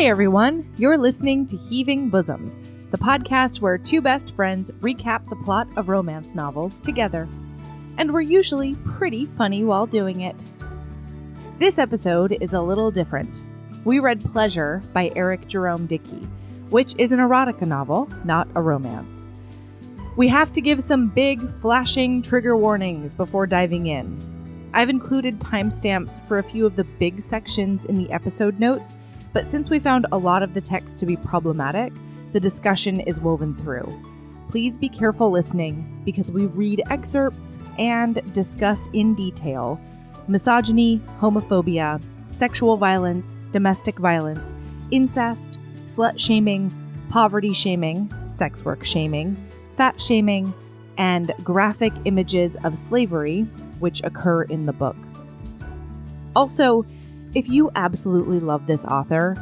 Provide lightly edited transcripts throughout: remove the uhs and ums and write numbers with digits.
Hey everyone, you're listening to Heaving Bosoms, the podcast where two best friends recap the plot of romance novels together. And we're usually pretty funny while doing it. This episode is a little different. We read Pleasure by Eric Jerome Dickey, which is an erotica novel, not a romance. We have to give some big, flashing trigger warnings before diving in. I've included timestamps for a few of the big sections in the episode notes, but since we found a lot of the text to be problematic, the discussion is woven through. Please be careful listening, because we read excerpts and discuss in detail misogyny, homophobia, sexual violence, domestic violence, incest, slut-shaming, poverty-shaming, sex work shaming, fat-shaming, and graphic images of slavery, which occur in the book. Also, if you absolutely love this author,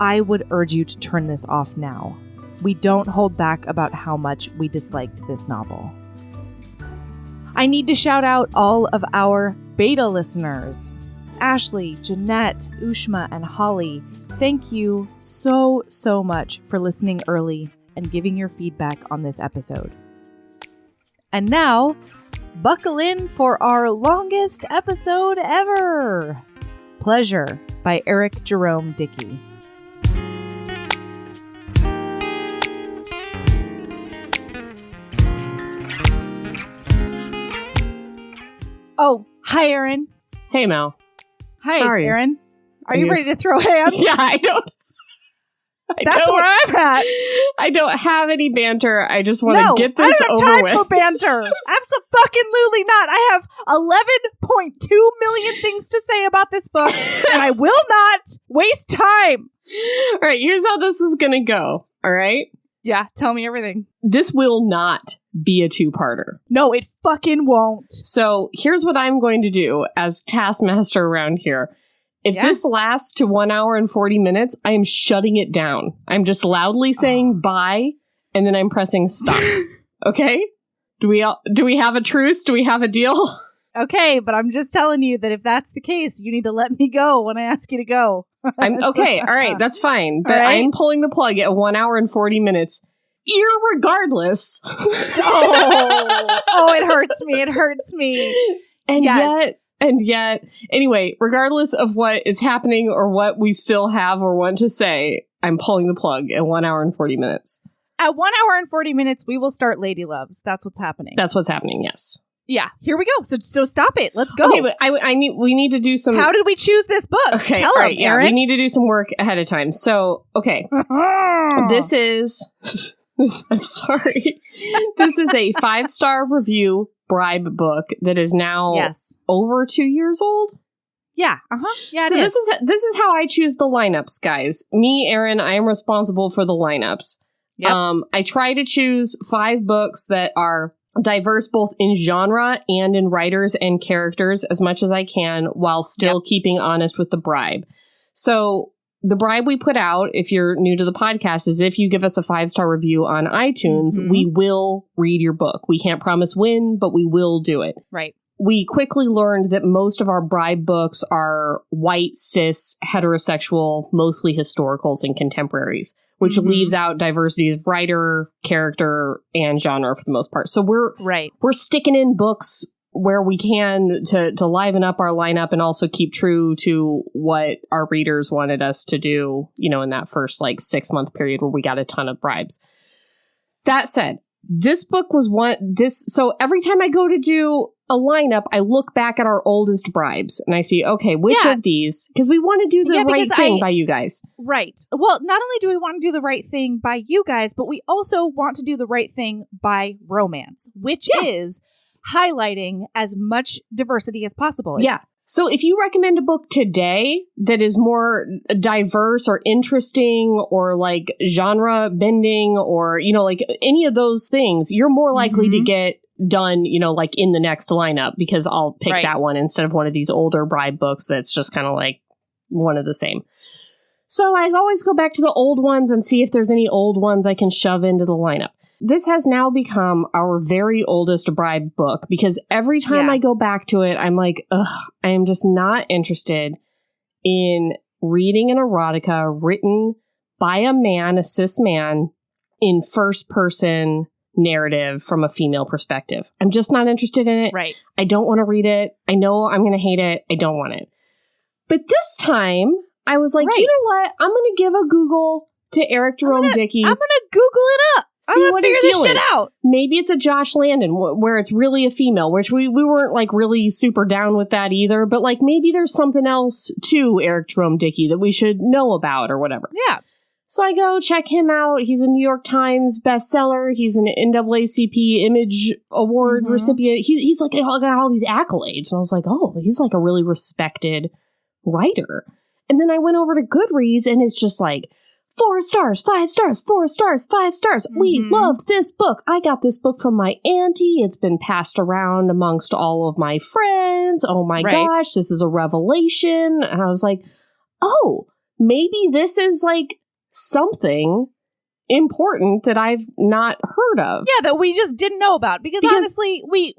I would urge you to turn this off now. We don't hold back about how much we disliked this novel. I need to shout out all of our beta listeners. Ashley, Jeanette, Ushma, and Holly, thank you so much for listening early and giving your feedback on this episode. And now, buckle in for our longest episode ever! Pleasure by Eric Jerome Dickey. Oh, hi, Erin. Hey, Mel. Hi, How are you? Erin. Are you ready to throw hands? Yeah, I don't. Where I'm at. I don't have any banter. I just want to get this over with. I don't have time for banter. Absolutely not. I have 11.2 million things to say about this book, and I will not waste time. All right, here's how this is going to go. All right? Yeah, tell me everything. This will not be a two-parter. No, it fucking won't. So here's what I'm going to do as taskmaster around here. If this lasts to 1 hour and 40 minutes, I am shutting it down. I'm just loudly saying bye, and then I'm pressing stop. Okay? Do we have a truce? Do we have a deal? Okay, but I'm just telling you that if that's the case, you need to let me go when I ask you to go. I'm okay. All right, that's fine. But right? I'm pulling the plug at 1 hour and 40 minutes, irregardless. Oh, it hurts me. It hurts me. And yet, anyway, regardless of what is happening or what we still have or want to say, I'm pulling the plug at 1 hour and 40 minutes. At 1 hour and 40 minutes, we will start Lady Loves. That's what's happening. That's what's happening, yes. Yeah, here we go. So stop it. Let's go. Okay, but we need to do some... How did we choose this book? Okay, Tell right, them, yeah, Erin. we need to do some work ahead of time. So, okay. This is... I'm sorry. This is a 5-star review bribe book that is now over 2 years old. Yeah. Yeah. So this is how I choose the lineups, guys. Me, Erin, I am responsible for the lineups. Yep. I try to choose 5 books that are diverse both in genre and in writers and characters as much as I can, while still keeping honest with the bribe. So the bribe we put out, if you're new to the podcast, is if you give us a 5-star review on iTunes, we will read your book. We can't promise when, but we will do it. Right. We quickly learned that most of our bribe books are white, cis, heterosexual, mostly historicals and contemporaries, which leaves out diversity of writer, character, and genre for the most part. So we're sticking in books where we can to liven up our lineup and also keep true to what our readers wanted us to do, in that first 6-month period where we got a ton of bribes. That said, this book was so every time I go to do a lineup, I look back at our oldest bribes and I see, okay, which of these, because we want to do the right thing by you guys. Right. Well, not only do we want to do the right thing by you guys, but we also want to do the right thing by romance, which is highlighting as much diversity as possible. Yeah. So if you recommend a book today that is more diverse or interesting or genre bending or, any of those things, you're more likely to get done, in the next lineup, because I'll pick that one instead of one of these older bribe books that's just kind of one of the same. So I always go back to the old ones and see if there's any old ones I can shove into the lineup. This has now become our very oldest bribe book, because every time I go back to it, I'm like, ugh, I am just not interested in reading an erotica written by a man, a cis man, in first person narrative from a female perspective. I'm just not interested in it. Right. I don't want to read it. I know I'm going to hate it. I don't want it. But this time, I was like, you know what? I'm going to give a Google to Eric Jerome Dickey. I'm going to Google it up. See what his deal is. Out. Maybe it's a Josh Landon where it's really a female, which we weren't like really super down with that either. But like maybe there's something else to Eric Jerome Dickey that we should know about or whatever. Yeah. So I go check him out. He's a New York Times bestseller. He's an NAACP Image Award recipient. He's like got all these accolades. And I was like, oh, he's like a really respected writer. And then I went over to Goodreads and it's just like 4 stars, 5 stars, 4 stars, 5 stars. We loved this book. I got this book from my auntie. It's been passed around amongst all of my friends. Oh my gosh, this is a revelation. And I was like, oh, maybe this is like something important that I've not heard of. Yeah, that we just didn't know about. Because honestly, we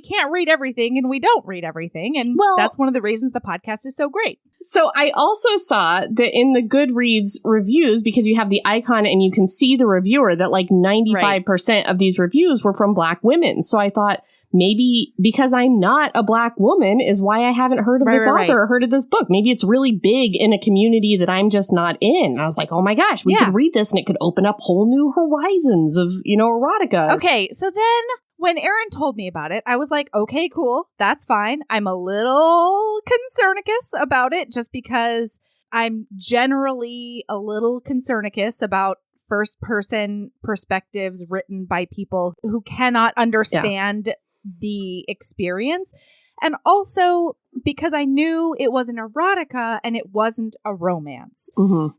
can't read everything and we don't read everything. And that's one of the reasons the podcast is so great. So I also saw that in the Goodreads reviews, because you have the icon and you can see the reviewer, that like 95% of these reviews were from Black women. So I thought maybe because I'm not a Black woman is why I haven't heard of this author or heard of this book. Maybe it's really big in a community that I'm just not in. And I was like, oh my gosh, we could read this and it could open up whole new horizons of, erotica. Okay, so then when Erin told me about it, I was like, okay, cool. That's fine. I'm a little concernicus about it just because I'm generally a little concernicus about first-person perspectives written by people who cannot understand the experience. And also because I knew it was an erotica and it wasn't a romance.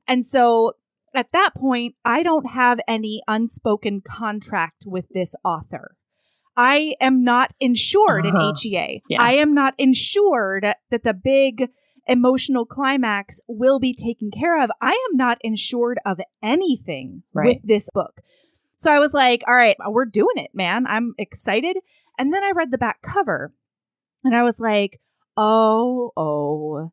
And so at that point, I don't have any unspoken contract with this author. I am not insured in HEA. Yeah. I am not insured that the big emotional climax will be taken care of. I am not insured of anything with this book. So I was like, all right, we're doing it, man. I'm excited. And then I read the back cover and I was like, oh,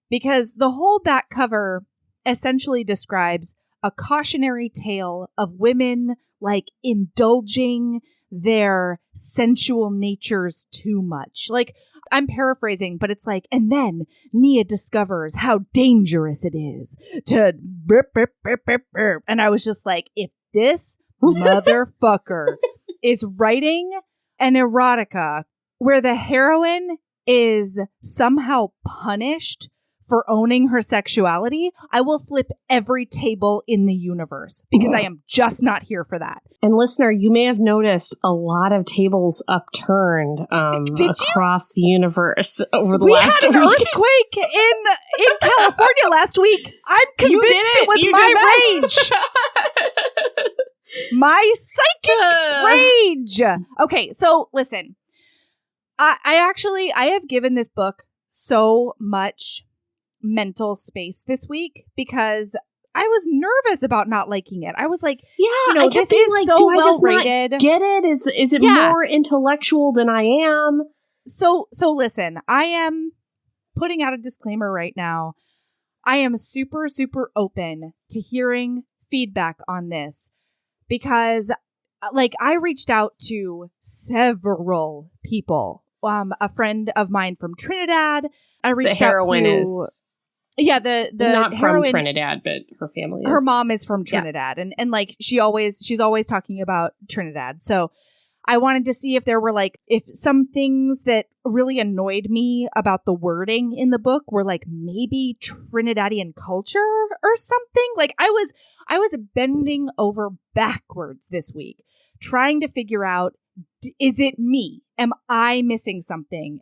because the whole back cover essentially describes a cautionary tale of women like indulging their sensual natures too much. Like, I'm paraphrasing, but it's like, and then Nia discovers how dangerous it is to burp, burp, burp, burp, burp. And I was just like, if this motherfucker is writing an erotica where the heroine is somehow punished for owning her sexuality, I will flip every table in the universe because I am just not here for that. And listener, you may have noticed a lot of tables upturned across the universe over the last week. We had an earthquake in California last week. I'm convinced it was my rage. My psychic rage. Okay, so listen. I have given this book so much mental space this week because I was nervous about not liking it. I was like, this is like, so well rated. Get it? Is it more intellectual than I am? So listen, I am putting out a disclaimer right now. I am super, super open to hearing feedback on this because I reached out to several people. A friend of mine from Trinidad. I reached out to... the not heroine, from Trinidad, but her family is. Her mom is from Trinidad, and like she's always talking about Trinidad. So I wanted to see if there were if some things that really annoyed me about the wording in the book were maybe Trinidadian culture or something. I was bending over backwards this week trying to figure out, is it me? Am I missing something?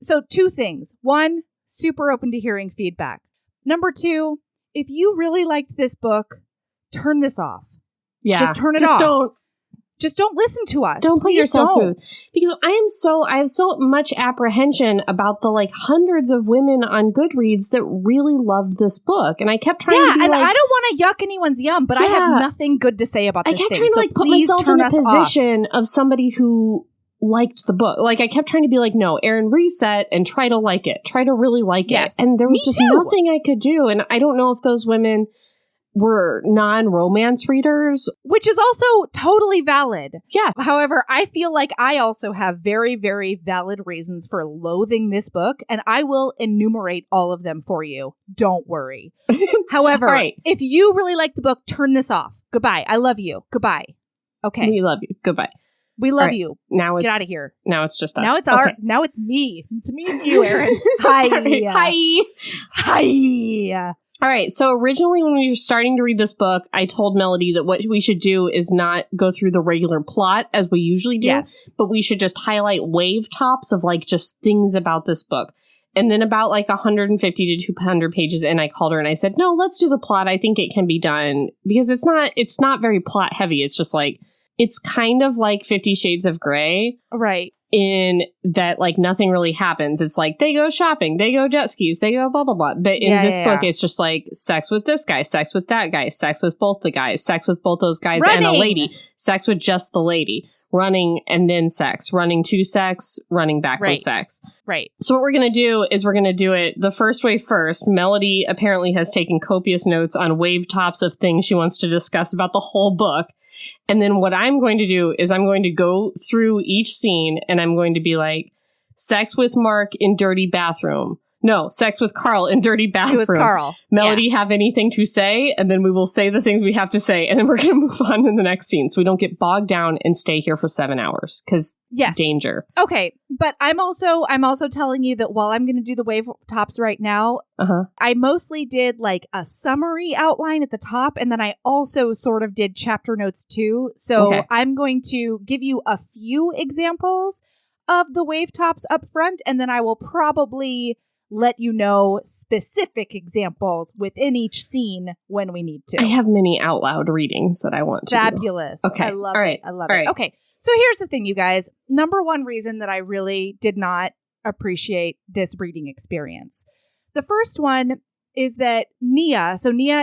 So 2 things. 1, super open to hearing feedback. Number 2, if you really liked this book, turn this off. Yeah. Just turn it off. Just don't listen to us. Don't put yourself through. Because I have so much apprehension about the hundreds of women on Goodreads that really loved this book. And I kept trying to be and I don't want to yuck anyone's yum, but I have nothing good to say about this thing. I kept trying to put myself in a position of somebody who liked the book. Like, I kept trying to be like, no, Erin, reset and try to like it. Try to really like it. And there was just nothing I could do. And I don't know if those women were non-romance readers. Which is also totally valid. Yeah. However, I feel like I also have very, very valid reasons for loathing this book, and I will enumerate all of them for you. Don't worry. However, if you really like the book, turn this off. Goodbye. I love you. Goodbye. Okay. We love you. Goodbye. We love you. Now it's, get out of here. Now it's just us. Now it's now it's me. It's me and you, Erin. Hi. Hi. Hi. All right. So originally when we were starting to read this book, I told Melody that what we should do is not go through the regular plot as we usually do, but we should just highlight wave tops of like just things about this book. And then about like 150 to 200 pages in, I called her and I said, no, let's do the plot. I think it can be done because it's not very plot heavy. It's just like, it's kind of like 50 Shades of Grey. Right. In that, like, nothing really happens. It's like, they go shopping, they go jet skis, they go blah, blah, blah. But in this book, it's just like sex with this guy, sex with that guy, sex with both the guys, sex with both those guys and a lady, sex with just the lady, running and then sex, running to sex, running back from sex. Right. So what we're going to do is we're going to do it the first way first. Melody apparently has taken copious notes on wave tops of things she wants to discuss about the whole book. And then what I'm going to do is I'm going to go through each scene and I'm going to be like, sex with Mark in dirty bathroom. No, sex with Carl in dirty bathroom. It was Carl. Melody have anything to say? And then we will say the things we have to say. And then we're going to move on to the next scene. So we don't get bogged down and stay here for 7 hours. Because danger. Okay. But I'm also telling you that while I'm going to do the wave tops right now, I mostly did like a summary outline at the top. And then I also sort of did chapter notes too. So I'm going to give you a few examples of the wave tops up front. And then I will probably let you know specific examples within each scene when we need to. I have many out loud readings that I want to do. Fabulous. Okay. I love it. I love it. Okay. So here's the thing, you guys. Number one reason that I really did not appreciate this reading experience. The first one is that Nia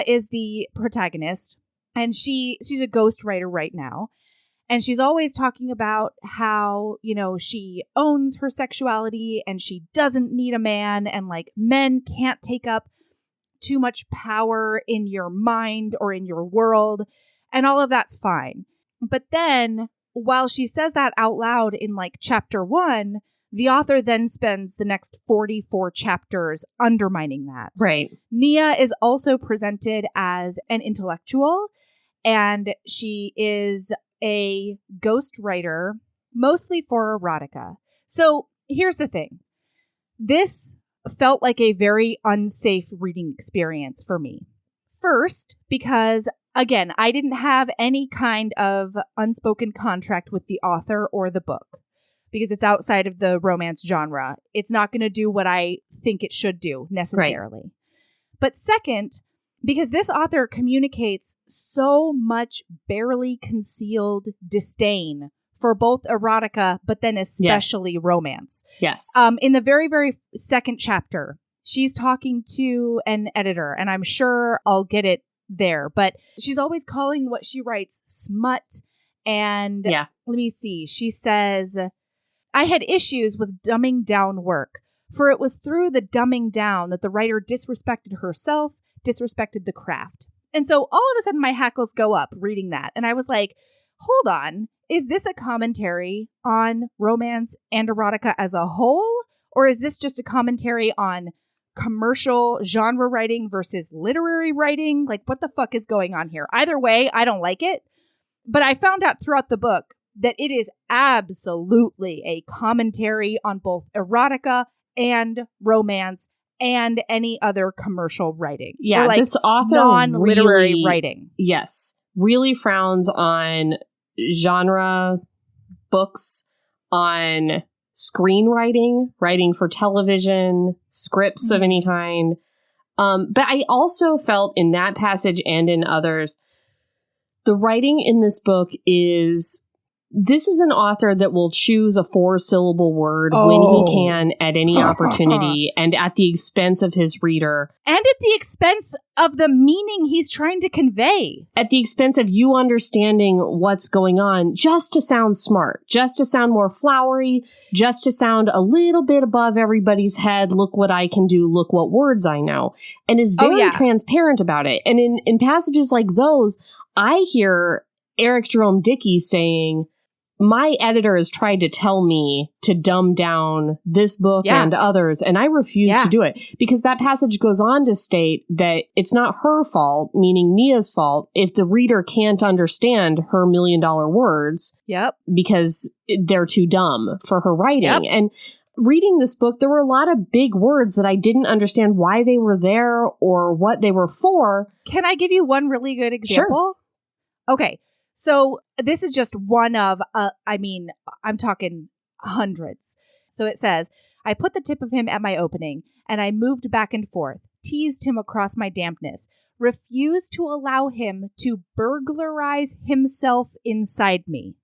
is the protagonist, and she's a ghostwriter right now. And she's always talking about how, you know, she owns her sexuality and she doesn't need a man, and like men can't take up too much power in your mind or in your world. And all of that's fine. But then while she says that out loud in like chapter 1, the author then spends the next 44 chapters undermining that. Right. Nia is also presented as an intellectual, and she is a ghostwriter, mostly for erotica. So here's the thing. This felt like a very unsafe reading experience for me. First, because, again, I didn't have any kind of unspoken contract with the author or the book, because it's outside of the romance genre. It's not going to do what I think it should do necessarily. Right. But second, because this author communicates so much barely concealed disdain for both erotica, but then especially romance. Yes. In the very, very second chapter, she's talking to an editor, and I'm sure I'll get it there, but she's always calling what she writes smut. And let me see. She says, I had issues with dumbing down work, for it was through the dumbing down that the writer disrespected herself, disrespected the craft. And so all of a sudden my hackles go up reading that. And I was like, hold on, is this a commentary on romance and erotica as a whole? Or is this just a commentary on commercial genre writing versus literary writing? Like, what the fuck is going on here? Either way, I don't like it. But I found out throughout the book that it is absolutely a commentary on both erotica and romance and any other commercial writing. Yeah, like this author non-literary writing. Yes, really frowns on genre books, on screenwriting, writing for television, scripts of any kind. But I also felt in that passage and in others, the writing in this book is This is an author that will choose a 4-syllable word when he can at any opportunity and at the expense of his reader. And at the expense of the meaning he's trying to convey. At the expense of you understanding what's going on, just to sound smart, just to sound more flowery, just to sound a little bit above everybody's head. Look what I can do. Look what words I know. And is very transparent about it. And in passages like those, I hear Eric Jerome Dickey saying, my editor has tried to tell me to dumb down this book and others, and I refuse to do it. Because that passage goes on to state that it's not her fault, meaning Nia's fault, if the reader can't understand her $1 million words. Because they're too dumb for her writing. And reading this book, there were a lot of big words that I didn't understand why they were there or what they were for. Can I give you one really good example? Sure. Okay. So this is just one of, I'm talking hundreds. So it says, I put the tip of him at my opening, and I moved back and forth, teased him across my dampness, refused to allow him to burglarize himself inside me.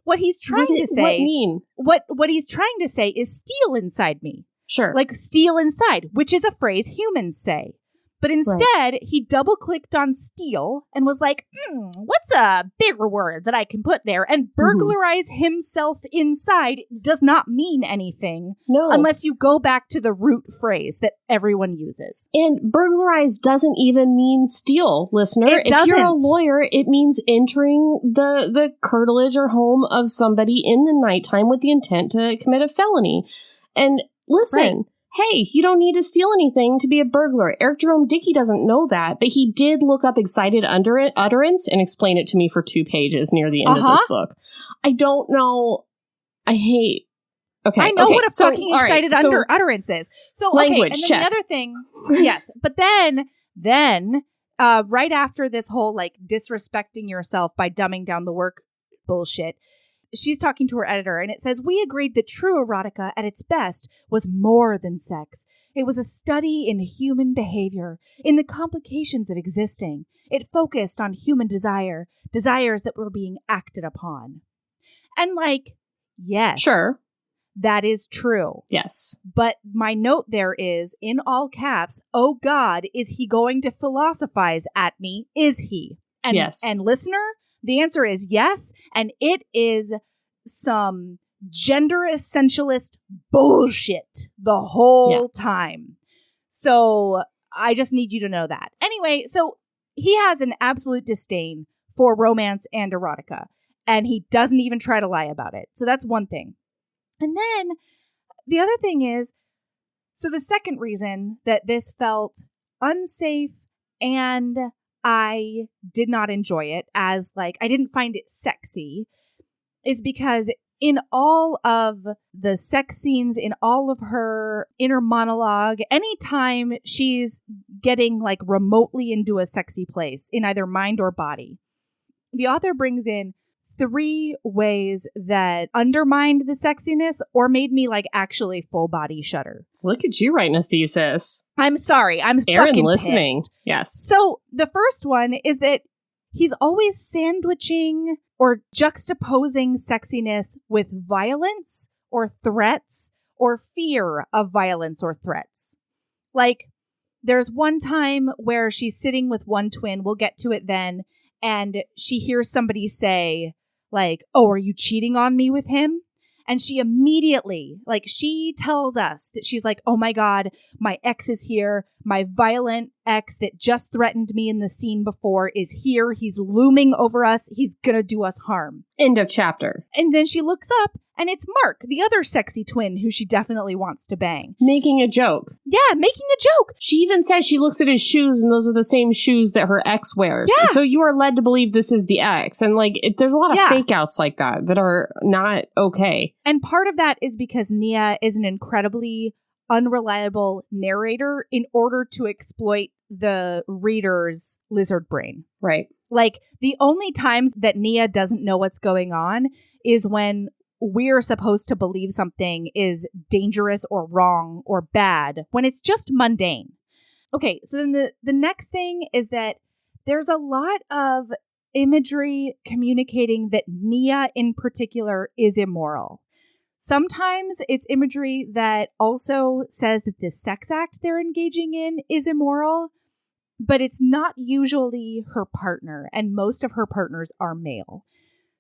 What he's trying to say... What mean? What he's trying to say is steal inside me. Sure. Like steal inside, which is a phrase humans say. But instead, he double-clicked on steal and was like, what's a bigger word that I can put there? And burglarize himself inside does not mean anything unless you go back to the root phrase that everyone uses. And burglarize doesn't even mean steal, listener. If you're a lawyer, it means entering the curtilage or home of somebody in the nighttime with the intent to commit a felony. And listen... Hey, you don't need to steal anything to be a burglar. Eric Jerome Dickey doesn't know that, but he did look up excited utterance and explain it to me for 2 pages near the end of this book. I don't know. I hate... Okay. I know what a fucking excited utterance is. So, language, and then check. The other thing, yes, but then, right after this whole, like, disrespecting yourself by dumbing down the work bullshit, she's talking to her editor, and it says, we agreed that true erotica at its best was more than sex. It was a study in human behavior, in the complications of existing. It focused on human desires that were being acted upon. And like, yes. Sure. That is true. Yes. But my note there is, in all caps, oh God, is he going to philosophize at me? Is he? And, yes. And listener, the answer is yes, and it is some gender essentialist bullshit the whole time. So I just need you to know that. Anyway, so he has an absolute disdain for romance and erotica, and he doesn't even try to lie about it. So that's one thing. And then the other thing is, so the second reason that this felt unsafe and I did not enjoy it as, like, I didn't find it sexy, is because in all of the sex scenes, in all of her inner monologue, anytime she's getting, like, remotely into a sexy place in either mind or body, the author brings in 3 ways that undermined the sexiness or made me, like, actually full body shudder. Look at you writing a thesis. I'm sorry. I'm Erin fucking listening. pissed. Yes. So the first one is that he's always sandwiching or juxtaposing sexiness with violence or threats or fear of violence or threats. Like, there's one time where she's sitting with one twin, we'll get to it then, and she hears somebody say, like, oh, are you cheating on me with him? And she immediately, like, she tells us that she's like, oh my God, my ex is here. My violent ex that just threatened me in the scene before is here. He's looming over us. He's gonna do us harm. End of chapter. And then she looks up and it's Mark, the other sexy twin who she definitely wants to bang. Making a joke. Yeah, making a joke. She even says she looks at his shoes and those are the same shoes that her ex wears. Yeah. So you are led to believe this is the ex. And like, there's a lot of fake outs like that are not okay. And part of that is because Nia is an incredibly unreliable narrator in order to exploit the reader's lizard brain. Right. Like, the only times that Nia doesn't know what's going on is when we're supposed to believe something is dangerous or wrong or bad, when it's just mundane. Okay, so then the next thing is that there's a lot of imagery communicating that Nia in particular is immoral. Sometimes it's imagery that also says that this sex act they're engaging in is immoral, but it's not usually her partner, and most of her partners are male.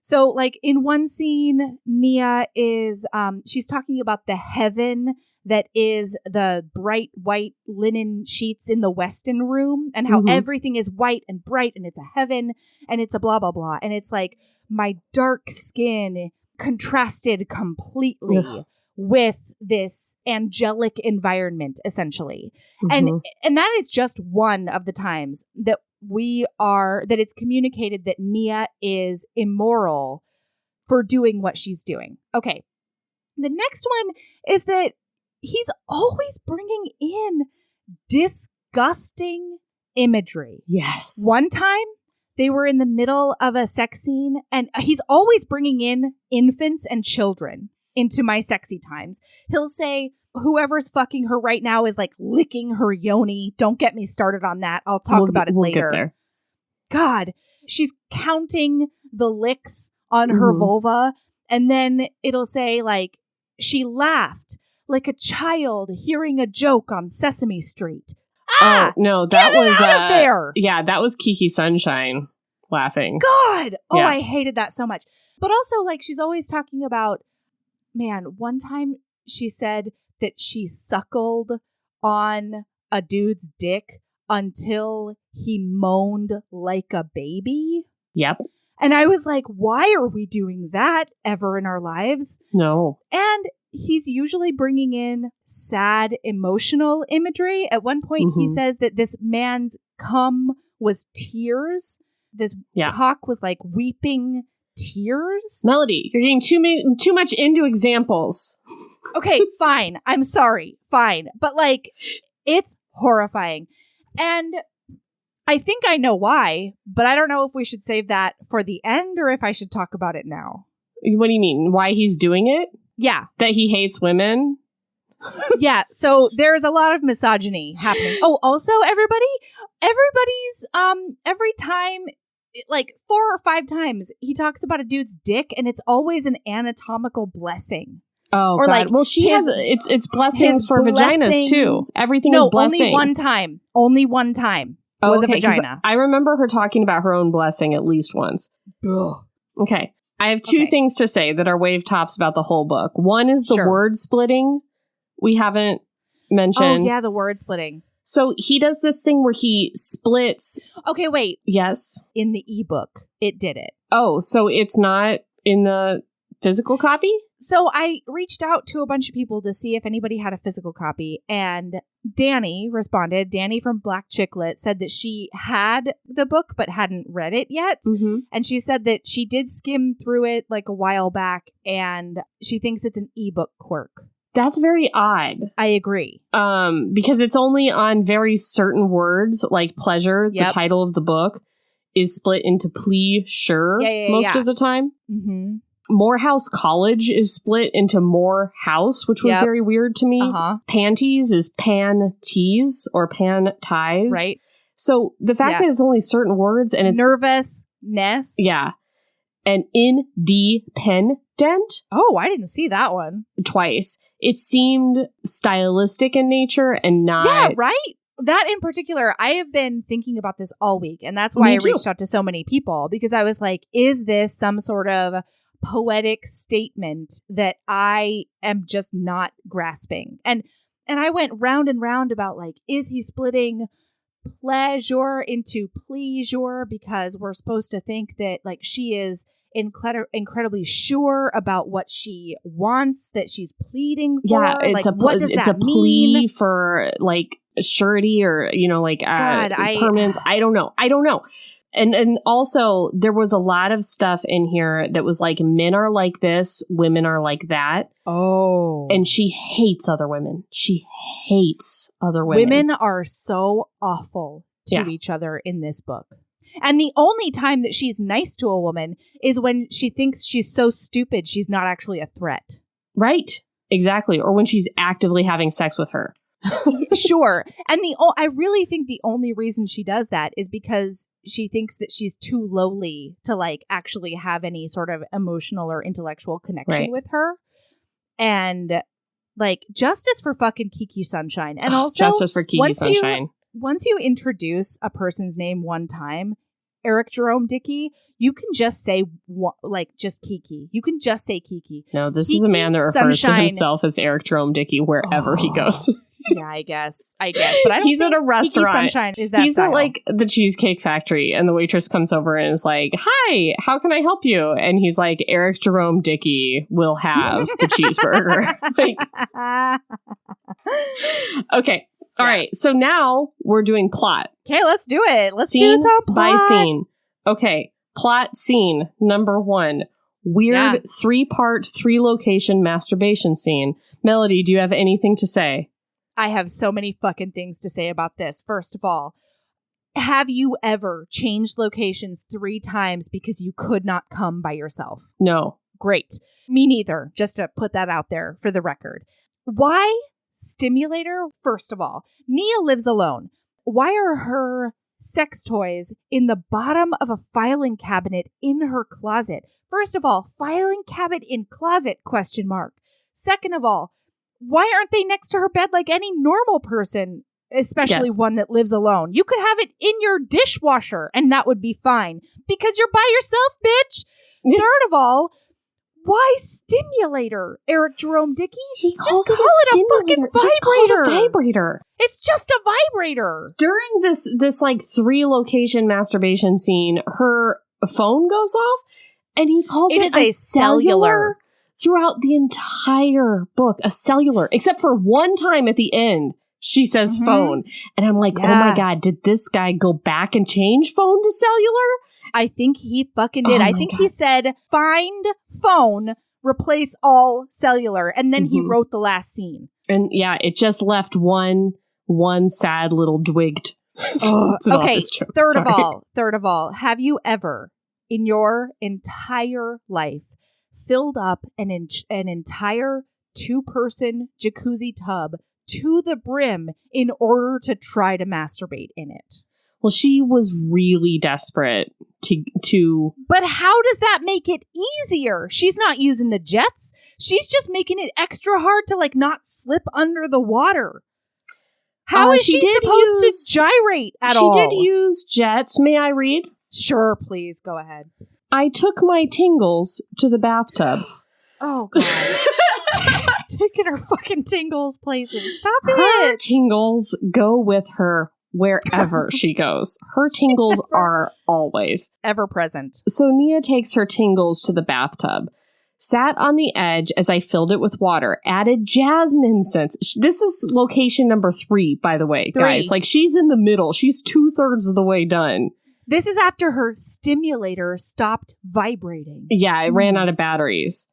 So, like, in one scene, Nia is, she's talking about the heaven that is the bright white linen sheets in the Weston room, and how everything is white and bright, and it's a heaven, and it's a blah, blah, blah. And it's like, my dark skin contrasted completely with this angelic environment, essentially. And that is just one of the times that that it's communicated that Nia is immoral for doing what she's doing. Okay. The next one is that he's always bringing in disgusting imagery. Yes. One time, they were in the middle of a sex scene, and he's always bringing in infants and children into my sexy times. He'll say, whoever's fucking her right now is like licking her yoni. Don't get me started on that. I'll talk about it later. Get there. God, she's counting the licks on her vulva, and then it'll say, like, she laughed like a child hearing a joke on Sesame Street. Oh, no, that was out of there. Yeah, that was Kiki Sunshine laughing. God. Oh, yeah. I hated that so much. But also, like, she's always talking about, man, one time she said that she suckled on a dude's dick until he moaned like a baby. Yep. And I was like, why are we doing that ever in our lives? No. And he's usually bringing in sad, emotional imagery. At one point, he says that this man's cum was tears. This cock was like weeping tears. Melody, you're getting too much into examples. Okay, fine. I'm sorry. Fine. But, like, it's horrifying. And I think I know why, but I don't know if we should save that for the end or if I should talk about it now. What do you mean? Why he's doing it? Yeah. That he hates women? Yeah. So there's a lot of misogyny happening. Oh, also, everybody's, every time, like 4 or 5 times, he talks about a dude's dick, and it's always an anatomical blessing. Oh, or God. like, well, she has it's blessings for vaginas too. Everything is blessings. Only one time. Only one time was a vagina. I remember her talking about her own blessing at least once. Ugh. Okay. I have 2 things to say that are wave tops about the whole book. One is the word splitting. We haven't mentioned. Oh, yeah, the word splitting. So he does this thing where he splits. Okay, wait. Yes. In the ebook, it did it. Oh, so it's not in the physical copy? So I reached out to a bunch of people to see if anybody had a physical copy, and Danny responded. Danny from Black Chicklet said that she had the book but hadn't read it yet. And she said that she did skim through it like a while back, and she thinks it's an ebook quirk. That's very odd. I agree. Because it's only on very certain words, like pleasure, the title of the book, is split into pleasure most of the time. Morehouse College is split into more house, which was very weird to me. Panties is pan-tees or pan-ties. Right. So the fact that it's only certain words and it's... Nervousness. Yeah. And independent. Oh, I didn't see that one. Twice. It seemed stylistic in nature and not... Yeah, right? That in particular, I have been thinking about this all week. And that's why I reached out to so many people. Because I was like, is this some sort of poetic statement that I am just not grasping? And I went round and round about, like, is he splitting pleasure into pleasure because we're supposed to think that, like, she is incredibly sure about what she wants, that she's pleading for? Yeah, it's like, what does it's that a plea mean? for, like, surety or, you know, like permanence. I don't know. And also, there was a lot of stuff in here that was like, men are like this, women are like that. Oh. And she hates other women. She hates other women. Women are so awful to each other in this book. And the only time that she's nice to a woman is when she thinks she's so stupid she's not actually a threat. Right. Exactly. Or when she's actively having sex with her. Sure. And I really think the only reason she does that is because she thinks that she's too lowly to like actually have any sort of emotional or intellectual connection with her. And like justice for fucking Kiki Sunshine. And also justice for Kiki Sunshine. Once you introduce a person's name one time, Eric Jerome Dickey, you can just say just Kiki. You can just say Kiki. No, this Kiki is a man that refers to himself as Eric Jerome Dickey wherever he goes. Yeah, I guess. But I don't he's at a restaurant. Kiki Sunshine is that he's style. At like the Cheesecake Factory, and the waitress comes over and is like, "Hi, how can I help you?" And he's like, "Eric Jerome Dickey will have the cheeseburger." Okay. All right. So now we're doing plot. Okay, let's do it. Let's scene do some plot. By scene. Okay. Plot scene number 1. Weird 3-part, 3-location masturbation scene. Melody, do you have anything to say? I have so many fucking things to say about this. First of all, have you ever changed locations 3 times because you could not come by yourself? No. Great. Me neither. Just to put that out there for the record. Why stimulator? First of all, Nia lives alone. Why are her sex toys in the bottom of a filing cabinet in her closet? First of all, filing cabinet in closet, ? Second of all, why aren't they next to her bed like any normal person, especially one that lives alone? You could have it in your dishwasher and that would be fine because you're by yourself, bitch. Third of all, why stimulator, Eric Jerome Dickey? He calls it a fucking vibrator. Just call it a vibrator. It's just a vibrator. During this like 3-location masturbation scene, her phone goes off and he calls it a cellular. Throughout the entire book, a cellular, except for one time at the end, she says phone. And I'm like, oh my God, did this guy go back and change phone to cellular? I think he fucking did. I think he said, find phone, replace all cellular. And then he wrote the last scene. And yeah, it just left one sad little dwigged. Okay, third of all, have you ever in your entire life filled up an entire 2-person jacuzzi tub to the brim in order to try to masturbate in it? Well, she was really desperate to... But how does that make it easier? She's not using the jets. She's just making it extra hard to like not slip under the water. How is she supposed to gyrate at all? She did use jets. May I read? Sure, please. Go ahead. I took my tingles to the bathtub. Oh, God. Taking her fucking tingles places. Stop Her it. tingles go with her wherever she goes. Her tingles are always ever present. So Nia takes her tingles to the bathtub, sat on the edge as I filled it with water, added jasmine scents. This is location number 3, by the way, guys. Like, she's in the middle. She's 2/3 of the way done. This is after her stimulator stopped vibrating. Yeah, it ran out of batteries.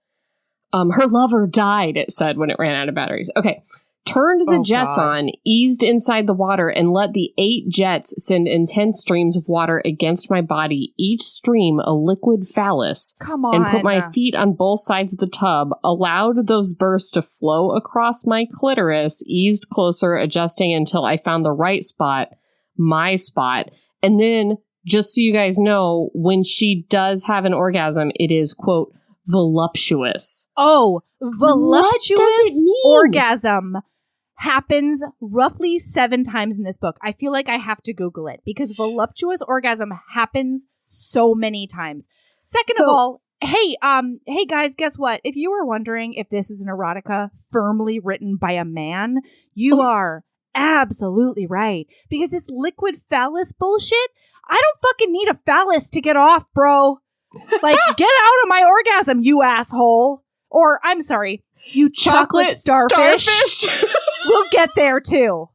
Her lover died, it said, when it ran out of batteries. Okay. Turned the jets on, eased inside the water, and let the 8 jets send intense streams of water against my body, each stream a liquid phallus. Come on. And put my feet on both sides of the tub, allowed those bursts to flow across my clitoris, eased closer, adjusting until I found the right spot, my spot. And then, just so you guys know, when she does have an orgasm, it is, quote, voluptuous. Oh, voluptuous orgasm happens roughly 7 times in this book. I feel like I have to Google it because voluptuous orgasm happens so many times. Second of all, hey guys, guess what? If you were wondering if this is an erotica firmly written by a man, you are absolutely right. Because this liquid phallus bullshit, I don't fucking need a phallus to get off, bro. Like, get out of my orgasm, you asshole. Or, I'm sorry, you chocolate starfish. We'll get there, too.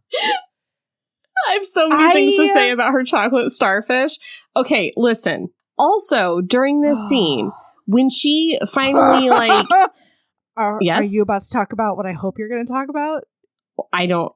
I have so many things to say about her chocolate starfish. Okay, listen. Also, during this scene, when she finally, like... Are you about to talk about what I hope you're going to talk about? I don't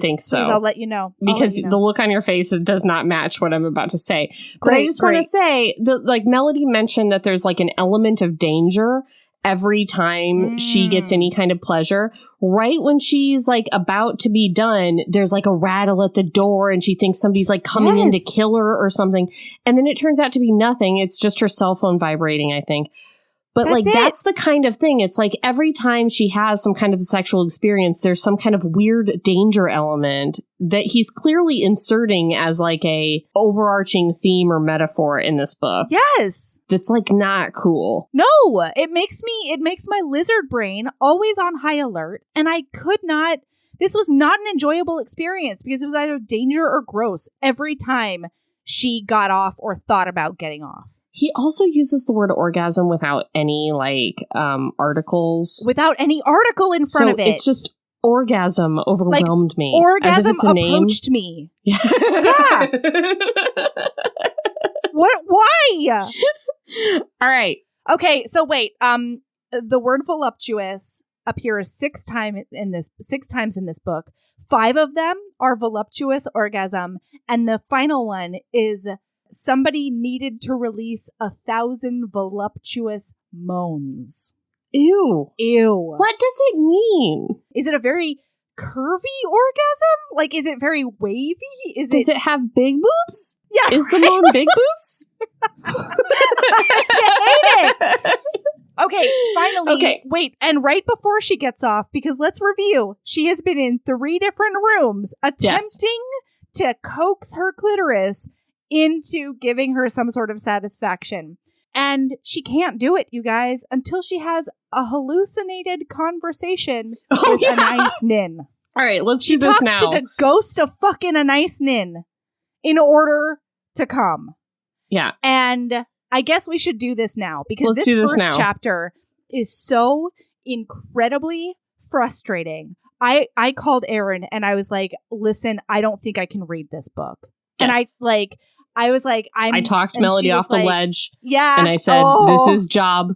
think so. Please, I'll let you know. Because the look on your face does not match what I'm about to say. But I just want to say, Melody mentioned that there's like an element of danger. every time she gets any kind of pleasure. Right when she's like about to be done, there's like a rattle at the door and she thinks somebody's like coming in to kill her or something. And then it turns out to be nothing. It's just her cell phone vibrating, I think. But that's the kind of thing. It's like every time she has some kind of sexual experience, there's some kind of weird danger element that he's clearly inserting as like a overarching theme or metaphor in this book. Yes. That's like not cool. No, it makes my lizard brain always on high alert. And this was not an enjoyable experience because it was either danger or gross every time she got off or thought about getting off. He also uses the word orgasm without any articles. Without any article in front of it. It's just orgasm overwhelmed me. Orgasm approached me. Yeah. What? Why? All right. Okay, so wait. The word voluptuous appears 6 times in this book. 5 of them are voluptuous orgasm, and the final one is somebody needed to release 1,000 voluptuous moans. Ew. What does it mean? Is it a very curvy orgasm? Like, is it very wavy? Does it have big boobs? Yeah. Is the moan big boobs? I hate it. Okay, finally. Okay. Wait, and right before she gets off, because let's review, she has been in 3 different rooms attempting to coax her clitoris into giving her some sort of satisfaction. And she can't do it, you guys, until she has a hallucinated conversation with Anais Nin. All right, let's do this now. She talks to the ghost of fucking Anais Nin in order to come. Yeah. And I guess we should do this now because this first chapter is so incredibly frustrating. I called Erin and I was like, listen, I don't think I can read this book. Yes. And I talked Melody off the ledge. Yeah. And I said, this is job.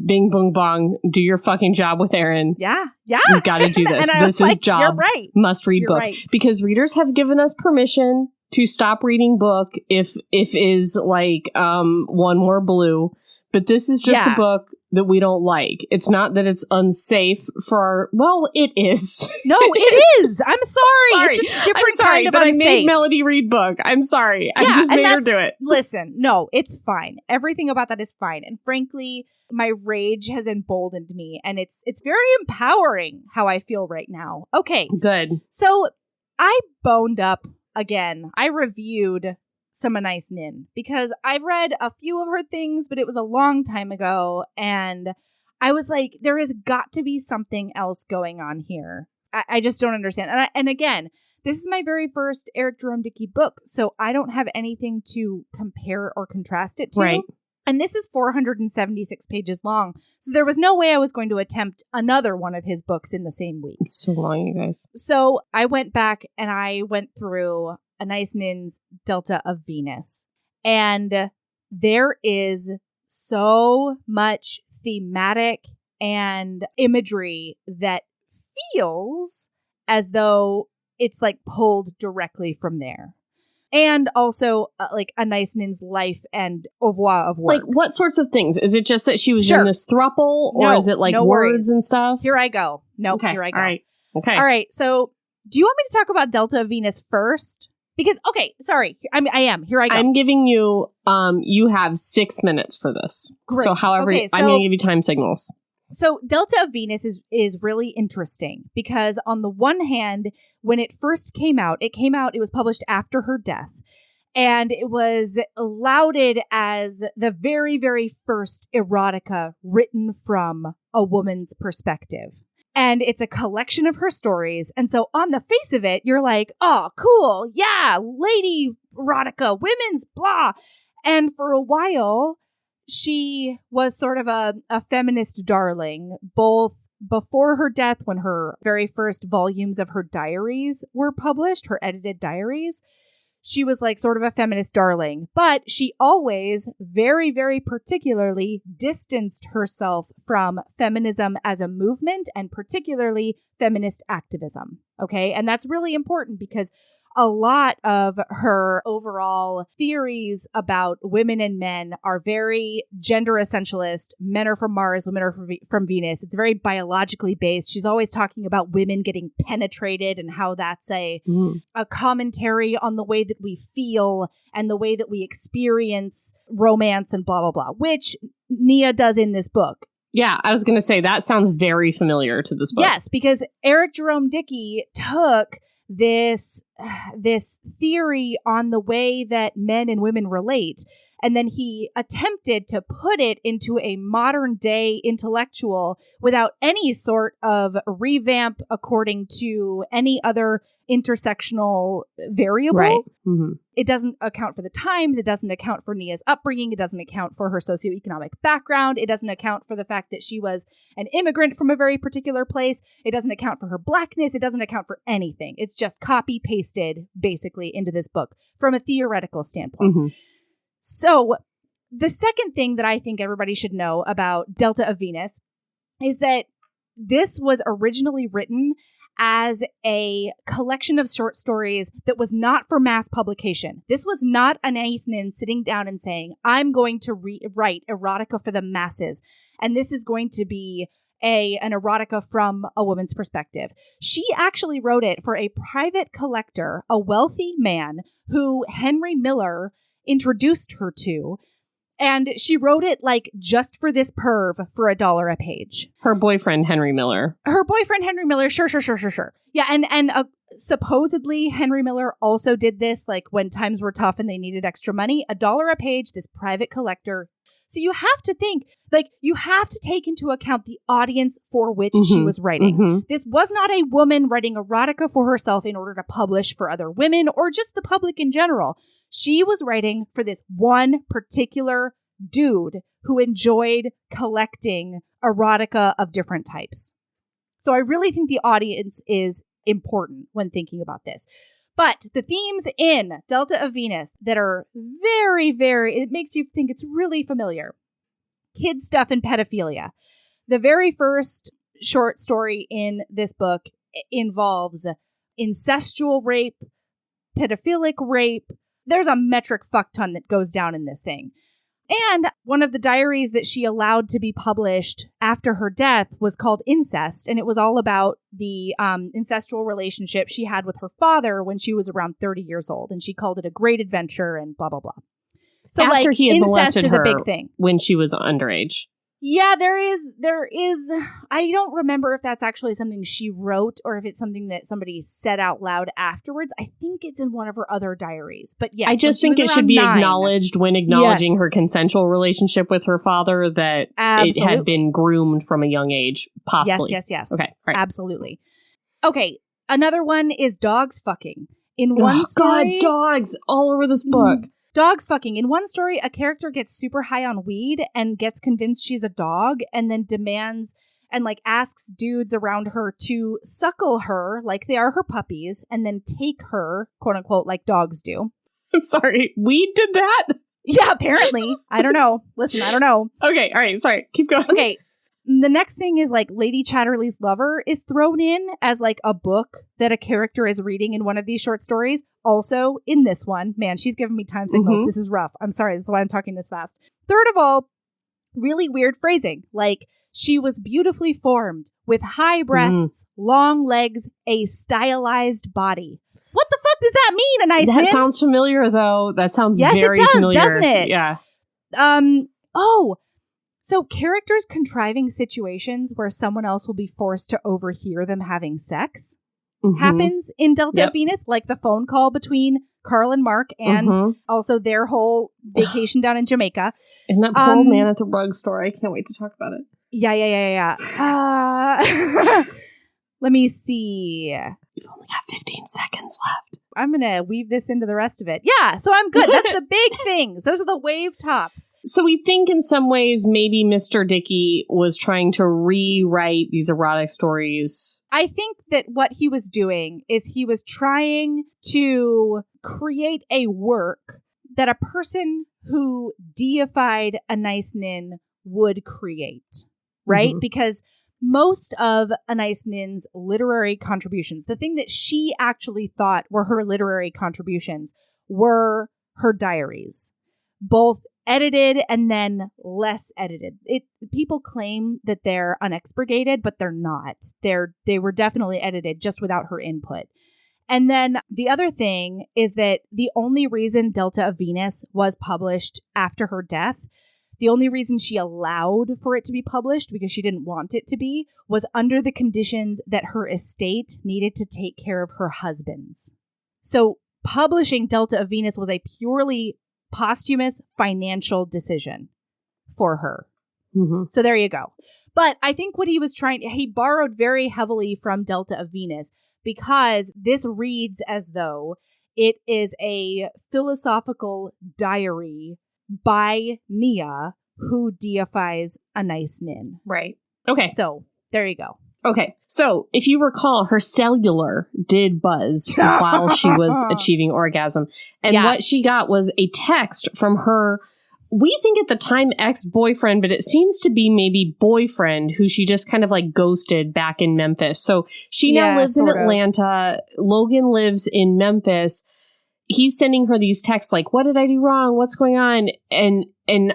Bing, boom, bong. Do your fucking job with Erin. Yeah. Yeah. We've got to do this. This is job. You're right. Must read book. Right. Because readers have given us permission to stop reading book if is like One More Blue. But this is just a book that we don't like. It's not that it's unsafe for our... Well, it is. No, it is. I'm sorry. It's just a different kind of unsafe. I made Melody read book. I'm sorry. Yeah, I just made her do it. Listen, no, it's fine. Everything about that is fine. And frankly, my rage has emboldened me. And it's very empowering how I feel right now. Okay. Good. So I boned up again. I reviewed some Anais Nin because I've read a few of her things, but it was a long time ago, and I was like, there has got to be something else going on here. I just don't understand. And again, this is my very first Eric Jerome Dickey book, so I don't have anything to compare or contrast it to. Right. And this is 476 pages long, so there was no way I was going to attempt another one of his books in the same week. It's so long, you guys. So I went back and I went through Anais Nin's Delta of Venus. And there is so much thematic and imagery that feels as though it's like pulled directly from there. And also like Anais Nin's life and au revoir of work. Like what sorts of things? Is it just that she was in this throuple, or is it like words and stuff? Here I go. Nope, okay. Here I go. All right. Okay. All right. So do you want me to talk about Delta of Venus first? Because, okay, sorry. I am. Here I go. I'm giving you, you have 6 minutes for this. Great. So however, I'm going to give you time signals. So Delta of Venus is really interesting because on the one hand, when it first came out, it was published after her death. And it was lauded as the very, very first erotica written from a woman's perspective. And it's a collection of her stories. And so on the face of it, you're like, oh, cool. Yeah, lady erotica, women's blah. And for a while, she was sort of a feminist darling, both before her death, when her very first volumes of her diaries were published, her edited diaries. She was like sort of a feminist darling, but she always very, very particularly distanced herself from feminism as a movement and particularly feminist activism. Okay. And that's really important because a lot of her overall theories about women and men are very gender essentialist. Men are from Mars, women are from Venus. It's very biologically based. She's always talking about women getting penetrated and how that's a commentary on the way that we feel and the way that we experience romance and blah, blah, blah, which Nia does in this book. Yeah, I was going to say that sounds very familiar to this book. Yes, because Eric Jerome Dickey took this theory on the way that men and women relate, and then he attempted to put it into a modern day intellectual without any sort of revamp according to any other intersectional variable. Right. Mm-hmm. It doesn't account for the times. It doesn't account for Nia's upbringing. It doesn't account for her socioeconomic background. It doesn't account for the fact that she was an immigrant from a very particular place. It doesn't account for her blackness. It doesn't account for anything. It's just copy pasted basically into this book from a theoretical standpoint. Mm-hmm. So the second thing that I think everybody should know about Delta of Venus is that this was originally written as a collection of short stories that was not for mass publication. This was not Anais Nin sitting down and saying, I'm going to write erotica for the masses, and this is going to be an erotica from a woman's perspective. She actually wrote it for a private collector, a wealthy man who Henry Miller introduced her to. And she wrote it like just for this perv for $1 a page. Her boyfriend, Henry Miller. Sure. Yeah. And supposedly Henry Miller also did this like when times were tough and they needed extra money. $1 a page, this private collector. So you have to think, like, you have to take into account the audience for which she was writing. Mm-hmm. This was not a woman writing erotica for herself in order to publish for other women or just the public in general. She was writing for this one particular dude who enjoyed collecting erotica of different types. So I really think the audience is important when thinking about this. But the themes in Delta of Venus that are very, very, it makes you think it's really familiar. Kid stuff and pedophilia. The very first short story in this book involves incestual rape, pedophilic rape. There's a metric fuck ton that goes down in this thing. And one of the diaries that she allowed to be published after her death was called Incest. And it was all about the incestual relationship she had with her father when she was around 30 years old. And she called it a great adventure and blah, blah, blah. So after like he had incest molested is her a big thing. when she was underage. Yeah, there is. I don't remember if that's actually something she wrote or if it's something that somebody said out loud afterwards. I think it's in one of her other diaries. But yes, I just think it should be acknowledged when acknowledging her consensual relationship with her father that it had been groomed from a young age, possibly. Yes. Okay, right. Absolutely. Okay, another one is dogs fucking. In one story, God, dogs all over this book. Dogs fucking. In one story, a character gets super high on weed and gets convinced she's a dog and then demands and like asks dudes around her to suckle her like they are her puppies and then take her, quote unquote, like dogs do. I'm sorry. Weed did that? Yeah, apparently. I don't know. Listen, I don't know. Okay. All right. Sorry. Keep going. Okay. The next thing is like Lady Chatterley's Lover is thrown in as like a book that a character is reading in one of these short stories. Also in this one, man, she's giving me time signals. Mm-hmm. This is rough. I'm sorry. This is why I'm talking this fast. Third of all, really weird phrasing. Like she was beautifully formed with high breasts, long legs, a stylized body. What the fuck does that mean? Anais Nin? That sounds familiar though. That sounds yes, very it does, familiar. Doesn't it? Yeah. So characters contriving situations where someone else will be forced to overhear them having sex happens in Delta of Venus, like the phone call between Carl and Mark and also their whole vacation down in Jamaica. And that poor man at the rug store. I can't wait to talk about it. Yeah. Let me see. You've only got 15 seconds left. I'm going to weave this into the rest of it. Yeah, so I'm good. That's the big things. Those are the wave tops. So we think in some ways maybe Mr. Dickey was trying to rewrite these erotic stories. I think that what he was doing is he was trying to create a work that a person who deified Anais Nin would create, right? Because most of Anais Nin's literary contributions, the thing that she actually thought were her literary contributions, were her diaries, both edited and then less edited. People claim that they're unexpurgated, but they're not. They were definitely edited just without her input. And then the other thing is that the only reason Delta of Venus was published after her death, the only reason she allowed for it to be published, because she didn't want it to be, was under the conditions that her estate needed to take care of her husbands. So publishing Delta of Venus was a purely posthumous financial decision for her. Mm-hmm. So there you go. But I think what he borrowed very heavily from Delta of Venus, because this reads as though it is a philosophical diary by Nia, who deifies Anais Nin. Right. Okay. So there you go. Okay. So if you recall, her cellular did buzz while she was achieving orgasm. And what she got was a text from her, we think at the time ex-boyfriend, but it seems to be maybe boyfriend, who she just kind of like ghosted back in Memphis. So she now lives in Atlanta. Logan lives in Memphis. He's sending her these texts like, what did I do wrong? What's going on? And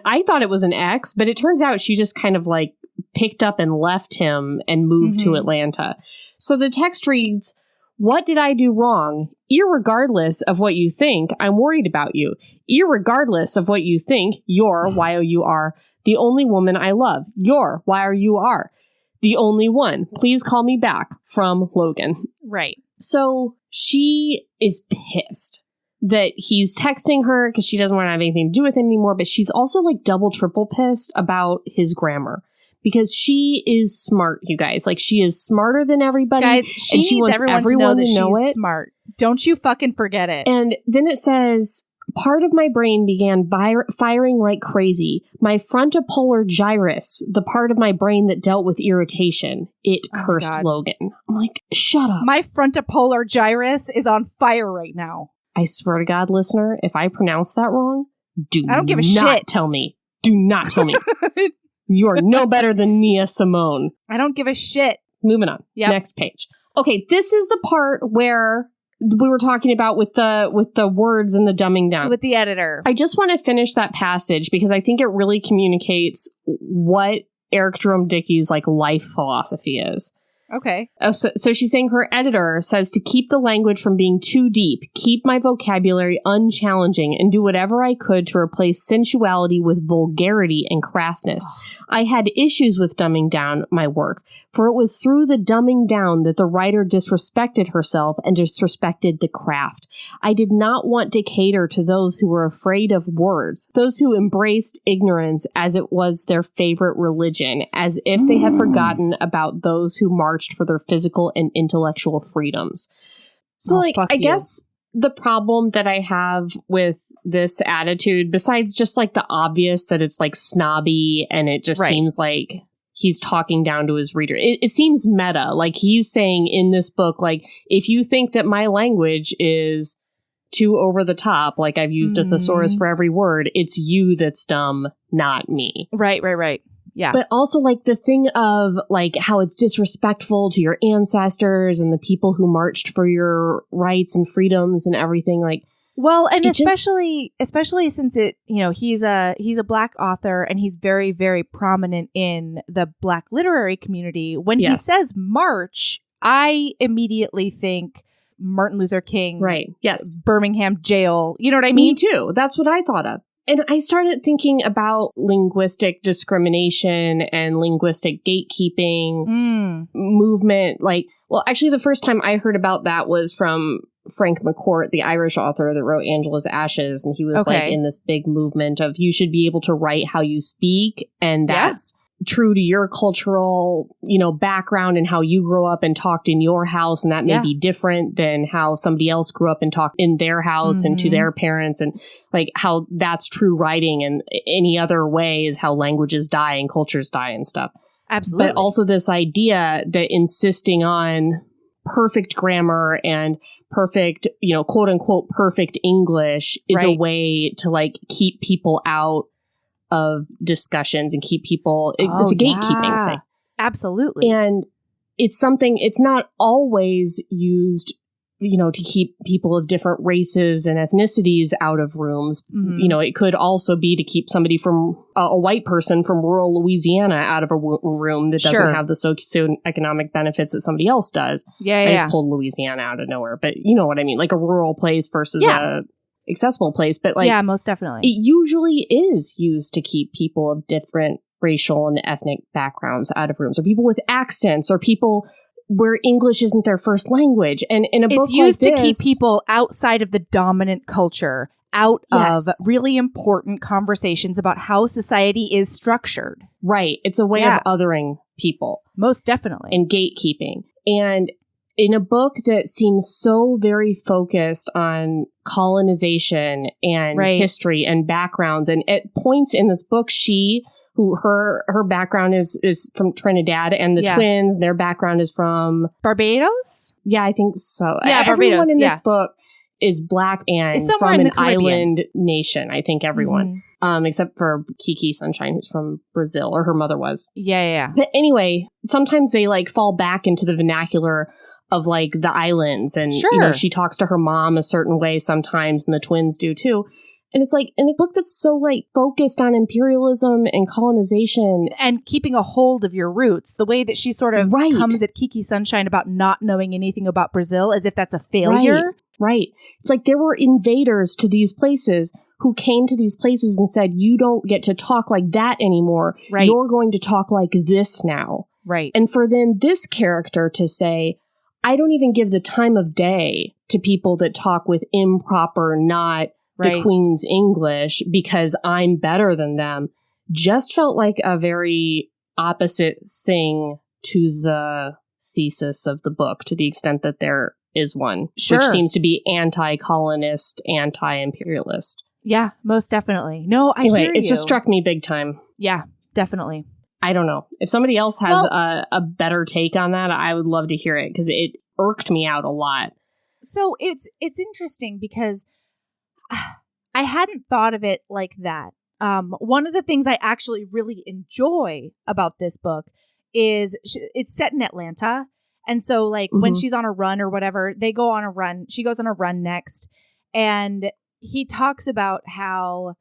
I thought it was an ex, but it turns out she just kind of like picked up and left him and moved to Atlanta. So the text reads, what did I do wrong? Irregardless of what you think, I'm worried about you. Irregardless of what you think, you're, Y-O-U-R, the only woman I love. You're, Y-O-U-R, the only one. Please call me back. From Logan. Right. So she is pissed that he's texting her because she doesn't want to have anything to do with him anymore. But she's also like double, triple pissed about his grammar, because she is smart, you guys. Like, she is smarter than everybody. Guys, she needs everyone to know that she's smart. Don't you fucking forget it. And then it says, part of my brain began firing like crazy. My frontopolar gyrus, the part of my brain that dealt with irritation, it cursed Logan. I'm like, shut up. My frontopolar gyrus is on fire right now. I swear to God, listener, if I pronounce that wrong, I don't give a shit. shit. Tell me. Do not tell me. You are no better than Nia Simone. I don't give a shit. Moving on. Yep. Next page. Okay, this is the part where we were talking about with the words and the dumbing down. With the editor. I just want to finish that passage because I think it really communicates what Eric Jerome Dickey's like life philosophy is. Okay. So she's saying her editor says to keep the language from being too deep, keep my vocabulary unchallenging, and do whatever I could to replace sensuality with vulgarity and crassness. I had issues with dumbing down my work, for it was through the dumbing down that the writer disrespected herself and disrespected the craft. I did not want to cater to those who were afraid of words, those who embraced ignorance as it was their favorite religion, as if they had forgotten about those who marched for their physical and intellectual freedoms. So, I guess the problem that I have with this attitude, besides just like the obvious that it's like snobby and it just seems like he's talking down to his reader, it seems meta. Like he's saying in this book, like, if you think that my language is too over the top, like I've used a thesaurus for every word, it's you that's dumb, not me. Right. Yeah. But also like the thing of like how it's disrespectful to your ancestors and the people who marched for your rights and freedoms and everything. Like, well, and especially since it, he's a Black author and he's very, very prominent in the Black literary community. When he says march, I immediately think Martin Luther King, right? Yes, Birmingham jail. You know what I mean? Me too. That's what I thought of. And I started thinking about linguistic discrimination and linguistic gatekeeping movement. Like, well, actually, the first time I heard about that was from Frank McCourt, the Irish author that wrote Angela's Ashes. And he was like in this big movement of you should be able to write how you speak. And that's true to your cultural, background and how you grew up and talked in your house. And that may be different than how somebody else grew up and talked in their house and to their parents, and like how that's true writing, and any other way is how languages die and cultures die and stuff. Absolutely. But also this idea that insisting on perfect grammar and perfect, quote unquote, perfect English is a way to like keep people out of discussions and keep people, it's a gatekeeping thing. Absolutely. And it's not always used, to keep people of different races and ethnicities out of rooms. Mm-hmm. It could also be to keep somebody from a white person from rural Louisiana out of a room that doesn't have the socioeconomic benefits that somebody else does. Yeah, I just pulled Louisiana out of nowhere, but you know what I mean? Like a rural place versus a accessible place. But like, yeah, most definitely. It usually is used to keep people of different racial and ethnic backgrounds out of rooms, or people with accents, or people where English isn't their first language. And in a book like this, it's used to keep people outside of the dominant culture, out of really important conversations about how society is structured. Right. It's a way of othering people. Most definitely. And gatekeeping. And in a book that seems so very focused on colonization and history and backgrounds, and at points in this book, her background is from Trinidad, and the twins, their background is from Barbados? Yeah, I think so. Yeah, everyone Barbados, in this book is black and from an island nation. I think everyone, except for Kiki Sunshine, who's from Brazil, or her mother was. Yeah. But anyway, sometimes they like fall back into the vernacular of like the islands, and she talks to her mom a certain way sometimes, and the twins do too. And it's like, in a book that's so like focused on imperialism and colonization. And keeping a hold of your roots, the way that she sort of comes at Kiki Sunshine about not knowing anything about Brazil as if that's a failure. Right. It's like there were invaders to these places who came to these places and said, you don't get to talk like that anymore. Right. You're going to talk like this now. Right. And for then this character to say, I don't even give the time of day to people that talk with improper, not the Queen's English, because I'm better than them, just felt like a very opposite thing to the thesis of the book, to the extent that there is one, which seems to be anti-colonist, anti-imperialist. Yeah, most definitely. No, I hear you. It just struck me big time. Yeah, definitely. I don't know. If somebody else has a better take on that, I would love to hear it, because it irked me out a lot. So it's interesting because I hadn't thought of it like that. One of the things I actually really enjoy about this book is it's set in Atlanta. And so like when she's on a run or whatever, they go on a run. She goes on a run next. And he talks about how,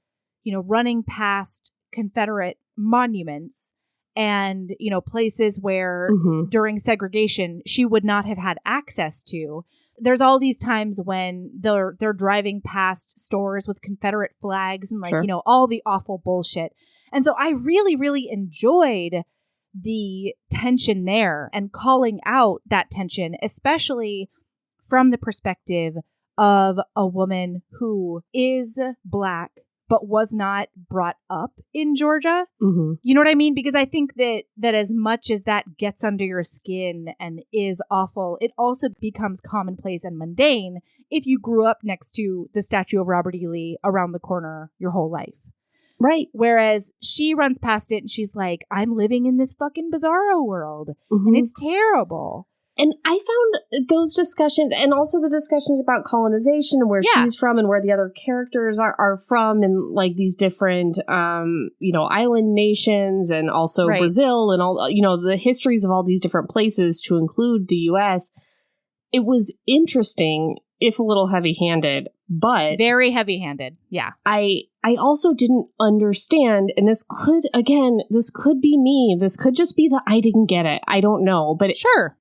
running past Confederate monuments and, places where during segregation she would not have had access to. There's all these times when they're driving past stores with Confederate flags and all the awful bullshit. And so I really, really enjoyed the tension there and calling out that tension, especially from the perspective of a woman who is Black but was not brought up in Georgia. Mm-hmm. You know what I mean? Because I think that as much as that gets under your skin and is awful, it also becomes commonplace and mundane if you grew up next to the statue of Robert E. Lee around the corner your whole life. Right. Whereas she runs past it and she's like, I'm living in this fucking bizarro world. And it's terrible. And I found those discussions, and also the discussions about colonization and where she's from and where the other characters are from, and like these different, island nations, and also Brazil, and all, the histories of all these different places to include the U.S. It was interesting, if a little heavy-handed, but very heavy-handed. Yeah. I also didn't understand, and this could be me. This could just be that I didn't get it. I don't know. But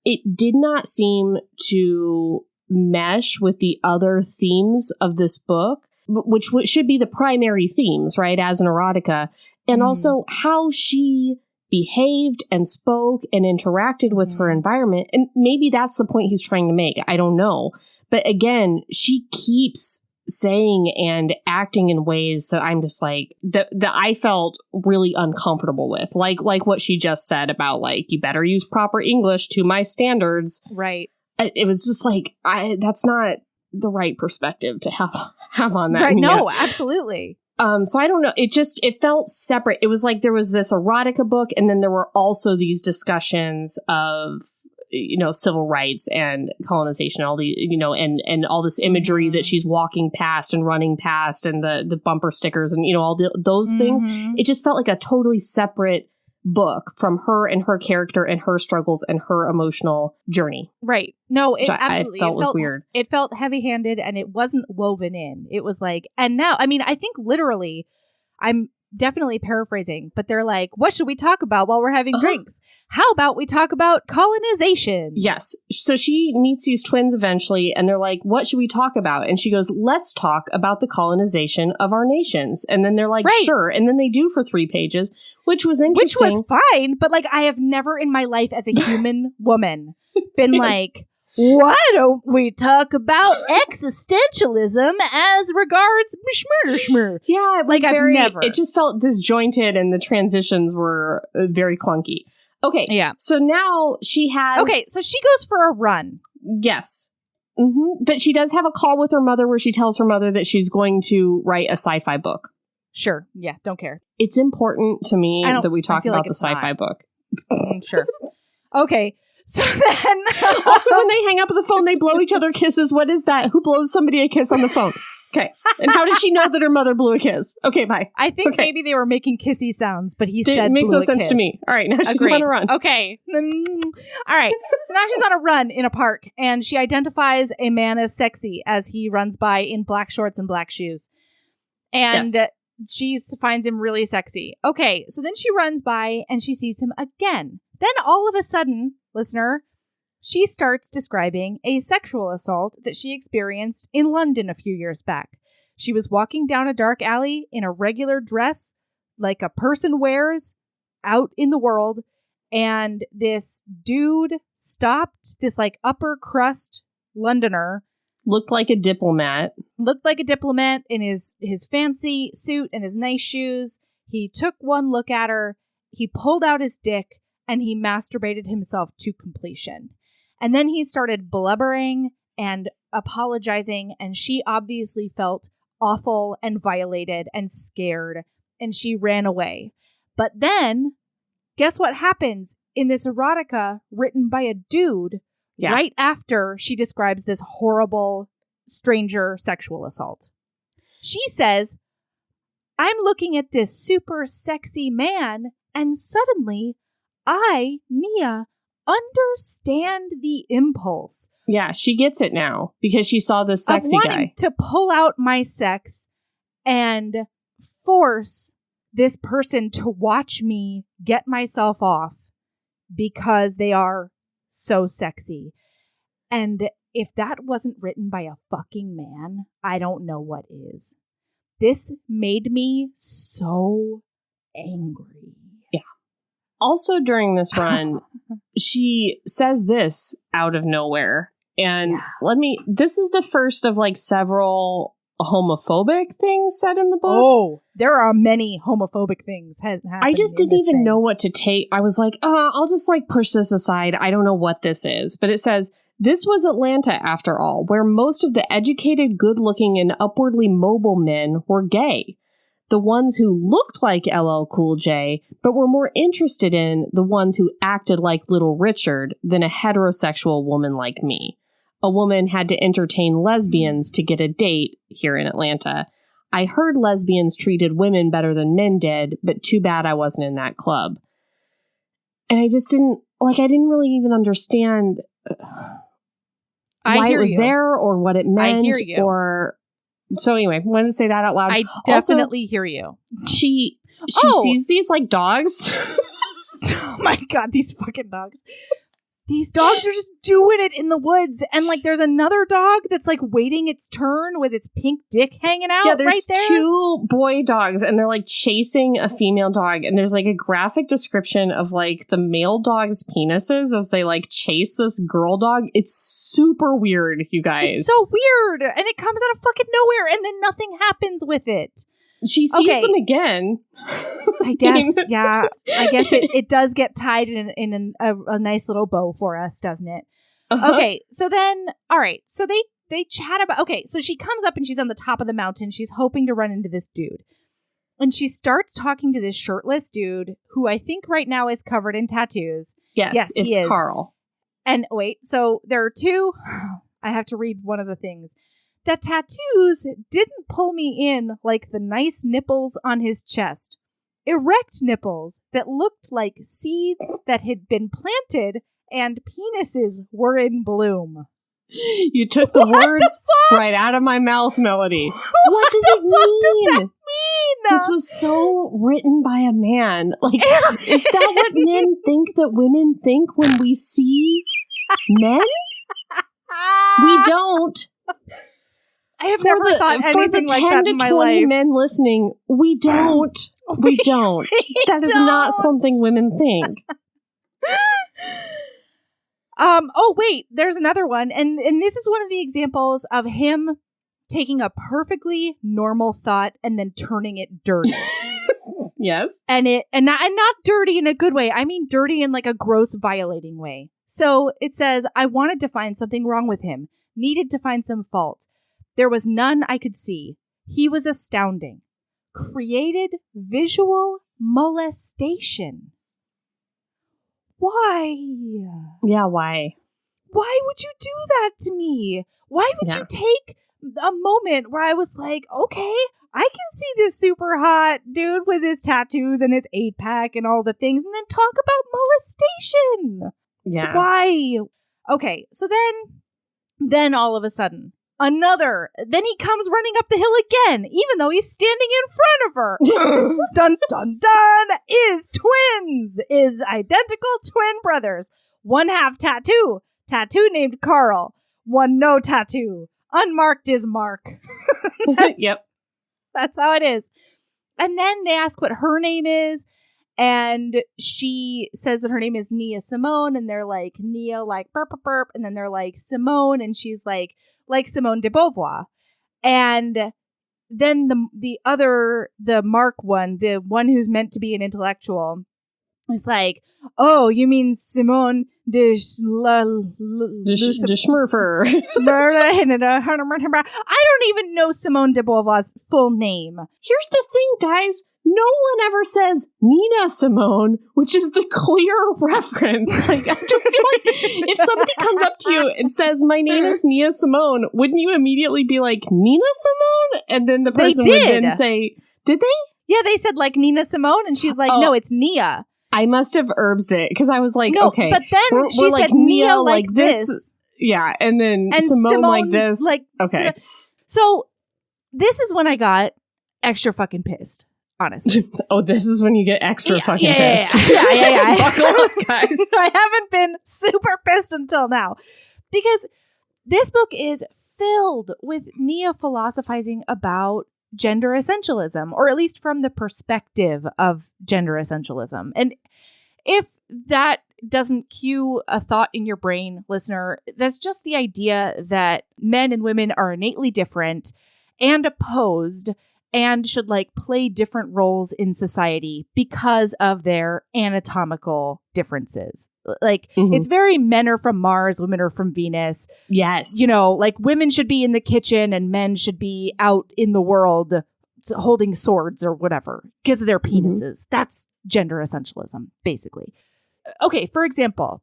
it did not seem to mesh with the other themes of this book, which should be the primary themes, right, as an erotica. And also how she behaved and spoke and interacted with her environment. And maybe that's the point he's trying to make. I don't know. But again, she keeps saying and acting in ways that I'm just like, that I felt really uncomfortable with. Like what she just said about like, you better use proper English to my standards. Right. It was just like, that's not the right perspective to have on that. Right. No, absolutely. So I don't know. It felt separate. It was like there was this erotica book, and then there were also these discussions of, civil rights and colonization, all the, and all this imagery that she's walking past and running past, and the bumper stickers and, all those things. It just felt like a totally separate book from her and her character and her struggles and her emotional journey. Right. No, it I absolutely felt was weird. It felt heavy-handed and it wasn't woven in. It was like, and now, I mean, I think literally, I'm definitely paraphrasing, but they're like, what should we talk about while we're having drinks? How about we talk about colonization? Yes. So she meets these twins eventually, and they're like, what should we talk about? And she goes, let's talk about the colonization of our nations. And then they're like, sure. And then they do for 3 pages, which was interesting. Which was fine, but like, I have never in my life as a human woman been like, why don't we talk about existentialism as regards schmurder? Yeah, it was like very, I've never. It just felt disjointed and the transitions were very clunky. Okay. Yeah. So now she has... Okay, so she goes for a run. Yes. Mm-hmm. But she does have a call with her mother where she tells her mother that she's going to write a sci-fi book. Sure. Yeah, don't care. It's important to me that we talk about the sci-fi book. Sure. Okay. So then... Also, when they hang up the phone, they blow each other kisses. What is that? Who blows somebody a kiss on the phone? Okay. And how did she know that her mother blew a kiss? Okay, bye. I think maybe they were making kissy sounds, but he said it makes blew no a sense kiss. to me. All right, now she's on a run. Okay. All right. So now she's on a run in a park, and she identifies a man as sexy as he runs by in black shorts and black shoes. And she finds him really sexy. Okay, so then she runs by, and she sees him again. Then all of a sudden, listener, she starts describing a sexual assault that she experienced in London a few years back. She was walking down a dark alley in a regular dress, like a person wears out in the world, and this dude stopped, this like upper crust Londoner. Looked like a diplomat In his fancy suit and his nice shoes. He took one look at her, he pulled out his dick, and he masturbated himself to completion. And then he started blubbering and apologizing, and she obviously felt awful and violated and scared, and she ran away. But then, guess what happens in this erotica written by a dude right after she describes this horrible stranger sexual assault? She says, I'm looking at this super sexy man, and suddenly I, Nia, understand the impulse. Yeah, she gets it now because she saw this sexy guy. To pull out my sex and force this person to watch me get myself off because they are so sexy. And if that wasn't written by a fucking man, I don't know what is. This made me so angry. Also during this run, she says this out of nowhere. And this is the first of like several homophobic things said in the book. Oh, there are many homophobic things happening. I just didn't even know what to take. I was like, I'll just like push this aside. I don't know what this is. But it says, this was Atlanta after all, where most of the educated, good-looking, and upwardly mobile men were gay. The ones who looked like LL Cool J, but were more interested in the ones who acted like Little Richard than a heterosexual woman like me. A woman had to entertain lesbians to get a date here in Atlanta. I heard lesbians treated women better than men did, but too bad I wasn't in that club. And I just didn't really even understand why it was there or what it meant. I hear you. Or... So anyway, I wanted to say that out loud. I definitely hear you. She sees these like dogs. Oh my God, these fucking dogs. These dogs are just doing it in the woods. And like there's another dog that's like waiting its turn with its pink dick hanging out right there. Yeah, there's 2 boy dogs and they're like chasing a female dog. And there's like a graphic description of like the male dog's penises as they like chase this girl dog. It's super weird, you guys. It's so weird. And it comes out of fucking nowhere and then nothing happens with it. She sees them again. I guess, yeah. I guess it does get tied in a nice little bow for us, doesn't it? Uh-huh. Okay, so then, all right. So they chat about, okay, so she comes up and she's on the top of the mountain. She's hoping to run into this dude. And she starts talking to this shirtless dude who I think right now is covered in tattoos. Yes, it's Carl. And wait, so there are 2. I have to read one of the things. The tattoos didn't pull me in like the nice nipples on his chest. erect nipples that looked like seeds that had been planted, and penises were in bloom. You took the words right out of my mouth, Melody. What does it mean? What does that mean? This was so written by a man. Like, is that what men think that women think when we see men? We don't. I have never thought anything like that in my life. For the 10 to 20 men listening, we don't. We don't. That is not something women think. Oh, wait, there's another one. And this is one of the examples of him taking a perfectly normal thought and then turning it dirty. Yes. And not dirty in a good way. I mean dirty in like a gross, violating way. So it says, I wanted to find something wrong with him, needed to find some fault. There was none I could see. He was astounding. Created visual molestation. Why? Yeah, why? Why would you do that to me? Why would you take a moment where I was like, okay, I can see this super hot dude with his tattoos and his 8-pack and all the things, and then talk about molestation? Yeah. Why? Okay, so then all of a sudden, then he comes running up the hill again, even though he's standing in front of her. Dun, dun, dun, is identical twin brothers. One have tattoo named Carl. One no tattoo. Unmarked is Mark. Yep. That's how it is. And then they ask what her name is. And she says that her name is Nia Simone. And they're like, Nia, like, burp, burp, burp. And then they're like, Simone. And she's like Simone de Beauvoir. And then the Mark one, the one who's meant to be an intellectual, is like, oh, you mean Simone de Schmurfer. I don't even know Simone de Beauvoir's full name. Here's the thing, guys. No one ever says Nina Simone, which is the clear reference. Like, I just feel like if somebody comes up to you and says, my name is Nia Simone, wouldn't you immediately be like, Nina Simone? And then the person would then say, did they? Yeah, they said like Nina Simone, and she's like, no, it's Nia. I must have herbsed it, because I was like, no, okay. But then we're she like said Nia like this. Yeah, and then Simone like this. Like, okay. So this is when I got extra fucking pissed. Honestly. Oh, this is when you get extra fucking pissed. Yeah. Buckle up, guys. I haven't been super pissed until now. Because this book is filled with Nia philosophizing about gender essentialism, or at least from the perspective of gender essentialism. And if that doesn't cue a thought in your brain, listener, that's just the idea that men and women are innately different and opposed and should like play different roles in society because of their anatomical differences. Like, it's very men are from Mars, women are from Venus. Yes. You know, like women should be in the kitchen and men should be out in the world holding swords or whatever because of their penises. That's gender essentialism, basically. Okay, for example,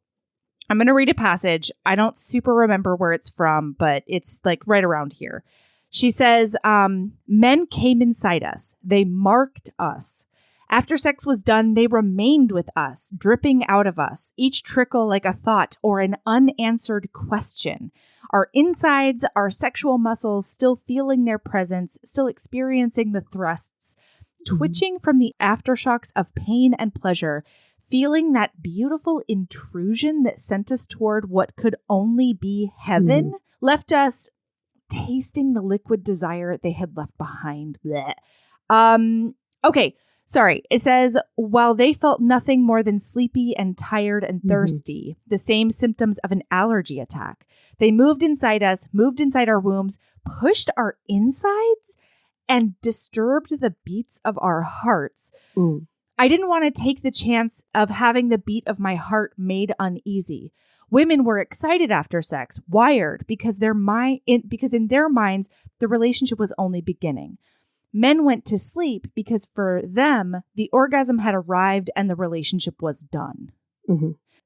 I'm going to read a passage. I don't super remember where it's from, but it's like right around here. She says, men came inside us. They marked us. After sex was done, they remained with us, dripping out of us, each trickle like a thought or an unanswered question. Our insides, our sexual muscles still feeling their presence, still experiencing the thrusts, twitching from the aftershocks of pain and pleasure, feeling that beautiful intrusion that sent us toward what could only be heaven, left us tasting the liquid desire they had left behind. Blech. Okay, sorry. It says, while they felt nothing more than sleepy and tired and thirsty, the same symptoms of an allergy attack, they moved inside us, moved inside our wombs, pushed our insides, and disturbed the beats of our hearts. I didn't want to take the chance of having the beat of my heart made uneasy. Women were excited after sex, wired, because in their minds, the relationship was only beginning. Men went to sleep because for them, the orgasm had arrived and the relationship was done.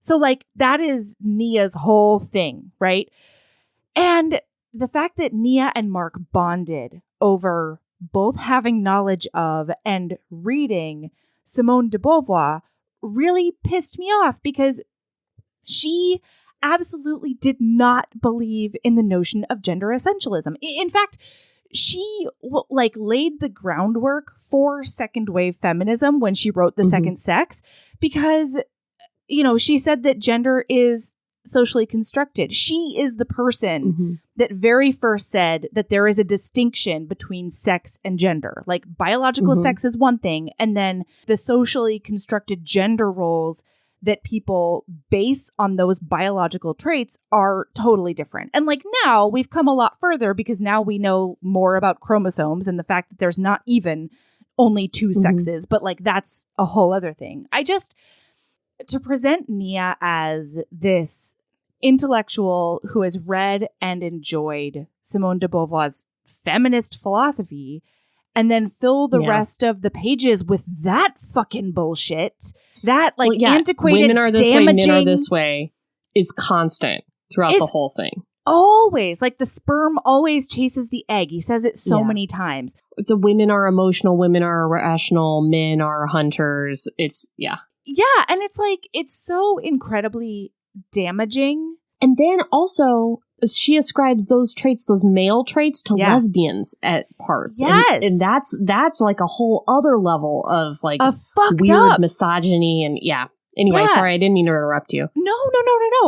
So like that is Nia's whole thing, right? And the fact that Nia and Mark bonded over both having knowledge of and reading Simone de Beauvoir really pissed me off because she absolutely did not believe in the notion of gender essentialism. In fact, she laid the groundwork for second wave feminism when she wrote The Second Sex, because, she said that gender is socially constructed. She is the person that very first said that there is a distinction between sex and gender. Like, biological sex is one thing, and then the socially constructed gender roles that people base on those biological traits are totally different. And now we've come a lot further because now we know more about chromosomes and the fact that there's not even only two sexes, but that's a whole other thing. To present Nia as this intellectual who has read and enjoyed Simone de Beauvoir's feminist philosophy and then fill the rest of the pages with that fucking bullshit, that antiquated, women are this damaging, way, men are this way, is constant throughout the whole thing. Always. The sperm always chases the egg. He says it so many times. The women are emotional, women are irrational, men are hunters. Yeah, and it's so incredibly damaging. And then also, she ascribes those traits, those male traits, to lesbians at parts. Yes. And that's a whole other level of fucked weird up misogyny. And anyway, sorry, I didn't mean to interrupt you. No.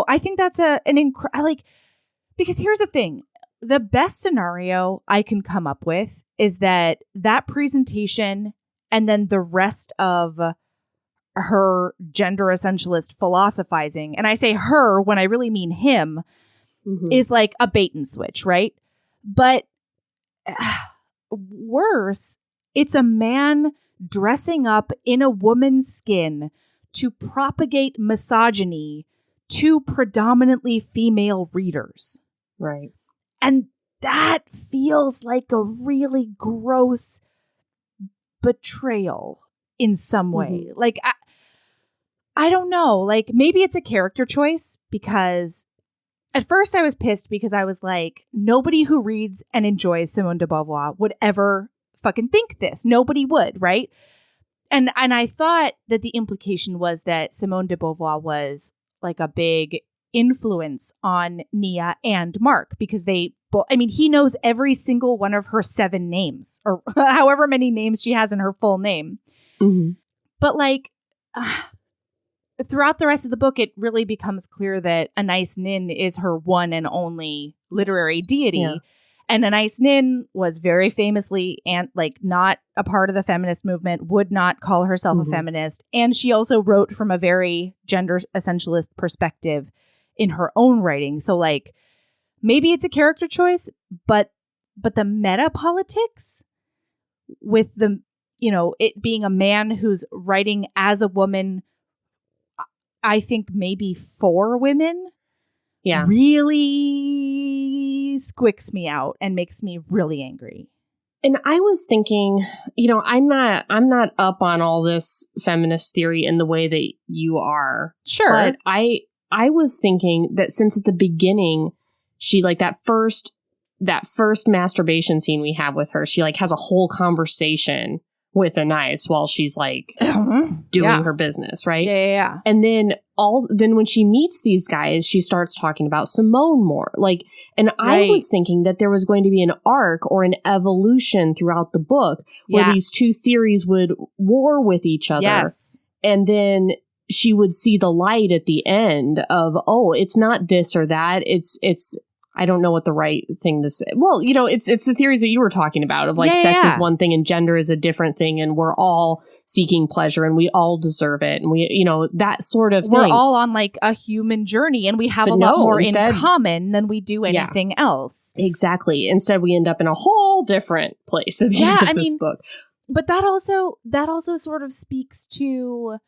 I think that's because here's the thing. The best scenario I can come up with is that presentation and then the rest of her gender essentialist philosophizing, and I say her when I really mean him, is a bait and switch, right? But worse, it's a man dressing up in a woman's skin to propagate misogyny to predominantly female readers. Right. And that feels like a really gross betrayal in some way. I don't know. Maybe it's a character choice, because at first I was pissed because I was like, nobody who reads and enjoys Simone de Beauvoir would ever fucking think this. Nobody would, right? And I thought that the implication was that Simone de Beauvoir was a big influence on Nia and Mark, because he knows every single one of her 7 names, or however many names she has in her full name. But throughout the rest of the book, it really becomes clear that Anais Nin is her one and only literary deity. Yeah. And Anais Nin was very famously not a part of the feminist movement, would not call herself a feminist. And she also wrote from a very gender essentialist perspective in her own writing. So maybe it's a character choice, but the meta politics with the, it being a man who's writing as a woman, I think maybe for women, really squicks me out and makes me really angry. And I was thinking, I'm not up on all this feminist theory in the way that you are. Sure. But I was thinking that since at the beginning, she that first masturbation scene we have with her, she has a whole conversation with Anais while she's doing her business, right? Yeah. And then when she meets these guys, she starts talking about Simone more. And I was thinking that there was going to be an arc or an evolution throughout the book where these two theories would war with each other. Yes. And then she would see the light at the end of, it's not this or that. It's I don't know what the right thing to say. Well, it's the theories that you were talking about of sex is one thing and gender is a different thing, and we're all seeking pleasure and we all deserve it, and we, that sort of thing. We're all on a human journey, and we have a lot more in common than we do anything else. Exactly. Instead, we end up in a whole different place at the end of this book. But that also sort of speaks to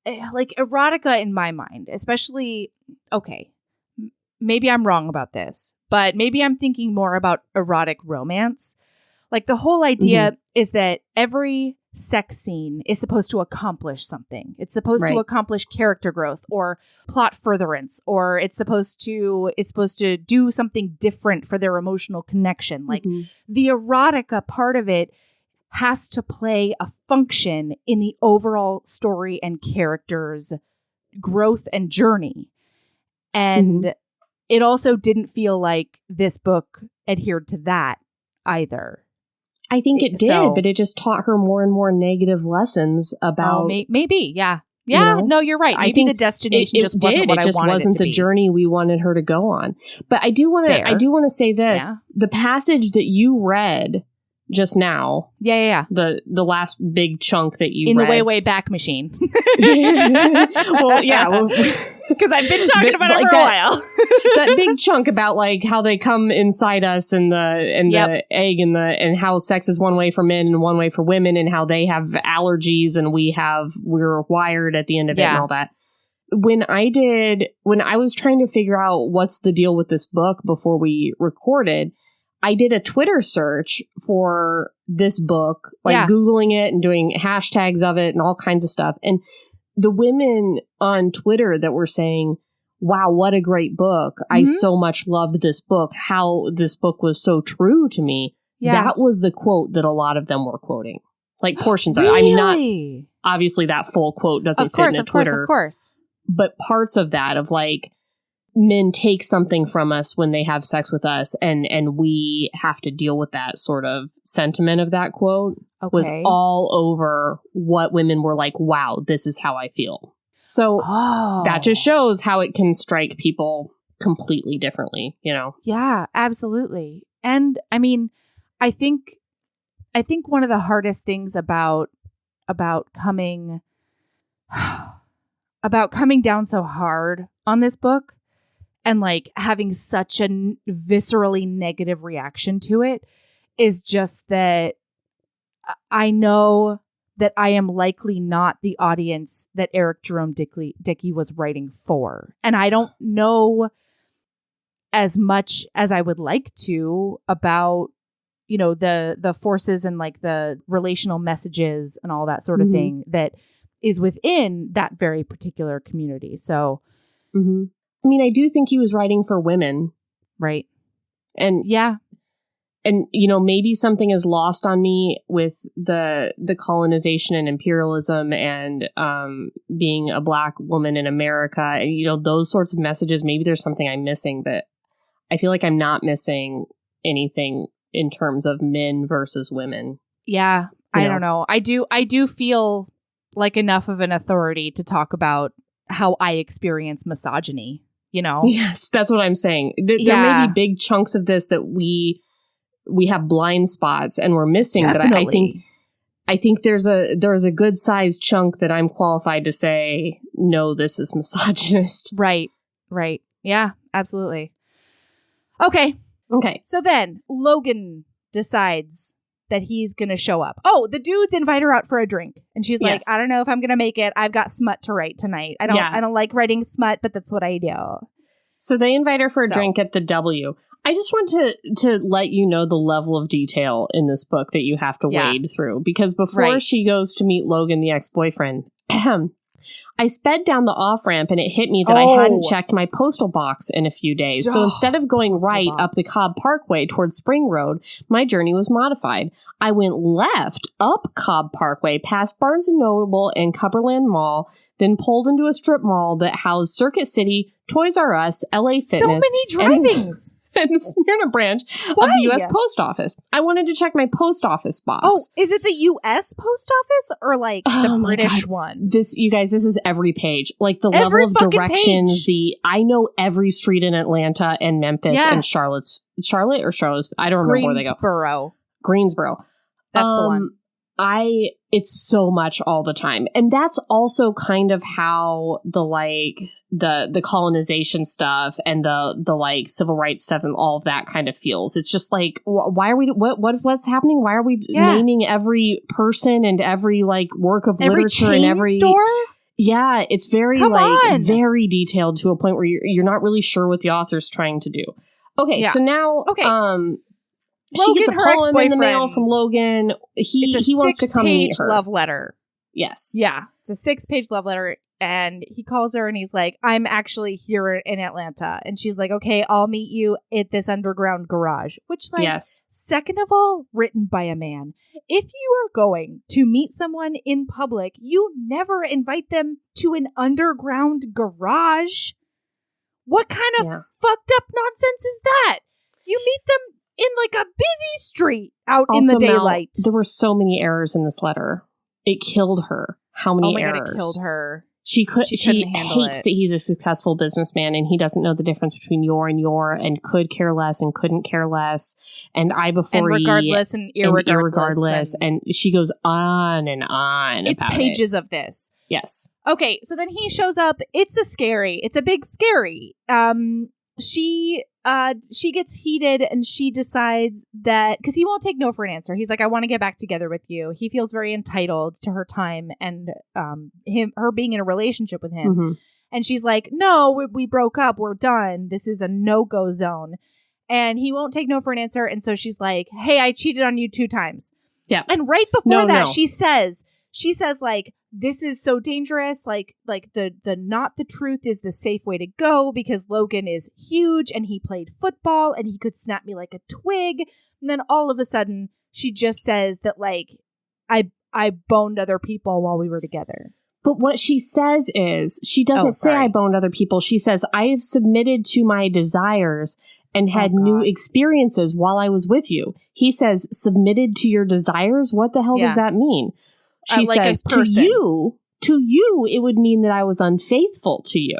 erotica in my mind, especially. Okay. Maybe I'm wrong about this, but maybe I'm thinking more about erotic romance. The whole idea is that every sex scene is supposed to accomplish something. It's supposed to accomplish character growth or plot furtherance, or it's supposed to do something different for their emotional connection. The erotica part of it has to play a function in the overall story and character's growth and journey. And it also didn't feel like this book adhered to that either. I think it did, but it just taught her more and more negative lessons about... maybe, yeah. Yeah, no, you're right. Maybe the destination just wasn't what I wanted it to be. It just wasn't the journey we wanted her to go on. But I do want to say this. Yeah. The passage that you read just now. Yeah. The last big chunk that you read. In the way back machine. Well, yeah. Because I've been talking about it for a while. That big chunk about like how they come inside us and the egg and how sex is one way for men and one way for women and how they have allergies and we're wired at the end of it and all that. When I was trying to figure out what's the deal with this book before we recorded, I did a Twitter search for this book, Googling it and doing hashtags of it and all kinds of stuff. And the women on Twitter that were saying, wow, what a great book. I so much loved this book. How this book was so true to me. Yeah. That was the quote that a lot of them were quoting. Like portions of it. I mean, not obviously that full quote doesn't fit in a Twitter. Of course. But parts of that of like, men take something from us when they have sex with us and we have to deal with that sort of sentiment of that quote was all over what women were like, wow, this is how I feel. So that just shows how it can strike people completely differently, you know? Yeah, absolutely. And I mean, I think one of the hardest things about coming down so hard on this book and like having such a viscerally negative reaction to it is just that I know that I am likely not the audience that Eric Jerome Dickey was writing for. And I don't know as much as I would like to about, you know, the forces and like the relational messages and all that sort of thing that is within that very particular community. So, I mean, I do think he was writing for women. Right. And yeah. And, you know, maybe something is lost on me with the colonization and imperialism and being a Black woman in America. And, you know, those sorts of messages, maybe there's something I'm missing, but I feel like I'm not missing anything in terms of men versus women. Yeah. I don't know. I do feel like enough of an authority to talk about how I experience misogyny, you know? Yes, that's what I'm saying. There may be big chunks of this that we have blind spots and we're missing. Definitely. But I think there's a good sized chunk that I'm qualified to say, no, this is misogynist. Right. Yeah, absolutely. Okay. So then Logan decides that he's going to show up. Oh, the dudes invite her out for a drink. And she's like, I don't know if I'm going to make it. I've got smut to write tonight. I don't like writing smut, but that's what I do. So they invite her for a drink at the W. I just want to let you know the level of detail in this book that you have to wade through. Because before she goes to meet Logan, the ex-boyfriend, I sped down the off-ramp and it hit me that I hadn't checked my postal box in a few days. So instead of going right up the Cobb Parkway towards Spring Road, my journey was modified. I went left up Cobb Parkway past Barnes & Noble and Cumberland Mall, then pulled into a strip mall that housed Circuit City, Toys R Us, LA Fitness. So many drivings! And the Smyrna branch of the U.S. Post Office. I wanted to check my post office box. Oh, is it the U.S. Post Office or like the British one? You guys, this is every page. Like the level of directions. I know every street in Atlanta and Memphis and Charlotte or Charlotte. I don't remember where they go. Greensboro. That's the one. It's so much all the time. And that's also kind of how the colonization stuff and the like civil rights stuff and all of that kind of feels. It's just like, why are we, what's happening? Why are we naming every person and every like work of literature and every store? Yeah, it's very very detailed to a point where you're not really sure what the author's trying to do. Okay, so now, she gets a poem in the mail from Logan. He wants to come meet her. Love letter. Yes. Yeah. It's a 6-page love letter. And he calls her and he's like, I'm actually here in Atlanta. And she's like, okay, I'll meet you at this underground garage. Which, like, Yes. second of all, written by a man. If you are going to meet someone in public, you never invite them to an underground garage. What kind of fucked up nonsense is that? You meet them in like a busy street out Also, in the daylight. Mel, there were so many errors in this letter. It killed her. How many errors? God, it killed her. She couldn't handle hates it. that he's a successful businessman and he doesn't know the difference between your and could care less and couldn't care less and I before and regardless and irregardless. And she goes on and on. It's pages of this. Yes. Okay, so then he shows up. It's a big scary. She gets heated and she decides that because he won't take no for an answer. He's like, I want to get back together with you. He feels very entitled to her time and her being in a relationship with him. Mm-hmm. And she's like, no, we broke up. We're done. This is a no-go zone. And he won't take no for an answer. And so she's like, hey, I cheated on you 2 times. Yeah. And right before that, she says like, this is so dangerous. Like the not the truth is the safe way to go because Logan is huge and he played football and he could snap me like a twig. And then all of a sudden she just says that like, I boned other people while we were together. But what she says is she doesn't say I boned other people. She says I have submitted to my desires and had new experiences while I was with you. He says submitted to your desires. What the hell does that mean? She says, to you, it would mean that I was unfaithful to you.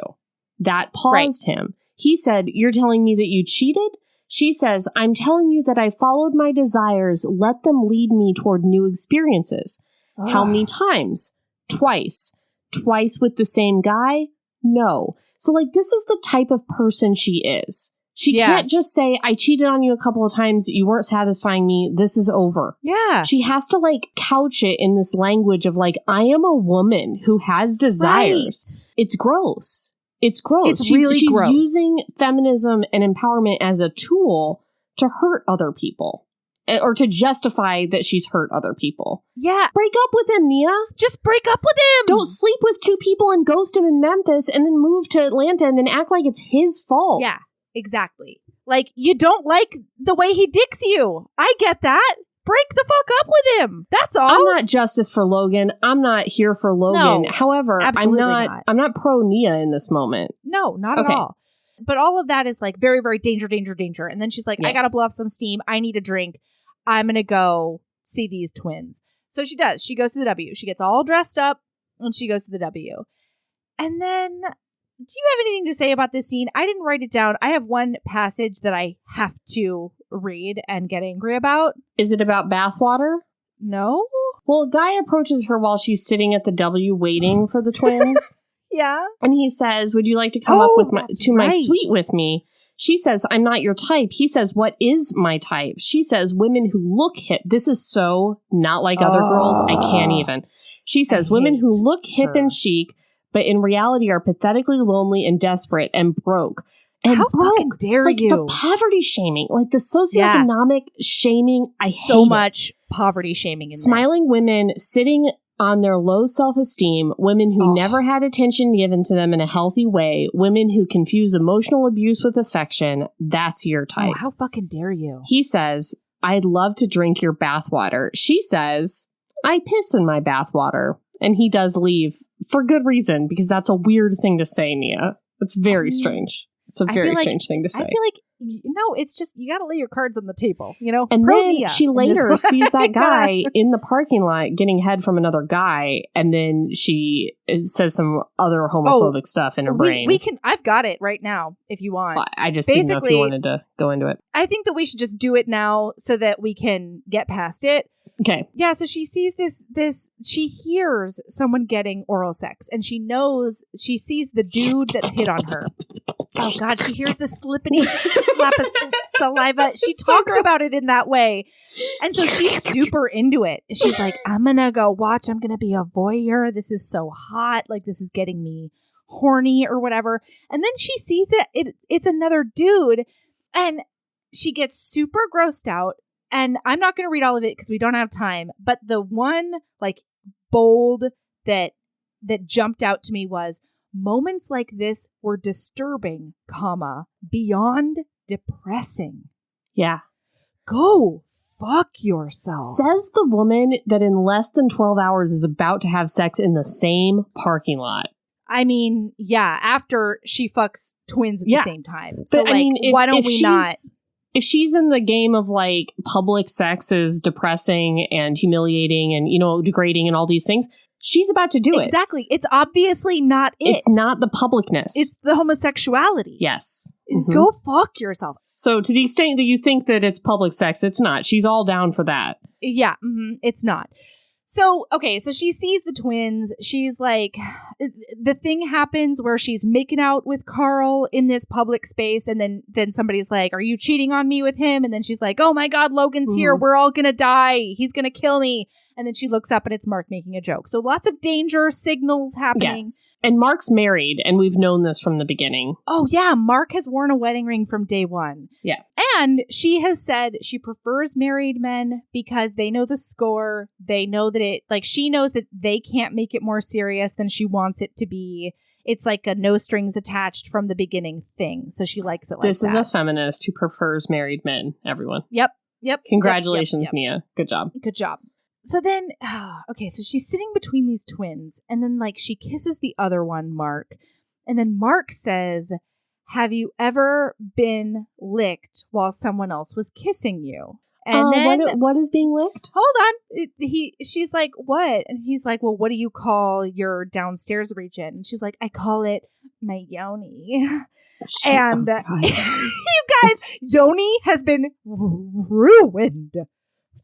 That paused him. He said, you're telling me that you cheated? She says, I'm telling you that I followed my desires. Let them lead me toward new experiences. How many times? Twice. Twice with the same guy? No. So, like, this is the type of person she is. She can't just say, I cheated on you a couple of times. You weren't satisfying me. This is over. Yeah. She has to like couch it in this language of like, I am a woman who has desires. Right. It's gross. It's gross. It's really gross. She's using feminism and empowerment as a tool to hurt other people or to justify that she's hurt other people. Yeah. Break up with him, Nia. Just break up with him. Don't sleep with 2 people and ghost him in Memphis and then move to Atlanta and then act like it's his fault. Yeah. Exactly. Like, you don't like the way he dicks you. I get that. Break the fuck up with him. That's all. I'm not justice for Logan. I'm not here for Logan. No, however, I'm not pro Nia in this moment. No, not at all. But all of that is like very, very danger. And then she's like, I gotta blow off some steam. I need a drink. I'm gonna go see these twins. So she does. She goes to the W. She gets all dressed up and she goes to the W. And then, do you have anything to say about this scene? I didn't write it down. I have one passage that I have to read and get angry about. Is it about bathwater? No. Well, a guy approaches her while she's sitting at the W waiting for the twins. Yeah. And he says, would you like to come up with my suite with me? She says, I'm not your type. He says, what is my type? She says, women who look hip. This is so not like other girls. I can't even. She says, women who look hip and chic, but in reality are pathetically lonely and desperate and broke. And how fucking dare you? The poverty shaming, like the socioeconomic shaming. I hate so much poverty shaming in Smiling this. Women sitting on their low self-esteem, women who never had attention given to them in a healthy way, women who confuse emotional abuse with affection. That's your type. How fucking dare you? He says, I'd love to drink your bathwater. She says, I piss in my bathwater. And he does leave for good reason, because that's a weird thing to say, Nia. It's very strange. It's a very strange thing to say. I feel like, no, it's just, you got to lay your cards on the table, you know? And then she later sees that guy in the parking lot getting head from another guy, and then she says some other homophobic stuff in her brain. I've got it right now, if you want. Well, I just didn't know if you wanted to go into it. I think that we should just do it now so that we can get past it. Okay. Yeah, so she sees she hears someone getting oral sex, and she sees the dude that hit on her. Oh God, she hears the slippity slap of saliva. She talks about it in that way. And so she's super into it. She's like, I'm going to go watch. I'm going to be a voyeur. This is so hot. Like, this is getting me horny or whatever. And then she sees it's another dude, and she gets super grossed out. And I'm not going to read all of it because we don't have time. But the one, like, bold that that jumped out to me was, moments like this were disturbing, beyond depressing. Yeah. Go fuck yourself. Says the woman that in less than 12 hours is about to have sex in the same parking lot. I mean, yeah, after she fucks twins at the same time. So, but, why don't we not? If she's in the game of, public sex is depressing and humiliating and, degrading and all these things, she's about to do it. Exactly. It's obviously not it. It's not the publicness. It's the homosexuality. Yes. Go fuck yourself. So to the extent that you think that it's public sex, it's not. She's all down for that. Yeah, it's not. So, okay, so she sees the twins. She's like, the thing happens where she's making out with Carl in this public space. And then somebody's like, are you cheating on me with him? And then she's like, oh my God, Logan's here. We're all going to die. He's going to kill me. And then she looks up and it's Mark making a joke. So lots of danger signals happening. Yes. And Mark's married, and we've known this from the beginning. Oh, yeah. Mark has worn a wedding ring from day one. Yeah. And she has said she prefers married men because they know the score. They know that she knows that they can't make it more serious than she wants it to be. It's like a no strings attached from the beginning thing. So she likes it like this that. This is a feminist who prefers married men, everyone. Yep. Congratulations, Nia. Good job. Good job. So then, okay, so she's sitting between these twins, and then, she kisses the other one, Mark. And then Mark says, have you ever been licked while someone else was kissing you? And then, what is being licked? Hold on. She's like, what? And he's like, well, what do you call your downstairs region? And she's like, I call it my yoni. And you guys, yoni has been ruined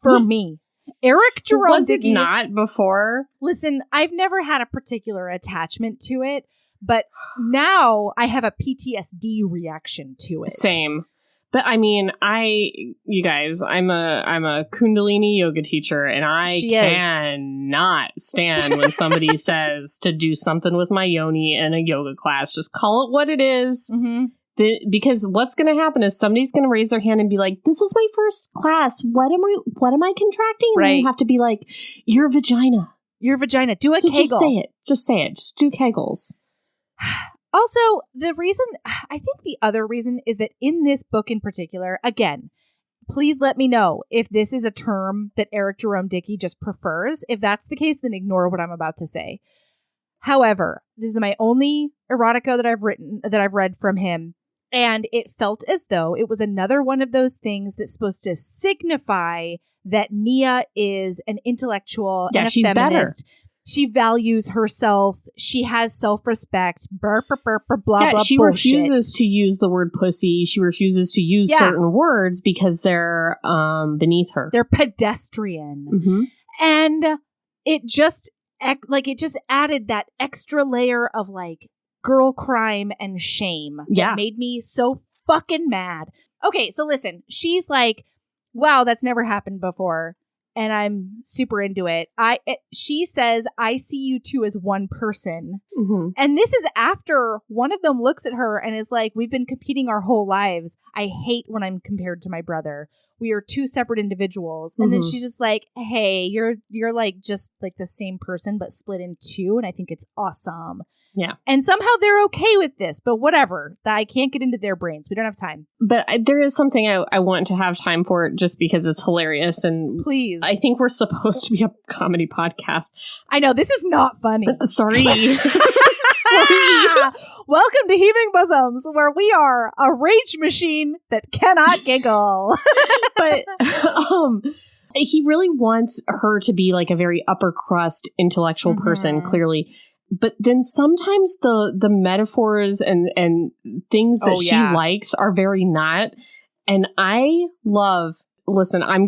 for me. Eric Jerome Dickey. Was it not before? Listen, I've never had a particular attachment to it, but now I have a PTSD reaction to it. Same. But I mean, you guys, I'm a Kundalini yoga teacher, and I cannot stand when somebody says to do something with my yoni in a yoga class. Just call it what it is. Mm-hmm. Because what's going to happen is somebody's going to raise their hand and be like, this is my first class. What am I contracting? And then you have to be like, your vagina. Your vagina. Do a Kegel. Just say it. Just do Kegels. Also, I think the other reason is that in this book in particular, again, please let me know if this is a term that Eric Jerome Dickey just prefers. If that's the case, then ignore what I'm about to say. However, this is my only erotica that I've read from him. And it felt as though it was another one of those things that's supposed to signify that Nia is an intellectual and a she's feminist. Better. She values herself. She has self-respect. Blah, blah, she bullshit. refuses to use the word pussy. She refuses to use certain words because they're beneath her. They're pedestrian. Mm-hmm. And it just added that extra layer of girl crime and shame that made me so fucking mad. Okay, so listen, she's like, wow, that's never happened before. And I'm super into it. She says, I see you two as one person. Mm-hmm. And this is after one of them looks at her and is like, we've been competing our whole lives. I hate when I'm compared to my brother. We are two separate individuals. And then she's just like, hey, you're just the same person, but split in two. And I think it's awesome. Yeah. And somehow they're okay with this, but whatever. I can't get into their brains. We don't have time. But there is something I want to have time for just because it's hilarious. And please. I think we're supposed to be a comedy podcast. I know. This is not funny. Sorry. Welcome to Heaving Bosoms, where we are a rage machine that cannot giggle. But he really wants her to be a very upper crust intellectual person, clearly. But then sometimes the metaphors and things that she likes are very not. And I love, listen, I'm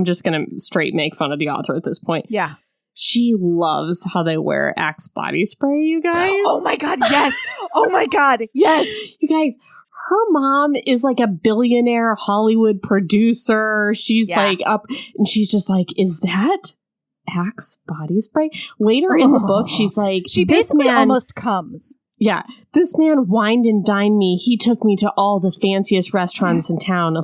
just going to straight make fun of the author at this point. Yeah. She loves how they wear Axe body spray, you guys. Oh my God, yes. Oh my God, yes. You guys, her mom is a billionaire Hollywood producer. She's up and she's just like, is that Axe body spray? Later in the book, she's like, she basically almost comes. Yeah. This man wined and dined me. He took me to all the fanciest restaurants in town.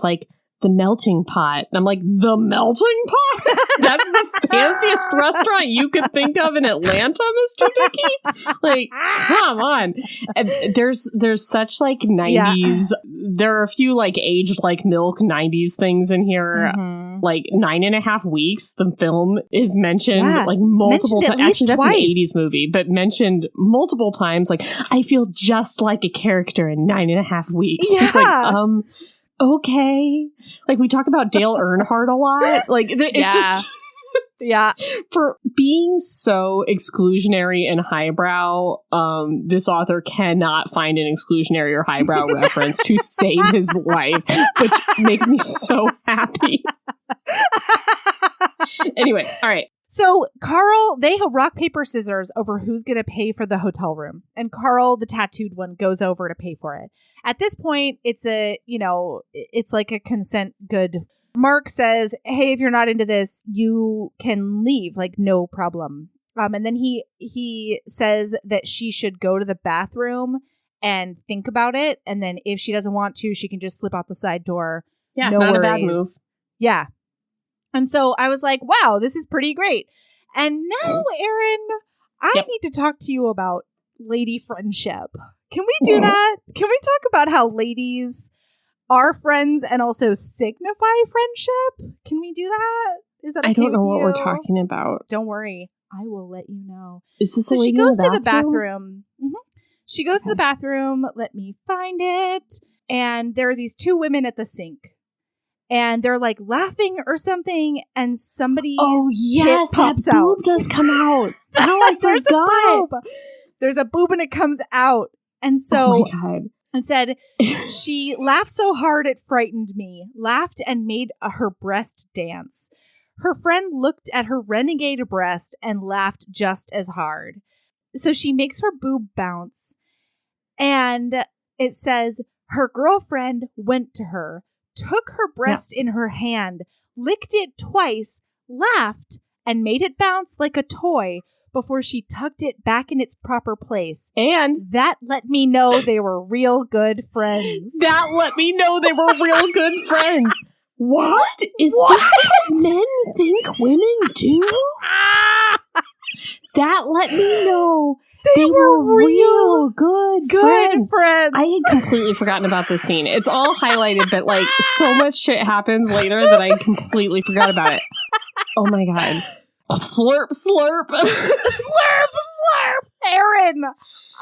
the melting pot. And I'm like, the melting pot? That's the fanciest restaurant you could think of in Atlanta, Mr. Dickey? Like, come on. And there's such like 90s. There are a few like aged like milk 90s things in here. Mm-hmm. Like 9.5 Weeks, the film is mentioned like multiple times. Actually, that's an 80s movie, but mentioned multiple times. Like, I feel just like a character in 9.5 Weeks. Yeah. It's like, okay. Like, we talk about Dale Earnhardt a lot. Like, it's just... Yeah. For being so exclusionary and highbrow, this author cannot find an exclusionary or highbrow reference to save his life, which makes me so happy. Anyway, all right. So Carl, they have rock, paper, scissors over who's going to pay for the hotel room. And Carl, the tattooed one, goes over to pay for it. At this point, it's it's like a consent good. Mark says, hey, if you're not into this, you can leave, like, no problem. And then he says that she should go to the bathroom and think about it. And then if she doesn't want to, she can just slip out the side door. Yeah, no not worries. a bad move. Yeah. And so I was like, wow, this is pretty great. And now, Erin, I need to talk to you about lady friendship. Can we do that? Can we talk about how ladies are friends and also signify friendship? Can we do that? Is that okay? I don't know what you? we're talking about. Don't worry. I will let you know. Is this so a lady she goes in the to the bathroom. Mm-hmm. She goes to the bathroom. Let me find it. And there are these two women at the sink. And they're like laughing or something, and somebody's tit pops out. Boob does come out. Oh, I forgot. There's a boob and it comes out. And so, oh my God. And said, she laughed so hard it frightened me, laughed and made her breast dance. Her friend looked at her renegade breast and laughed just as hard. So she makes her boob bounce. And it says, her girlfriend went to her, took her breast in her hand, licked it twice, laughed, and made it bounce like a toy before she tucked it back in its proper place. And that let me know they were real good friends. That let me know they were real good friends. What? Is this what men think women do? That let me know they were real good friends. I had completely forgotten about this scene. It's all highlighted, but like so much shit happens later that I completely forgot about it. Oh my God. Slurp, slurp. Slurp, slurp. Erin,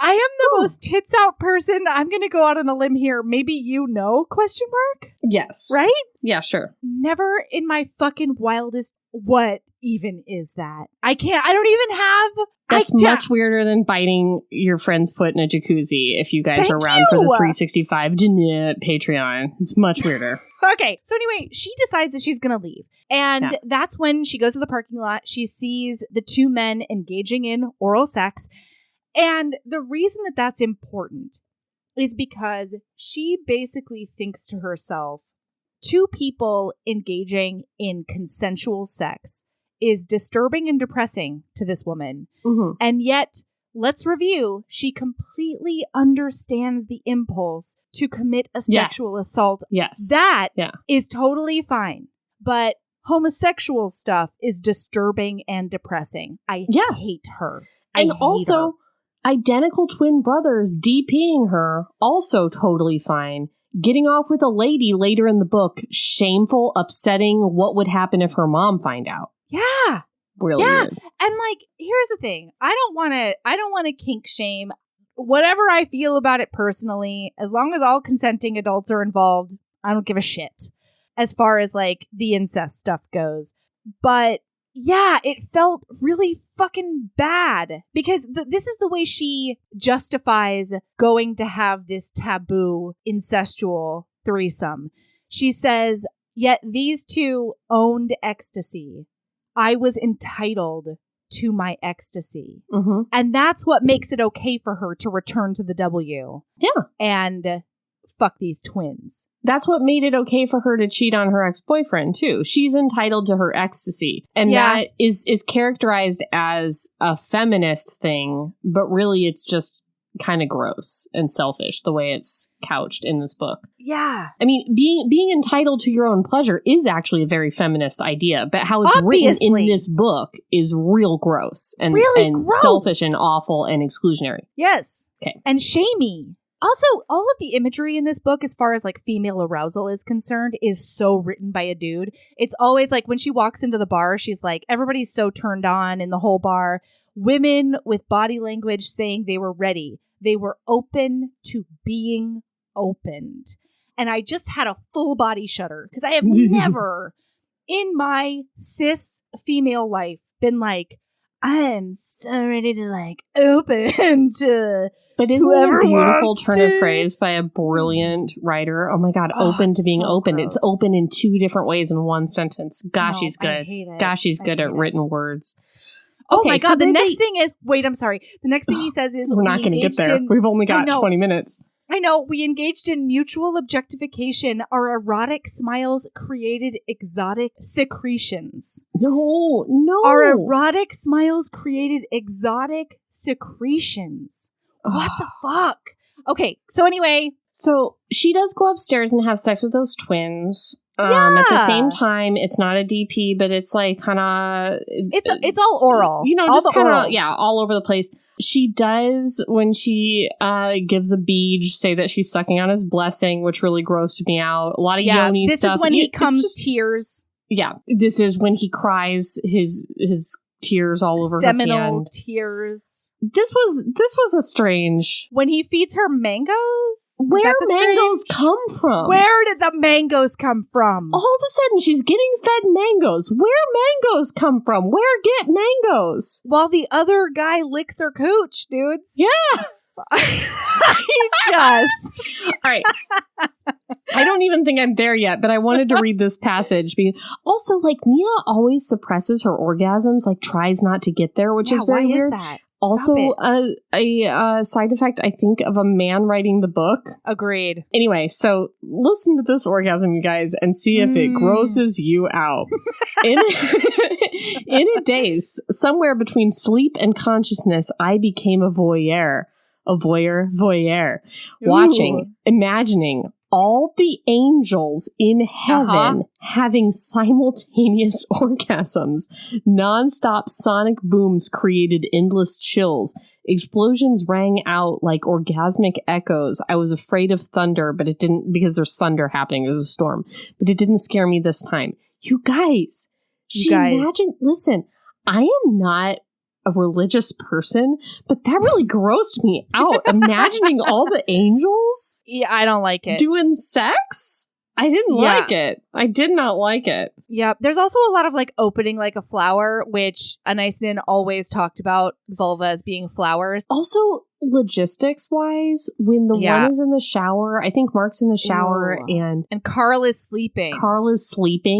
I am the most tits out person. I'm going to go out on a limb here. Maybe you know, question mark? Yes. Right? Yeah, sure. Never in my fucking wildest, what even is that? I don't even have... That's much weirder than biting your friend's foot in a jacuzzi if you guys are around for the 365 Patreon. It's much weirder. Okay, so anyway, she decides that she's going to leave. And that's when she goes to the parking lot. She sees the two men engaging in oral sex. And the reason that that's important is because she basically thinks to herself, two people engaging in consensual sex is disturbing and depressing to this woman. Mm-hmm. And yet, let's review, she completely understands the impulse to commit a sexual assault. Yes. That is totally fine. But homosexual stuff is disturbing and depressing. I hate her. And also, identical twin brothers DPing her, also totally fine. Getting off with a lady later in the book, shameful, upsetting. What would happen if her mom find out? Yeah. Really weird. And like, here's the thing. I don't want to kink shame. Whatever I feel about it personally, as long as all consenting adults are involved, I don't give a shit as far as like the incest stuff goes. But yeah, it felt really fucking bad because this is the way she justifies going to have this taboo incestual threesome. She says, yet these two owned ecstasy. I was entitled to my ecstasy. Mm-hmm. And that's what makes it okay for her to return to the W. Yeah. And fuck these twins. That's what made it okay for her to cheat on her ex-boyfriend, too. She's entitled to her ecstasy. And that is characterized as a feminist thing, but really it's just kind of gross and selfish the way it's couched in this book. Yeah. I mean, being entitled to your own pleasure is actually a very feminist idea, but how it's Obviously. written in this book is real gross and, Really and gross. selfish and awful and exclusionary. Yes. Okay. And shamey. Also, all of the imagery in this book, as far as like female arousal is concerned, is so written by a dude. It's always like when she walks into the bar, she's like, everybody's so turned on in the whole bar. Women with body language saying they were ready. They were open to being opened. And I just had a full body shudder because I have never in my cis female life been like, I am so ready to like open to But isn't whoever it a beautiful wants turn to. of phrase by a brilliant writer? Oh my God, open it's to being so open. gross. It's open in 2 different ways in one sentence. Gosh, No, she's I good. hate it. Gosh, she's I good hate at it. written words. Oh Okay, my so God, the then next thing is, wait, I'm sorry. The next thing he says is, we're not going to get there. We've only got 20 minutes. I know, we engaged in mutual objectification. Our erotic smiles created exotic secretions. No. Our erotic smiles created exotic secretions. What the fuck? Okay, so anyway. So she does go upstairs and have sex with those twins. At the same time, it's not a DP, but it's like kind of... It's all oral. You know, all just kind of, orals. all over the place. She does, when she gives a beej, say that she's sucking on his blessing, which really grossed me out. A lot of yoni this stuff. This is when he comes just, tears. Yeah, this is when he cries his tears all over Seminal her hand. tears. This was a strange... When he feeds her mangoes? Where mangoes come from? Where did the mangoes come from? All of a sudden, she's getting fed mangoes. Where mangoes come from? Where get mangoes? While the other guy licks her cooch, dudes. Yeah. All right. I don't even think I'm there yet, but I wanted to read this passage. Also, like, Nia always suppresses her orgasms, like tries not to get there, which is very weird. Why is that? Also, a side effect, I think, of a man writing the book. Agreed. Anyway, so listen to this orgasm, you guys, and see if it grosses you out. In a daze, somewhere between sleep and consciousness, I became a voyeur. A voyeur. Watching, imagining all the angels in heaven having simultaneous orgasms. Non-stop sonic booms created endless chills. Explosions rang out like orgasmic echoes. I was afraid of thunder, but it didn't, because there's thunder happening. There's a storm, but it didn't scare me this time. You guys. Imagine, listen, I am not a religious person, but that really grossed me out. Imagining all the angels I don't like it. Doing sex? I didn't like it. I did not like it. Yeah. There's also a lot of like opening like a flower, which Anais Nin always talked about vulva as being flowers. Also, logistics wise, when the one is in the shower, I think Mark's in the shower and Carl is sleeping.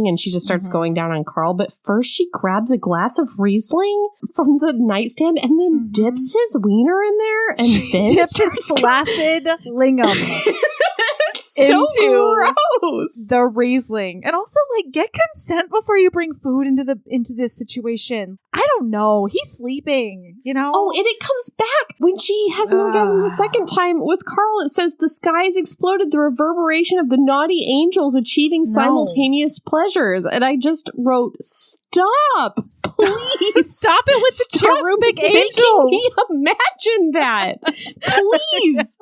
And she just starts going down on Carl. But first she grabs a glass of Riesling from the nightstand and then dips his wiener in there and then dips his flaccid lingam so into gross. The Riesling. And also, like, get consent before you bring food into this situation. I don't know. He's sleeping, you know? Oh, and it comes back when she has an orgasm the second time with Carl. It says the skies exploded, the reverberation of the naughty angels achieving simultaneous pleasures. And I just wrote, stop. Please. Stop it with the cherubic angels. Me imagine that. Please.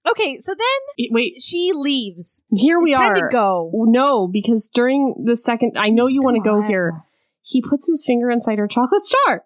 Okay, so then she leaves. Here we are. Time to go. No, because during the second, I know you want to go here. He puts his finger inside her chocolate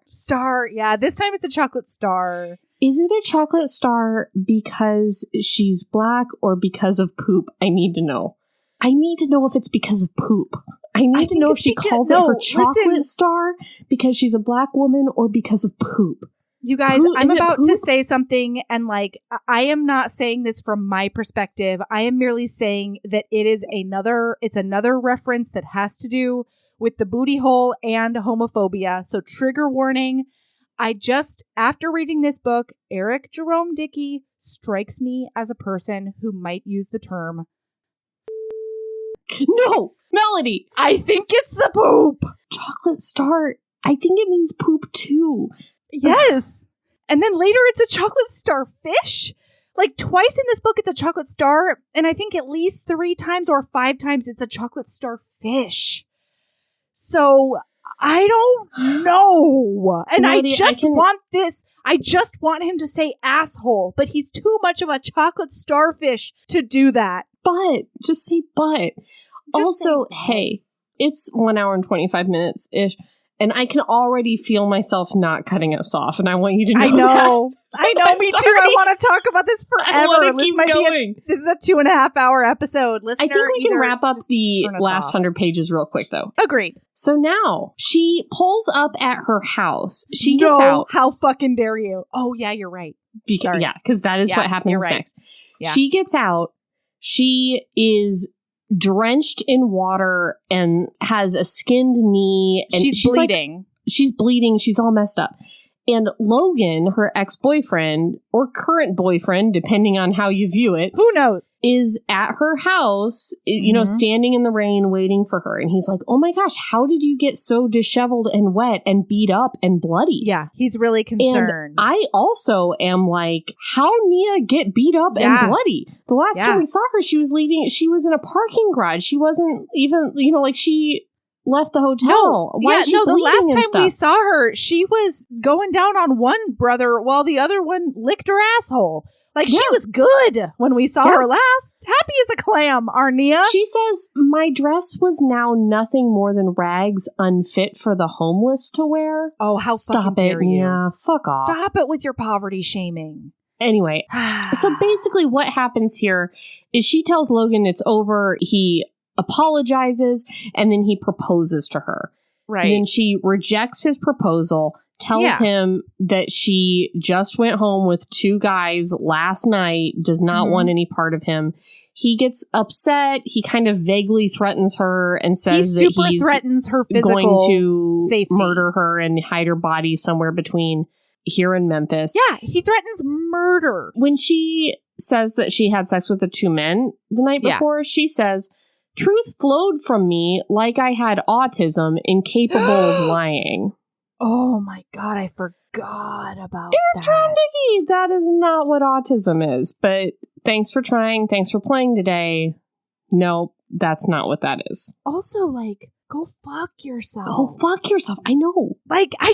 star. Yeah, this time it's a chocolate star. Is it a chocolate star because she's black or because of poop? I need to know. I need to know if it's because of poop. I need to know if she calls it her chocolate star because she's a black woman or because of poop. You guys, I'm about to say something, and like, I am not saying this from my perspective. I am merely saying that it's another reference that has to do with the booty hole and homophobia. So trigger warning. After reading this book, Eric Jerome Dickey strikes me as a person who might use the term. No, Melody. I think it's the poop. Chocolate star. I think it means poop too. Yes. And then later it's a chocolate starfish. Like twice in this book, it's a chocolate star. And I think at least 3 times or 5 times it's a chocolate starfish. So I don't know. And I want this. I just want him to say asshole, but he's too much of a chocolate starfish to do that. But just say but. Also, hey, it's 1 hour and 25 minutes ish. And I can already feel myself not cutting us off. And I want you to know I know. that. I know, me too. I want to talk about this forever. This is a 2.5 hour episode. Listener, I think we can wrap up the last 100 pages real quick, though. Agreed. So now she pulls up at her house. She gets out. How fucking dare you? Oh, yeah, you're right. Sorry. Yeah, because that is what happens next. Yeah. She gets out. She is drenched in water and has a skinned knee. And she's bleeding. She's bleeding. She's all messed up. And Logan, her ex-boyfriend or current boyfriend, depending on how you view it. Who knows? Is at her house, you know, standing in the rain waiting for her. And he's like, oh my gosh, how did you get so disheveled and wet and beat up and bloody? Yeah, he's really concerned. And I also am like, how Nia get beat up and bloody? The last time we saw her, she was leaving. She was in a parking garage. She wasn't even, you know, like she left the hotel. Why is she bleeding? The last time we saw her, she was going down on one brother while the other one licked her asshole. Like, she was good when we saw her last. Happy as a clam, Arnia. She says, my dress was now nothing more than rags unfit for the homeless to wear. Oh, how fucking dare you. Yeah, fuck off. Stop it with your poverty shaming. Anyway, so basically what happens here is she tells Logan it's over. He apologizes, and then he proposes to her. Right. And then she rejects his proposal, tells him that she just went home with 2 guys last night, does not want any part of him. He gets upset. He kind of vaguely threatens her and says that he's threatens her physical going to safety. Murder her and hide her body somewhere between here and Memphis. Yeah, he threatens murder. When she says that she had sex with the 2 men the night before, she says, truth flowed from me like I had autism, incapable of lying. Oh my God, I forgot about Eric Jerome Dickey! That is not what autism is, but thanks for trying, thanks for playing today. No, that's not what that is. Also, like, go fuck yourself. Go fuck yourself. I know. Like, I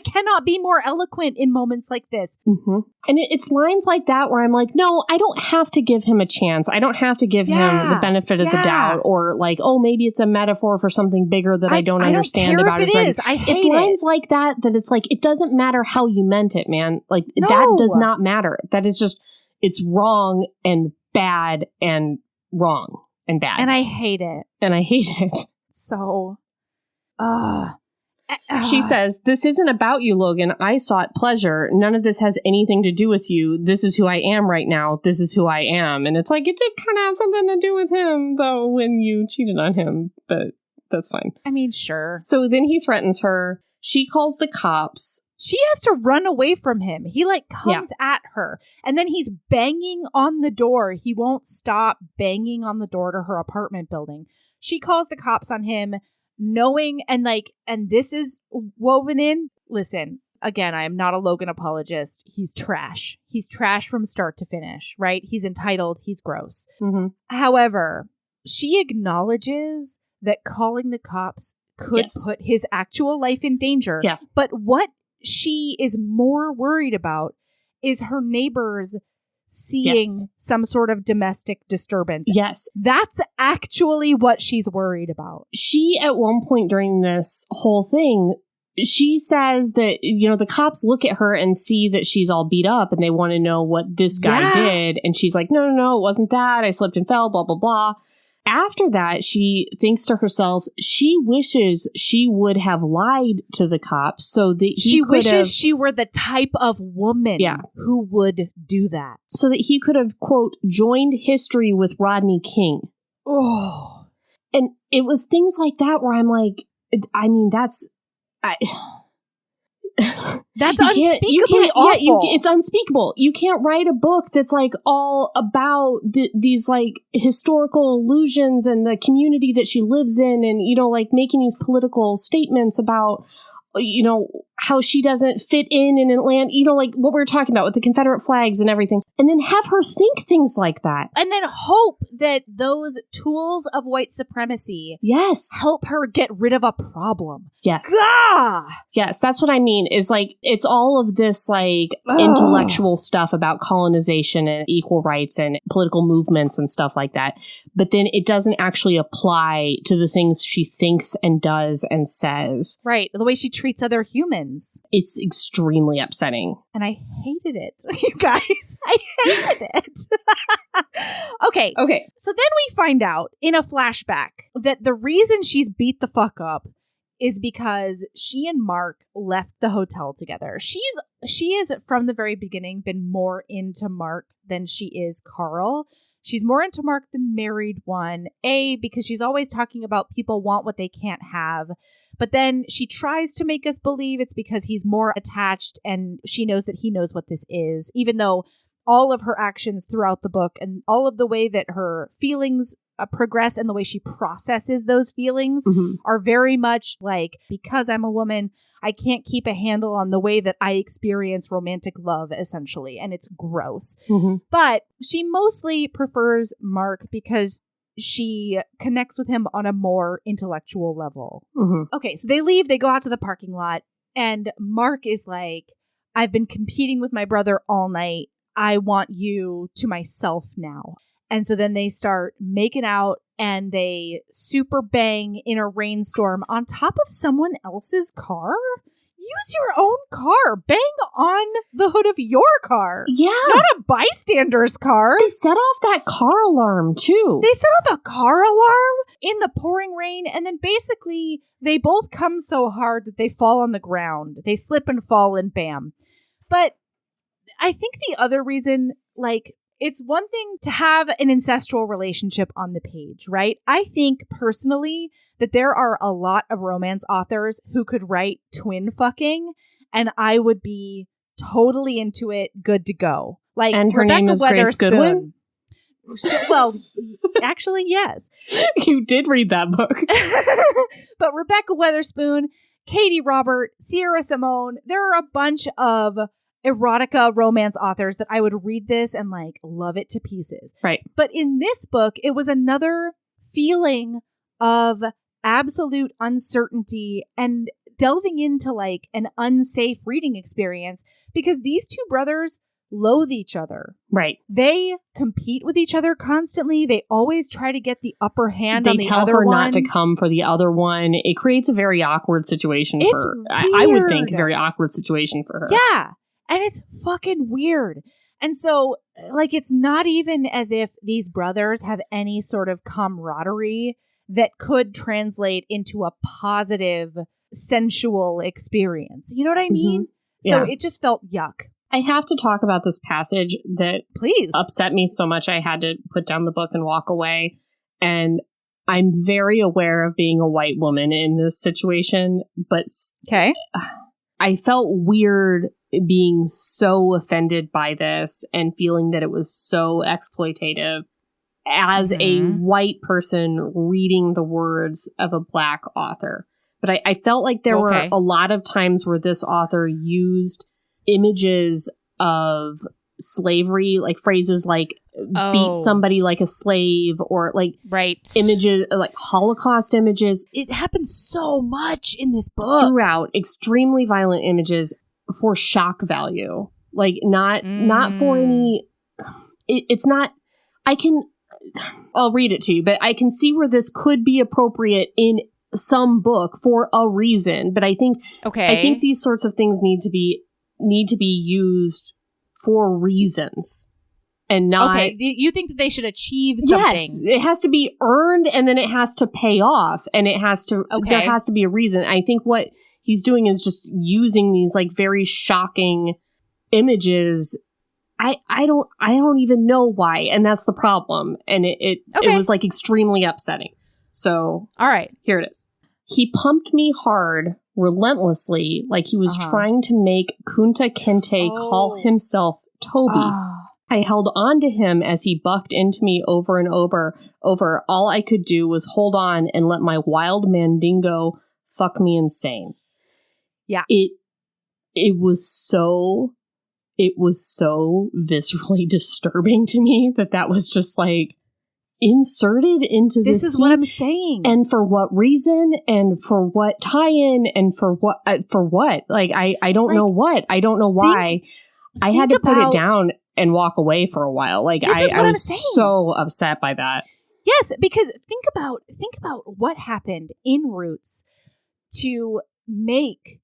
cannot be more eloquent in moments like this. Mm-hmm. And it's lines like that where I'm like, no, I don't have to give him a chance. I don't have to give him the benefit of the doubt, or like, oh, maybe it's a metaphor for something bigger that I don't understand about his writing. It's lines like that it's like, it doesn't matter how you meant it, man. Like, that does not matter. That is just, it's wrong and bad and wrong and bad. And I hate it. And I hate it. So, she says, this isn't about you, Logan. I sought pleasure. None of this has anything to do with you. This is who I am right now. This is who I am. And it's like, it did kind of have something to do with him, though, when you cheated on him. But that's fine. I mean, sure. So then he threatens her. She calls the cops. She has to run away from him. He, like, comes at her. And then he's banging on the door. He won't stop banging on the door to her apartment building. She calls the cops on him, knowing, and this is woven in. Listen, again, I am not a Logan apologist. He's trash. He's trash from start to finish, right? He's entitled. He's gross. Mm-hmm. However, she acknowledges that calling the cops could put his actual life in danger. Yeah. But what she is more worried about is her neighbors seeing some sort of domestic disturbance. Yes. That's actually what she's worried about. She, at one point during this whole thing, she says that, you know, the cops look at her and see that she's all beat up and they want to know what this guy did. And she's like, no, it wasn't that. I slipped and fell, blah, blah, blah. After that, she thinks to herself, she wishes she would have lied to the cops so that she wishes she were the type of woman who would do that. So that he could have, quote, joined history with Rodney King. Oh. And it was things like that where I'm like, I mean, that's unspeakably awful. It's unspeakable. You can't write a book that's like all about these like historical allusions and the community that she lives in, and, you know, like making these political statements about you know, how she doesn't fit in Atlanta, you know, like what we were talking about with the Confederate flags and everything. And then have her think things like that. And then hope that those tools of white supremacy help her get rid of a problem. Yes. Gah! Yes, that's what I mean, is like, it's all of this like intellectual stuff about colonization and equal rights and political movements and stuff like that. But then it doesn't actually apply to the things she thinks and does and says. Right. The way she treats other humans. It's extremely upsetting. And I hated it, you guys. I hated it. Okay. So then we find out in a flashback that the reason she's beat the fuck up is because she and Mark left the hotel together. She is from the very beginning been more into Mark than she is Carl. She's more into Mark, the married one, because she's always talking about people want what they can't have. But then she tries to make us believe it's because he's more attached and she knows that he knows what this is, even though all of her actions throughout the book and all of the way that her feelings progress and the way she processes those feelings are very much like, because I'm a woman, I can't keep a handle on the way that I experience romantic love, essentially. And it's gross. But she mostly prefers Mark because she connects with him on a more intellectual level. Okay, so they leave, they go out to the parking lot, and Mark is like, I've been competing with my brother all night. I want you to myself now. And so then they start making out and they super bang in a rainstorm on top of someone else's car. Use your own car. Bang on the hood of your car. Yeah. Not a bystander's car. They set off that car alarm, too. They set off a car alarm in the pouring rain, and then basically they both come so hard that they fall on the ground. They slip and fall and bam. But I think the other reason, like, it's one thing to have an ancestral relationship on the page, right? I think personally that there are a lot of romance authors who could write twin fucking, and I would be totally into it, good to go. Like, and her Rebecca name is Grace Goodwin? Well, actually, yes. You did read that book. But Rebecca Weatherspoon, Katie Robert, Sierra Simone, there are a bunch of erotica romance authors that I would read this and like love it to pieces. Right. But in this book, it was another feeling of absolute uncertainty and delving into like an unsafe reading experience because these two brothers loathe each other. Right. They compete with each other constantly. They always try to get the upper hand on the other one. They tell her not to come for the other one. It creates a very awkward situation for her. I would think a very awkward situation for her. Yeah. And it's fucking weird. And so, like, it's not even as if these brothers have any sort of camaraderie that could translate into a positive, sensual experience. You know what I mean? So it just felt yuck. I have to talk about this passage that upset me so much I had to put down the book and walk away. And I'm very aware of being a white woman in this situation, but I felt weird being so offended by this and feeling that it was so exploitative as a white person reading the words of a black author. But I felt like there were a lot of times where this author used images of slavery, like phrases like beat somebody like a slave, or like images like Holocaust images. It happens so much in this book. Throughout, extremely violent images for shock value. Like not for any, it's not, I'll read it to you, but I can see where this could be appropriate in some book for a reason. But I think these sorts of things need to be used for reasons and not. Okay, you think that they should achieve something? Yes, it has to be earned, and then it has to pay off, and it has to. There has to be a reason. I think what he's doing is just using these like very shocking images. I don't even know why, and that's the problem. And it was like extremely upsetting. So all right, here it is. He pumped me hard, relentlessly, like he was trying to make Kunta Kinte call himself Toby. I held on to him as he bucked into me over and over. All I could do was hold on and let my wild mandingo fuck me insane. Yeah. It was so viscerally disturbing to me that was just like inserted into this is scene. what I'm saying. And for what reason, and for what tie-in, and for what like I don't know what, I don't know why. I had to put it down and walk away for a while. Like I was so upset by that. Yes, because think about what happened in Roots to make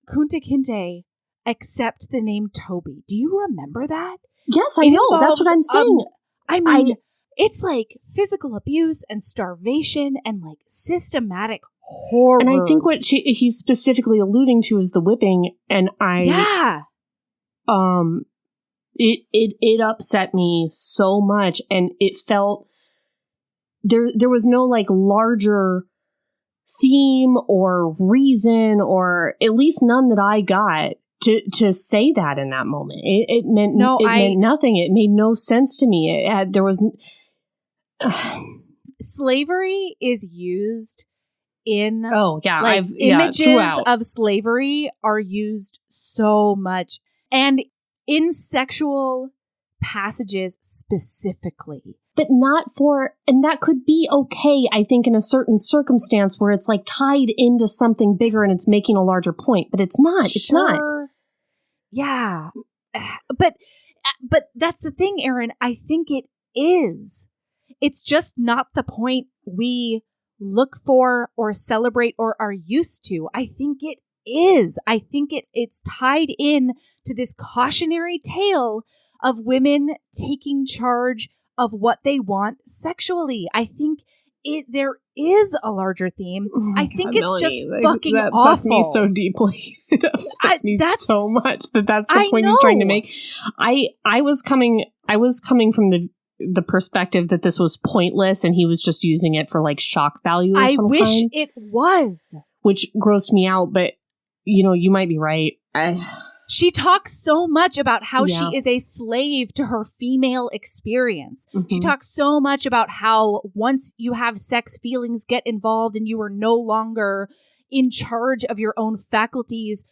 Kunta Kinte accept the name Toby. Do you remember that? Yes, I know. That's what I'm saying. I mean, it's like physical abuse and starvation and like systematic horror. And I think what he's specifically alluding to is the whipping. And it upset me so much, and it felt there was no like larger theme or reason, or at least none that I got to say that in that moment. It meant meant nothing. It made no sense to me. There was slavery is used in images throughout. Of slavery are used so much, and in sexual passages specifically. But not for, and that could be okay, I think, in a certain circumstance where it's like tied into something bigger and it's making a larger point. But it's not. It's not. Yeah. But that's the thing, Erin. I think it is. It's just not the point we look for or celebrate or are used to. I think it is. I think it's tied in to this cautionary tale of women taking charge of what they want sexually. I think there is a larger theme. I think it's Melanie, just fucking that awful. That upsets me so deeply. It upsets me so much that's the point he's trying to make. I was coming from the perspective that this was pointless and he was just using it for like shock value of some kind. I wish it was. Which grossed me out, but you might be right. She talks so much about how she is a slave to her female experience. Mm-hmm. She talks so much about how once you have sex, feelings get involved and you are no longer in charge of your own faculties.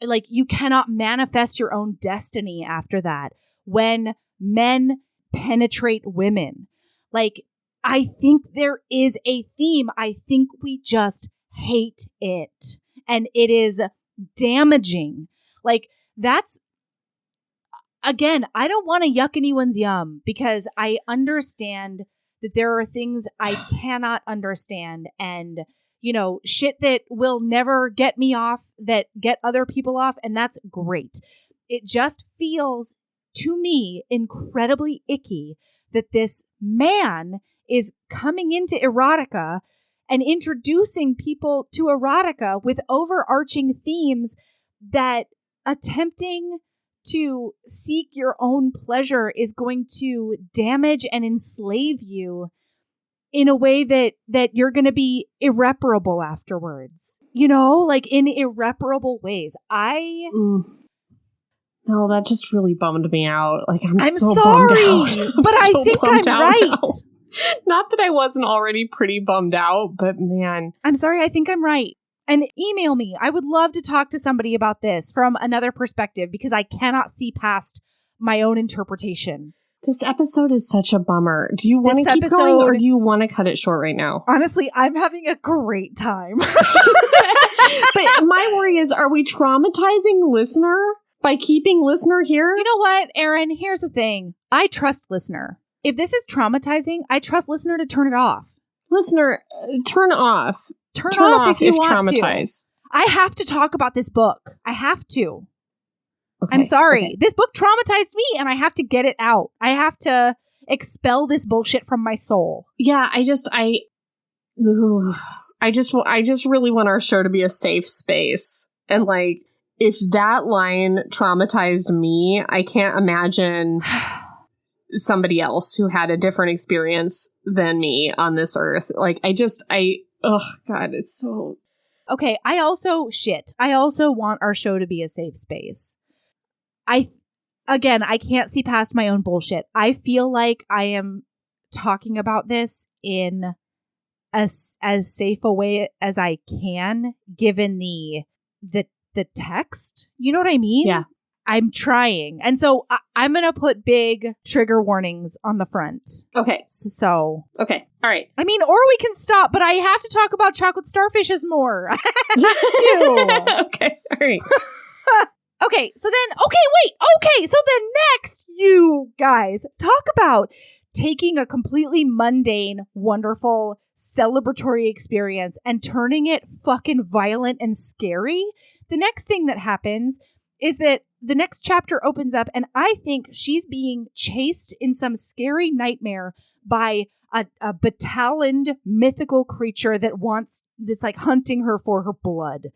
Like, you cannot manifest your own destiny after that. When men penetrate women, like, I think there is a theme. I think we just hate it. And it is damaging. Like, that's, again, I don't want to yuck anyone's yum because I understand that there are things I cannot understand and, shit that will never get me off, that get other people off, and that's great. It just feels, to me, incredibly icky that this man is coming into erotica and introducing people to erotica with overarching themes that attempting to seek your own pleasure is going to damage and enslave you in a way that you're going to be irreparable afterwards. Like in irreparable ways. No, that just really bummed me out. Like, I'm so sorry, bummed out. But I think I'm right. Now. Not that I wasn't already pretty bummed out, but man. I'm sorry, I think I'm right. And email me. I would love to talk to somebody about this from another perspective because I cannot see past my own interpretation. This episode is such a bummer. Do you want to keep going or do you want to cut it short right now? Honestly, I'm having a great time. But my worry is, are we traumatizing listener by keeping listener here? You know what, Erin? Here's the thing. I trust listener. If this is traumatizing, I trust listener to turn it off. Listener, turn off. Turn off if you want traumatized. To. I have to talk about this book. I have to. Okay, I'm sorry. Okay. This book traumatized me and I have to get it out. I have to expel this bullshit from my soul. Yeah, I just really want our show to be a safe space. And like, if that line traumatized me, I can't imagine somebody else who had a different experience than me on this earth. Like, oh God, it's so... Okay, I also want our show to be a safe space. I can't see past my own bullshit. I feel like I am talking about this in as safe a way as I can, given the the text. You know what I mean? Yeah. I'm trying. And so I'm going to put big trigger warnings on the front. Okay. So. Okay. All right. I mean, or we can stop, but I have to talk about chocolate starfishes more. I have to. Okay. All right. Okay. So then, so then next, you guys talk about taking a completely mundane, wonderful, celebratory experience and turning it fucking violent and scary. The next thing that happens is that the next chapter opens up and I think she's being chased in some scary nightmare by a betalioned mythical creature that's like hunting her for her blood.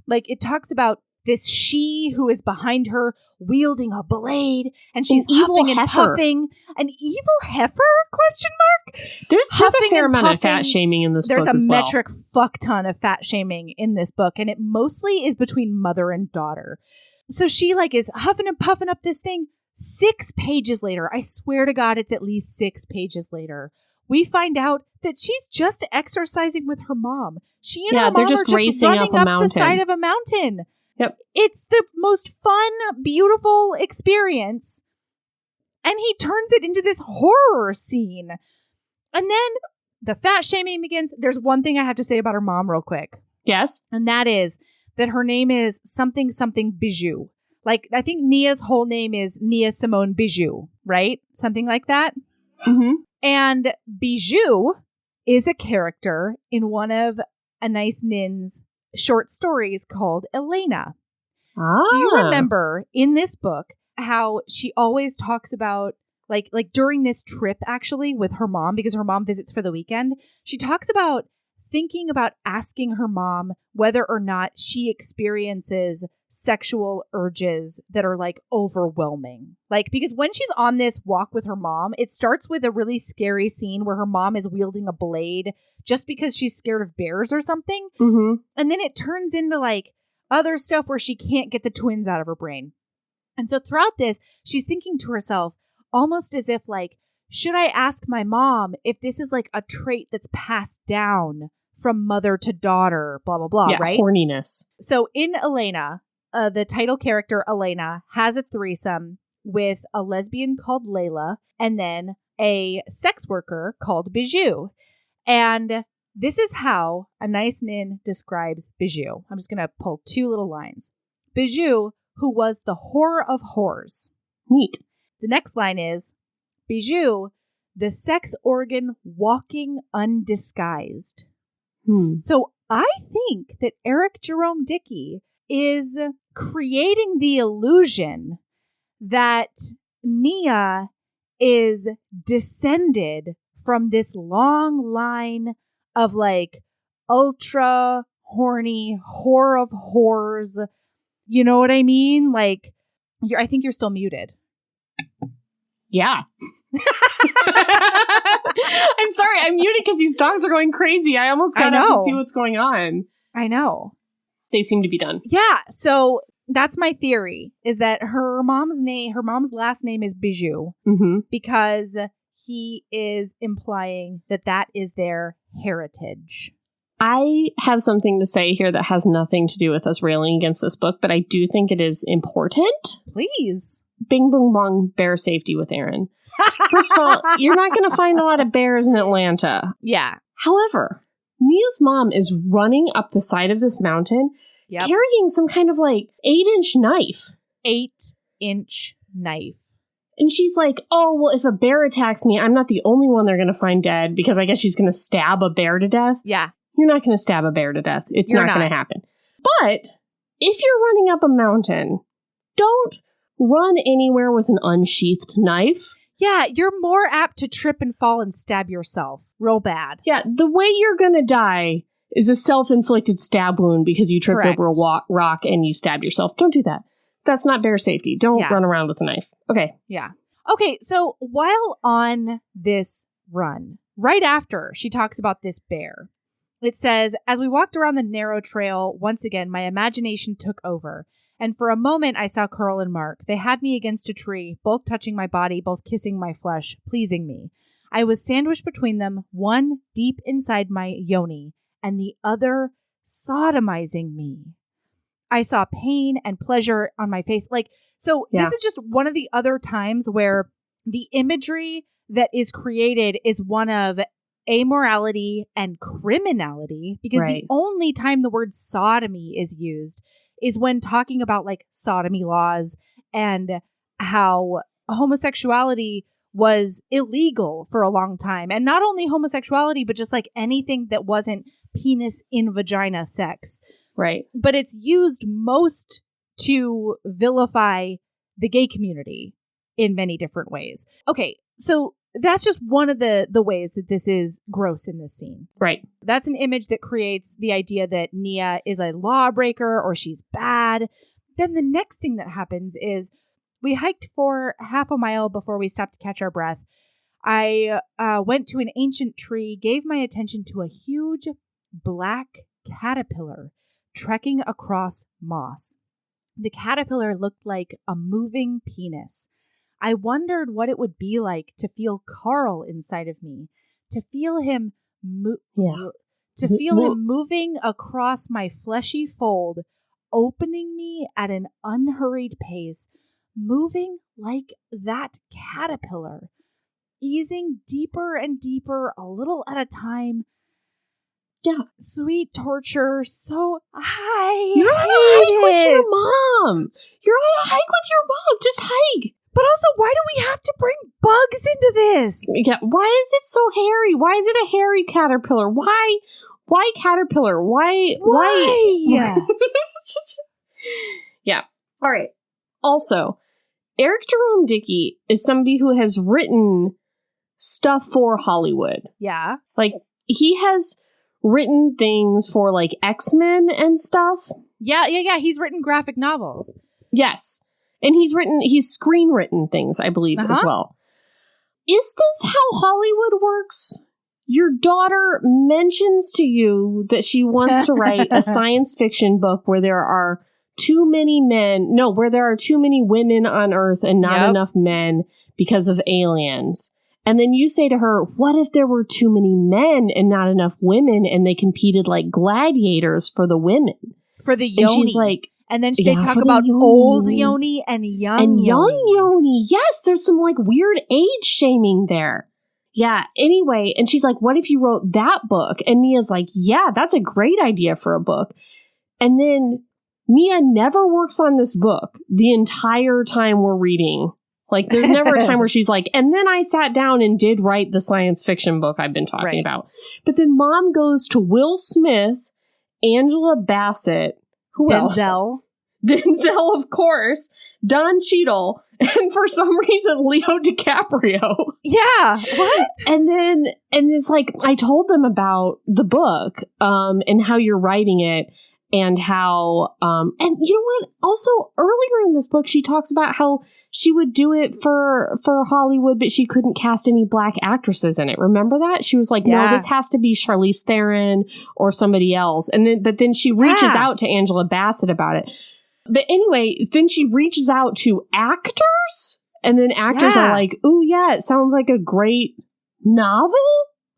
Like it talks about this she who is behind her wielding a blade and she's huffing and puffing. An evil heifer? Question mark? There's a fair amount of fat shaming in this book as well. There's a metric fuck ton of fat shaming in this book, and it mostly is between mother and daughter. So she like is huffing and puffing up this thing. 6 pages later, I swear to God, it's at least 6 pages later, we find out that she's just exercising with her mom. She and her mom are just running up the side of a mountain. Yep. It's the most fun, beautiful experience. And he turns it into this horror scene. And then the fat shaming begins. There's one thing I have to say about her mom real quick. Yes. And that is that her name is something Bijou. Like, I think Nia's whole name is Nia Simone Bijou, right? Something like that. Mm-hmm. And Bijou is a character in one of Anais Nin's short stories called Elena. Ah. Do you remember in this book how she always talks about, like during this trip actually with her mom, because her mom visits for the weekend, she talks about thinking about asking her mom whether or not she experiences sexual urges that are like overwhelming. Like, because when she's on this walk with her mom, it starts with a really scary scene where her mom is wielding a blade just because she's scared of bears or something. Mm-hmm. And then it turns into like other stuff where she can't get the twins out of her brain. And so throughout this, she's thinking to herself almost as if like, should I ask my mom if this is like a trait that's passed down from mother to daughter, blah, blah, blah, yeah, right? Horniness. So in Elena, the title character, Elena, has a threesome with a lesbian called Layla and then a sex worker called Bijou. And this is how Anais Nin describes Bijou. I'm just going to pull 2 little lines. Bijou, who was the horror of horrors. Neat. The next line is, Bijou, the sex organ walking undisguised. So I think that Eric Jerome Dickey is creating the illusion that Nia is descended from this long line of like ultra horny whore of whores. You know what I mean? Like, I think you're still muted. Yeah. I'm sorry, I'm muted because these dogs are going crazy. I almost got up to see what's going on. I know. They seem to be done. Yeah, so that's my theory, is that her mom's last name is Bijou, because he is implying that that is their heritage. I have something to say here that has nothing to do with us railing against this book, but I do think it is important. Please. Bing, boom, bong, bear safety with Erin. First of all, you're not going to find a lot of bears in Atlanta. Yeah. However, Nia's mom is running up the side of this mountain, carrying some kind of like 8-inch knife. 8-inch knife. And she's like, oh, well, if a bear attacks me, I'm not the only one they're going to find dead, because I guess she's going to stab a bear to death. Yeah. You're not going to stab a bear to death. It's not going to happen. But if you're running up a mountain, don't run anywhere with an unsheathed knife. Yeah, you're more apt to trip and fall and stab yourself. Real bad. Yeah, the way you're going to die is a self-inflicted stab wound because you tripped over a rock and you stabbed yourself. Don't do that. That's not bear safety. Don't run around with a knife. Okay. Yeah. Okay, so while on this run, right after she talks about this bear, it says, as we walked around the narrow trail, once again, my imagination took over. And for a moment, I saw Carl and Mark. They had me against a tree, both touching my body, both kissing my flesh, pleasing me. I was sandwiched between them, one deep inside my yoni, and the other sodomizing me. I saw pain and pleasure on my face. Like, so this is just one of the other times where the imagery that is created is one of amorality and criminality, because the only time the word sodomy is used is when talking about like sodomy laws and how homosexuality was illegal for a long time. And not only homosexuality, but just like anything that wasn't penis in vagina sex. Right. But it's used most to vilify the gay community in many different ways. Okay, so that's just one of the ways that this is gross in this scene. Right. That's an image that creates the idea that Nia is a lawbreaker or she's bad. Then the next thing that happens is we hiked for half a mile before we stopped to catch our breath. I went to an ancient tree, gave my attention to a huge black caterpillar trekking across moss. The caterpillar looked like a moving penis. I wondered what it would be like to feel Carl inside of me, to feel him him moving across my fleshy fold, opening me at an unhurried pace, moving like that caterpillar, easing deeper and deeper, a little at a time. Yeah, sweet torture. So you're on a hike with your mom. You're on a hike with your mom. Just hike. But also, why do we have to bring bugs into this? Yeah, why is it so hairy? Why is it a hairy caterpillar? Why caterpillar? Why? Yeah. All right. Also, Eric Jerome Dickey is somebody who has written stuff for Hollywood. Yeah. Like, he has written things for, like, X-Men and stuff. Yeah. He's written graphic novels. Yes. And he's screenwritten things, I believe, as well. Is this how Hollywood works? Your daughter mentions to you that she wants to write a science fiction book where there are too many women on Earth and not enough men because of aliens. And then you say to her, what if there were too many men and not enough women and they competed like gladiators for the women? For the yoni. And she's like, and then they talk about old yoni and young yoni. Yes, there's some like weird age shaming there. Yeah, anyway, and she's like, what if you wrote that book? And Nia's like, yeah, that's a great idea for a book. And then Nia never works on this book the entire time we're reading. Like, there's never a time where she's like, and then I sat down and did write the science fiction book I've been talking about. But then mom goes to Will Smith, Angela Bassett, who else? Denzel, of course, Don Cheadle, and for some reason, Leo DiCaprio. Yeah. What? And it's like, I told them about the book, and how you're writing it, and how, and you know what? Also, earlier in this book, she talks about how she would do it for Hollywood, but she couldn't cast any black actresses in it. Remember that? She was like, no, this has to be Charlize Theron or somebody else. But then she reaches out to Angela Bassett about it. But anyway, then she reaches out to actors, and then actors are like, ooh, yeah, it sounds like a great novel.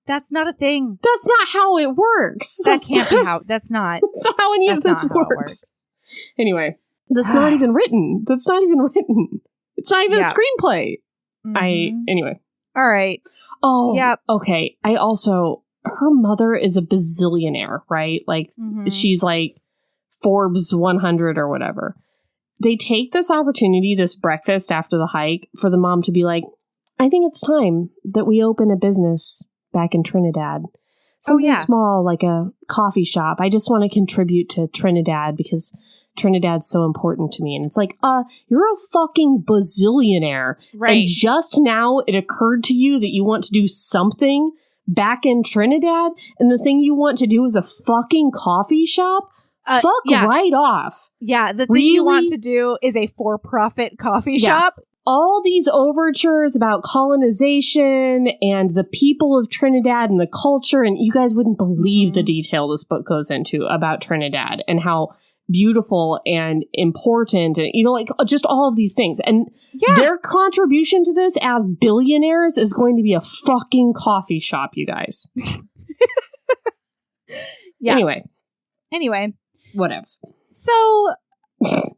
That's not a thing. That's not how it works. That's not how any of this works. Anyway, that's not even written. It's not even a screenplay. Anyway. All right. Oh, yeah. Okay. Her mother is a bazillionaire, right? Like, she's like Forbes 100 or whatever. They take this opportunity, this breakfast after the hike, for the mom to be like, I think it's time that we open a business back in Trinidad. Something small, like a coffee shop. I just want to contribute to Trinidad because Trinidad's so important to me. And it's like, you're a fucking bazillionaire. Right. And just now it occurred to you that you want to do something back in Trinidad, and the thing you want to do is a fucking coffee shop? Right off. Yeah, the thing you want to do is a for-profit coffee shop. All these overtures about colonization and the people of Trinidad and the culture, and you guys wouldn't believe the detail this book goes into about Trinidad and how beautiful and important, and like just all of these things. And their contribution to this as billionaires is going to be a fucking coffee shop, you guys. Anyway. Whatevs. So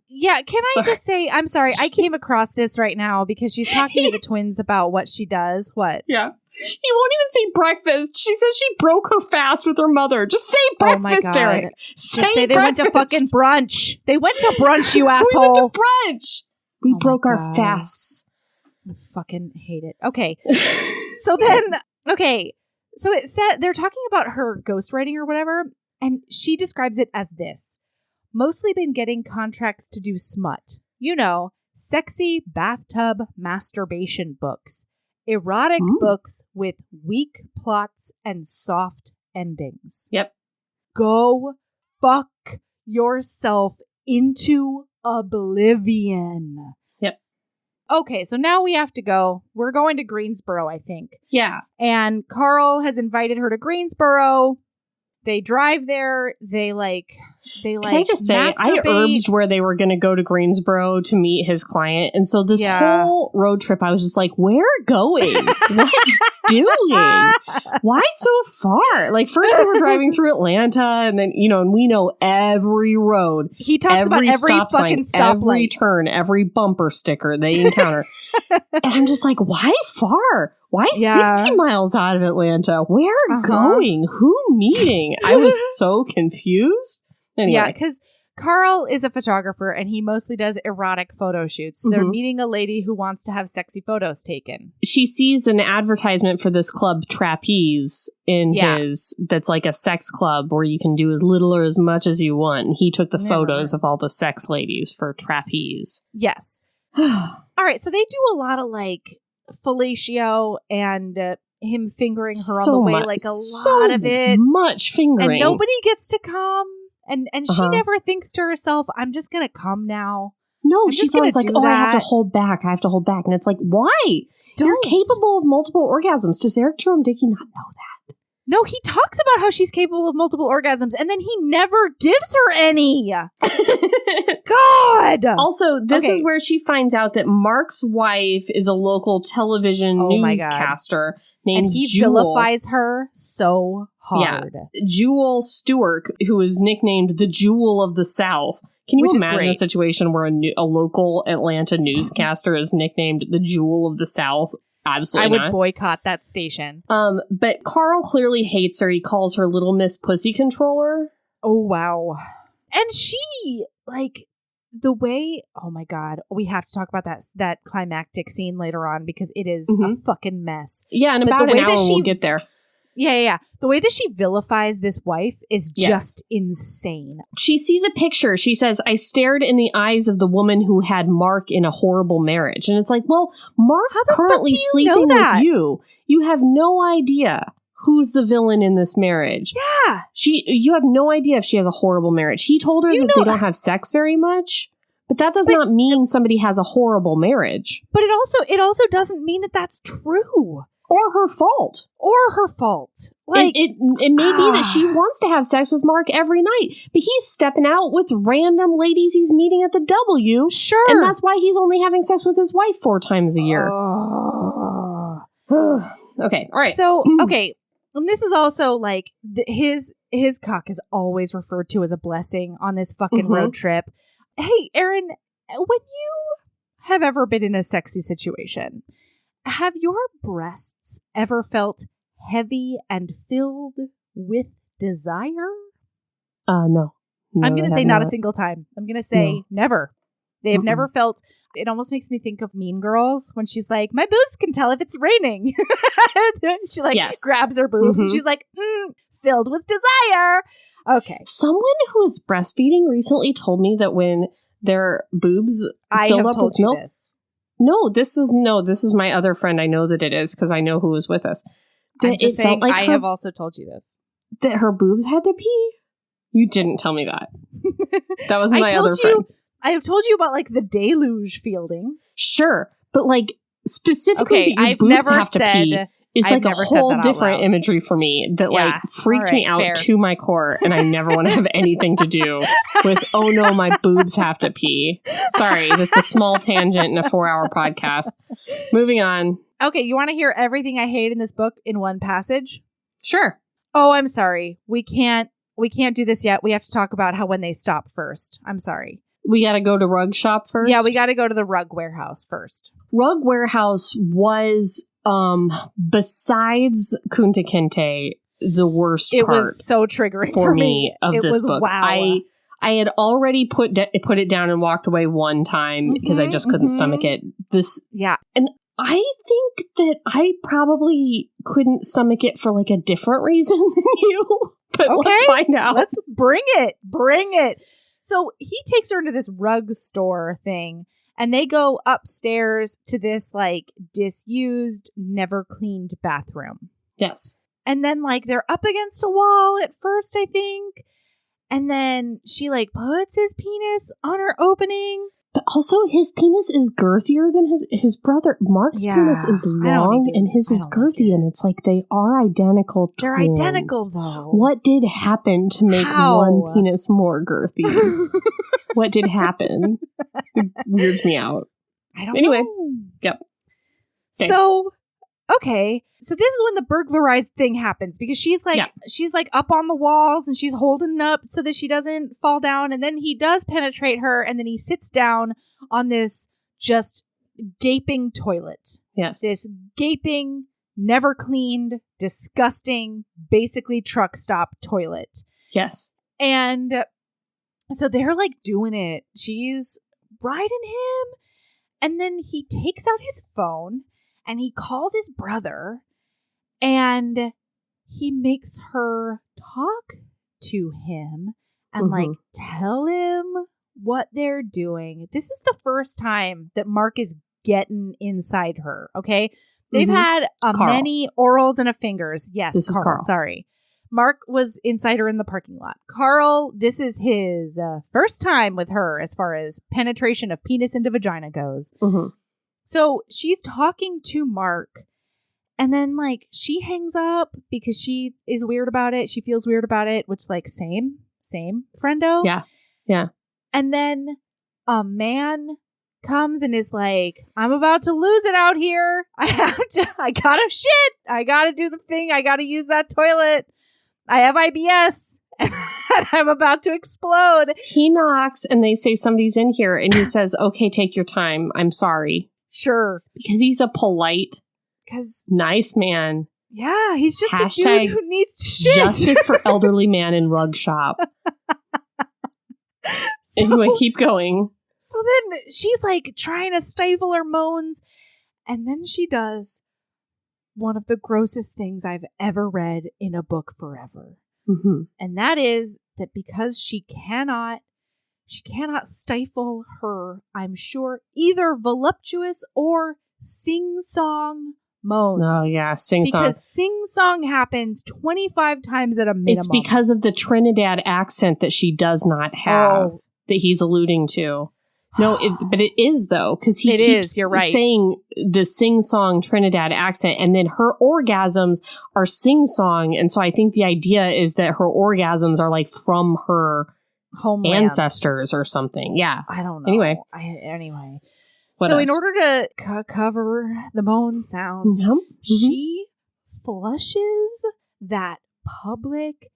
Yeah, can I just say, I'm sorry, I came across this right now because she's talking to the twins about what she does. What? Yeah. He won't even say breakfast. She says she broke her fast with her mother. Just say breakfast, oh my God. Erin. Just say they went to fucking brunch. They went to brunch, you asshole. We went to brunch. We broke our God. fasts. I fucking hate it. Okay. So then, so it said, they're talking about her ghostwriting or whatever, and she describes it as this. Mostly been getting contracts to do smut. You know, sexy bathtub masturbation books. Erotic books with weak plots and soft endings. Yep. Go fuck yourself into oblivion. Yep. Okay, so now we have to go. We're going to Greensboro, I think. Yeah. And Carl has invited her to Greensboro. They drive there. They Can I just say, I urged where they were going to go to Greensboro to meet his client. And so this whole road trip, I was just like, where going? What doing? Why so far? Like, first they were driving through Atlanta, and then, and we know every road. He talks about every fucking stoplight. Every turn, every bumper sticker they encounter. And I'm just like, why far? Why 60 miles out of Atlanta? Where going? Who meeting? I was so confused. Anyway. Yeah, because Carl is a photographer and he mostly does erotic photo shoots. So they're meeting a lady who wants to have sexy photos taken. She sees an advertisement for this club Trapeze in that's like a sex club where you can do as little or as much as you want. And he took the photos of all the sex ladies for Trapeze. Yes. All right, so they do a lot of like fellatio and him fingering her on the way, like a lot of it. Much fingering. And nobody gets to come. And she never thinks to herself, I'm just going to come now. No, she's always like, I have to hold back. And it's like, why? You're capable of multiple orgasms. Does Eric Jerome Dickey not know that? No, he talks about how she's capable of multiple orgasms, and then he never gives her any. God! Also, this is where she finds out that Mark's wife is a local television newscaster named and he Jewel. vilifies her so hard. Yeah. Jewel Stewart, who is nicknamed the Jewel of the South. Can you imagine a situation where a local Atlanta newscaster is nicknamed the Jewel of the South? Absolutely I would boycott that station. But Carl clearly hates her. He calls her Little Miss Pussy Controller. Oh, wow. And she, like, the way, oh my God, we have to talk about that climactic scene later on because it is a fucking mess. Yeah, in about an hour we'll get there. Yeah. The way that she vilifies this wife is just insane. She sees a picture. She says, I stared in the eyes of the woman who had Mark in a horrible marriage. And it's like, well, Mark's currently sleeping with you. You have no idea who's the villain in this marriage. Yeah. You have no idea if she has a horrible marriage. He told her that they don't have sex very much. But that does not mean somebody has a horrible marriage. But it also doesn't mean that that's true. Or her fault. Like it may be that she wants to have sex with Mark every night, but he's stepping out with random ladies he's meeting at the W. Sure. And that's why he's only having sex with his wife 4 times a year. Okay. All right. So, okay. And this is also like his cock is always referred to as a blessing on this fucking road trip. Hey, Erin, when you have ever been in a sexy situation, have your breasts ever felt heavy and filled with desire? No. I'm going to say not a single time. I'm going to say never. They have never felt. It almost makes me think of Mean Girls when she's like, my boobs can tell if it's raining. She grabs her boobs and she's like, filled with desire. Okay. Someone who is breastfeeding recently told me that when their boobs filled up with milk. No, this is my other friend. I know that it is because I know who was with us. I'm just saying, like I have also told you this. That her boobs had to pee? You didn't tell me that. That was my other friend. I have told you about like the deluge feeling. Sure, but like specifically, I've never have to pee. It's like a whole different imagery for me that like freaked me out to my core, and I never want to have anything to do with, oh no, my boobs have to pee. Sorry, that's a small tangent in a 4-hour podcast. Moving on. Okay, you want to hear everything I hate in this book in one passage? Sure. Oh, I'm sorry. We can't do this yet. We have to talk about how when they stop first. I'm sorry. We got to go to Rug Shop first? Yeah, we got to go to the Rug Warehouse first. Rug Warehouse was, besides Kunta Kinte, the worst part. It was so triggering for me of this book. Wow. I had already put it down and walked away one time because I just couldn't stomach it. And I think that I probably couldn't stomach it for like a different reason than you. But let's find out. Let's bring it. Bring it. So he takes her into this rug store thing, and they go upstairs to this like disused, never cleaned bathroom. Yes. And then like they're up against a wall at first, I think. And then she like puts his penis on her opening. But also his penis is girthier than his brother. Mark's penis is long and his is girthy. And it's like they are identical twins. They're identical though. What did happen to make one penis more girthy? What did happen? It weirds me out. I don't know. Yep. Okay. So this is when the burglarized thing happens because she's like up on the walls and she's holding up so that she doesn't fall down. And then he does penetrate her and then he sits down on this just gaping toilet. Yes. This gaping, never cleaned, disgusting, basically truck stop toilet. Yes. And so they're like doing it. She's riding him. And then he takes out his phone and he calls his brother. And he makes her talk to him and like tell him what they're doing. This is the first time that Mark is getting inside her. Okay. They've had many orals and a fingers. Yes. This is Carl. Sorry. Mark was inside her in the parking lot. Carl, this is his first time with her as far as penetration of penis into vagina goes. So she's talking to Mark. And then, like, she hangs up because she is weird about it. She feels weird about it, which, like, same, friendo. Yeah, yeah. And then a man comes and is like, I'm about to lose it out here. I gotta do the thing. I gotta use that toilet. I have IBS. And I'm about to explode. He knocks and they say somebody's in here. And he says, okay, take your time. I'm sorry. Sure. Because he's a polite... nice man. Yeah, he's just a dude who needs shit. Justice for elderly man in Rug Shop. Anyway, keep going. So then she's like trying to stifle her moans. And then she does one of the grossest things I've ever read in a book forever. And that is that because she cannot stifle her, I'm sure, either voluptuous or sing-song moans. Oh, yeah, sing-song. Because sing-song happens 25 times at a minimum. It's because of the Trinidad accent that she does not have that he's alluding to. No, but it is, though, because he keeps saying the sing-song Trinidad accent, and then her orgasms are sing-song, and so I think the idea is that her orgasms are, like, from her homeland. Ancestors or something. Yeah. I don't know. Anyway. What else? In order to cover the moan sounds, she flushes that public,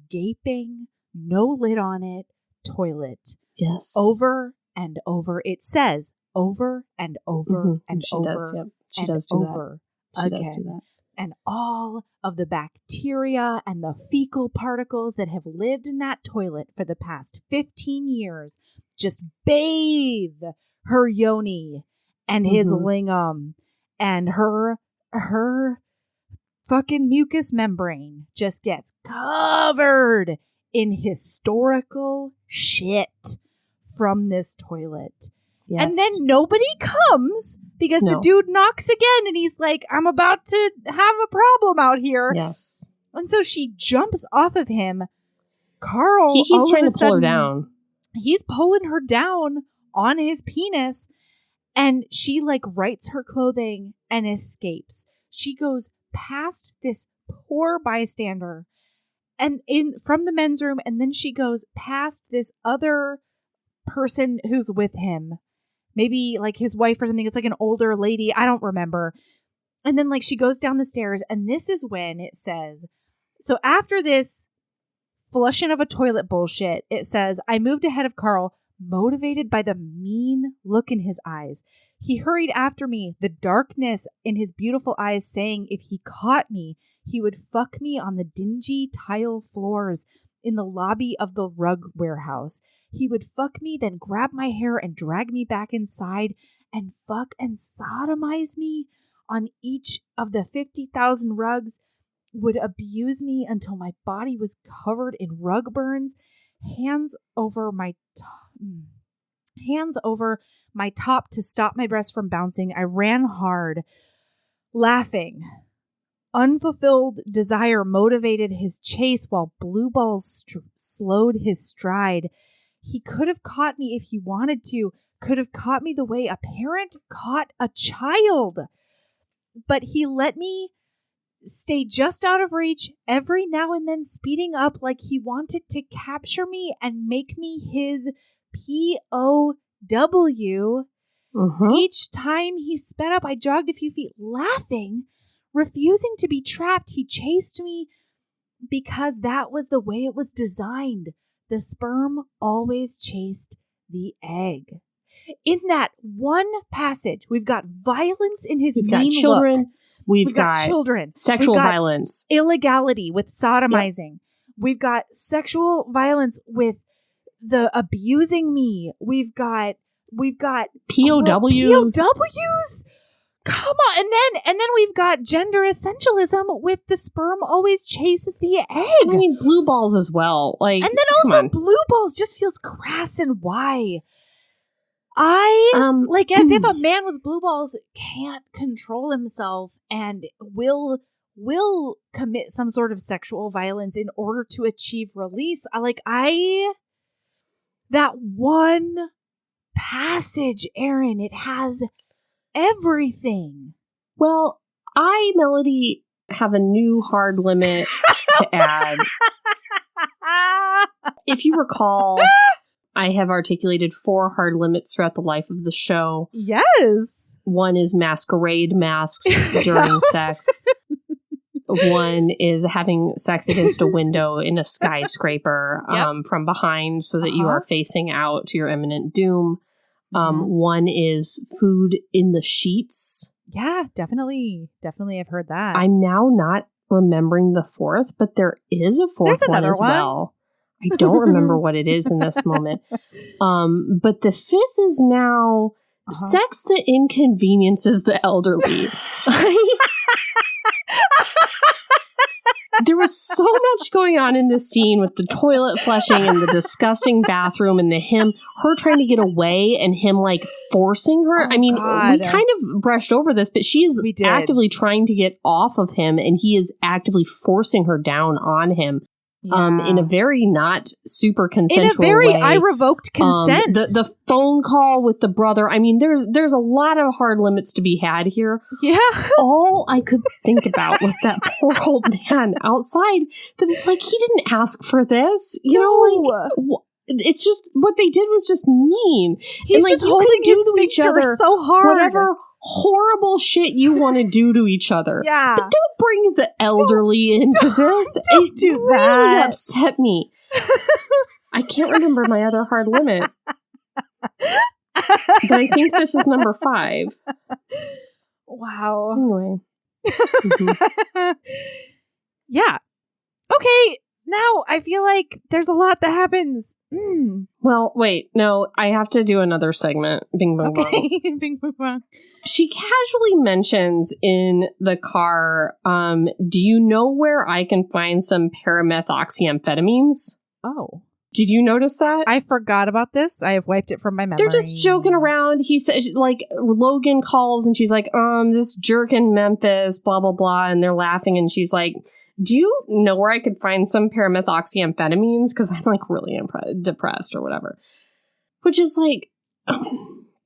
gaping, no lid on it toilet. Yes. Over and over. It says over and over and she over. Does, yep. She does do over that. She again. does do that. And all of the bacteria and the fecal particles that have lived in that toilet for the past 15 years just bathe her yoni and his lingam, and her fucking mucous membrane just gets covered in historical shit from this toilet. Yes. And then nobody comes because the dude knocks again and he's like, I'm about to have a problem out here. Yes. And so she jumps off of him. Carl, he keeps trying to pull her down. He's pulling her down on his penis, and she like rights her clothing and escapes. She goes past this poor bystander and from the men's room, and then she goes past this other person who's with him. Maybe like his wife or something. It's like an older lady. I don't remember. And then like she goes down the stairs, and this is when it says, so after this flushing of a toilet bullshit, it says, I moved ahead of Carl, motivated by the mean look in his eyes. He hurried after me, the darkness in his beautiful eyes saying if he caught me, he would fuck me on the dingy tile floors in the lobby of the rug warehouse. He would fuck me, then grab my hair and drag me back inside and fuck and sodomize me on each of the 50,000 rugs, would abuse me until my body was covered in rug burns, hands over my top to stop my breasts from bouncing. I ran hard, laughing. Unfulfilled desire motivated his chase while blue balls slowed his stride. He could have caught me if he wanted to, could have caught me the way a parent caught a child. But he let me stay just out of reach, every now and then speeding up like he wanted to capture me and make me his POW. Each time he sped up, I jogged a few feet, laughing, refusing to be trapped. He chased me because that was the way it was designed. The sperm always chased the egg. In that one passage, we've got violence in his mean children. look. We've got children. Sexual We've got violence. Illegality with sodomizing. Yep. We've got sexual violence with the abusing me. We've got POWs. Come on. And then we've got gender essentialism with the sperm always chases the egg. I mean, blue balls as well. Like, and then also blue balls just feels crass and why. As if a man with blue balls can't control himself and will commit some sort of sexual violence in order to achieve release. That one passage, Erin, it has everything. Well, Melody, have a new hard limit to add. If you recall, I have articulated 4 hard limits throughout the life of the show. Yes. One is masquerade masks during sex. One is having sex against a window in a skyscraper from behind so that you are facing out to your imminent doom. One is food in the sheets. Yeah, definitely. Definitely, I've heard that. I'm now not remembering the 4th, but there is a 4th one as well. I don't remember what it is in this moment. But the 5th is now sex that inconveniences the elderly. There was so much going on in this scene with the toilet flushing and the disgusting bathroom and her trying to get away and him like forcing her. We kind of brushed over this, but she is actively trying to get off of him and he is actively forcing her down on him. In a very not super consensual way. I revoked consent. The phone call with the brother. I mean, there's a lot of hard limits to be had here. Yeah. All I could think about was that poor old man outside. That it's like he didn't ask for this. You know, it's just what they did was just mean. He's just holding his sphincter so hard. Whatever horrible shit you want to do to each other. Yeah. But don't bring the elderly into this. Don't do that. Really upset me. I can't remember my other hard limit. But I think this is number 5. Wow. Anyway. Yeah. Okay. Now I feel like there's a lot that happens. Well, wait. No, I have to do another segment. Bing, bong, bong. Bing, bong, bong. She casually mentions in the car, do you know where I can find some paramethoxyamphetamines? Oh. Did you notice that? I forgot about this. I have wiped it from my memory. They're just joking around. He says, like, Logan calls and she's like, this jerk in Memphis, blah, blah, blah. And they're laughing. And she's like, do you know where I could find some paramethoxyamphetamines? Because I'm like really depressed or whatever. Which is like,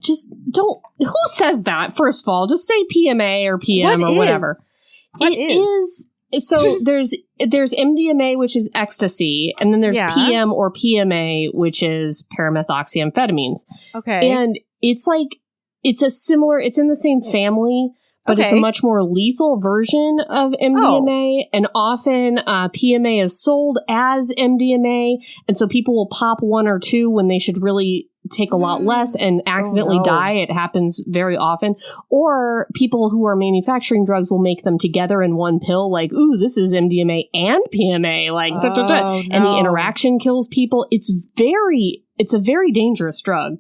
just don't. Who says that? First of all, just say PMA or PM or whatever. It is. So there's MDMA, which is ecstasy, and then there's PM or PMA, which is paramethoxyamphetamines. Okay. And it's like, it's in the same family, but it's a much more lethal version of MDMA. And often PMA is sold as MDMA. And so people will pop 1 or 2 when they should really take a lot less and accidentally die. It happens very often. Or people who are manufacturing drugs will make them together in one pill, like, ooh, this is MDMA and PMA, like, and the interaction kills people. It's a very dangerous drug.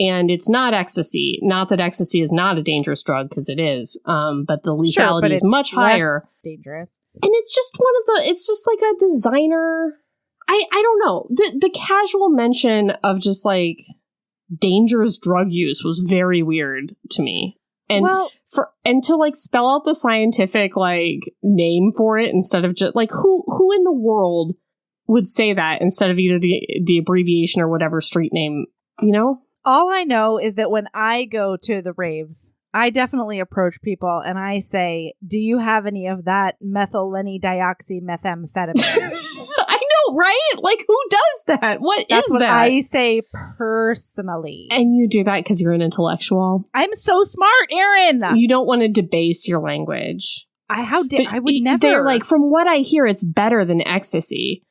And it's not ecstasy. Not that ecstasy is not a dangerous drug, because it is. But the lethality is much higher. Dangerous. And it's just it's just like a designer. I don't know. The casual mention of just like dangerous drug use was very weird to me. And to like spell out the scientific like name for it instead of just like who in the world would say that instead of either the abbreviation or whatever street name, you know? All I know is that when I go to the raves, I definitely approach people and I say, do you have any of that methyllenedioxymethamphetamine? I know, right? Like, who does that? That's what I say personally. And you do that because you're an intellectual? I'm so smart, Erin! You don't want to debase your language. I would never. They're like, from what I hear, it's better than ecstasy.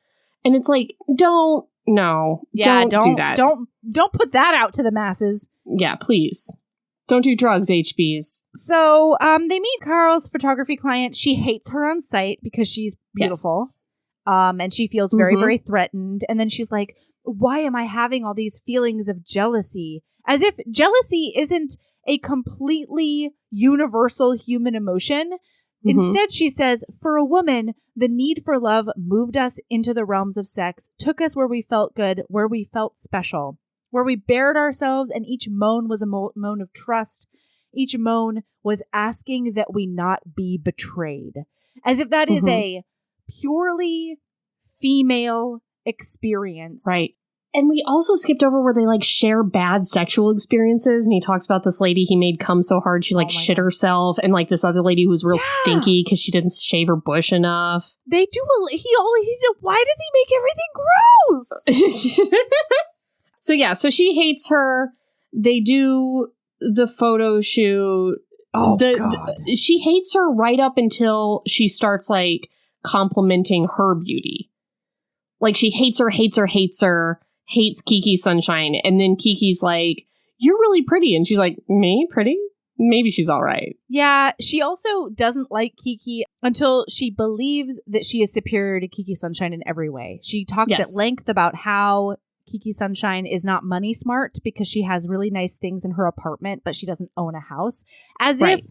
And it's like, don't do that. Don't put that out to the masses. Yeah, please. Don't do drugs, HBs. So they meet Carl's photography client. She hates her on sight because she's beautiful. Yes. And she feels very, very threatened. And then she's like, why am I having all these feelings of jealousy? As if jealousy isn't a completely universal human emotion. Instead, she says, for a woman, the need for love moved us into the realms of sex, took us where we felt good, where we felt special, where we bared ourselves, and each moan was a moan of trust. Each moan was asking that we not be betrayed. As if that is a purely female experience. Right. And we also skipped over where they like share bad sexual experiences. And he talks about this lady he made come so hard she like shit herself. And like this other lady who was real stinky because she didn't shave her bush enough. They do. Why does he make everything gross? So she hates her. They do the photo shoot. God. She hates her right up until she starts like complimenting her beauty. Like she hates her, hates Kiki Sunshine. And then Kiki's like, you're really pretty. And she's like, me? Pretty? Maybe she's all right. Yeah, she also doesn't like Kiki until she believes that she is superior to Kiki Sunshine in every way. She talks at length about how Kiki Sunshine is not money smart because she has really nice things in her apartment, but she doesn't own a house. As if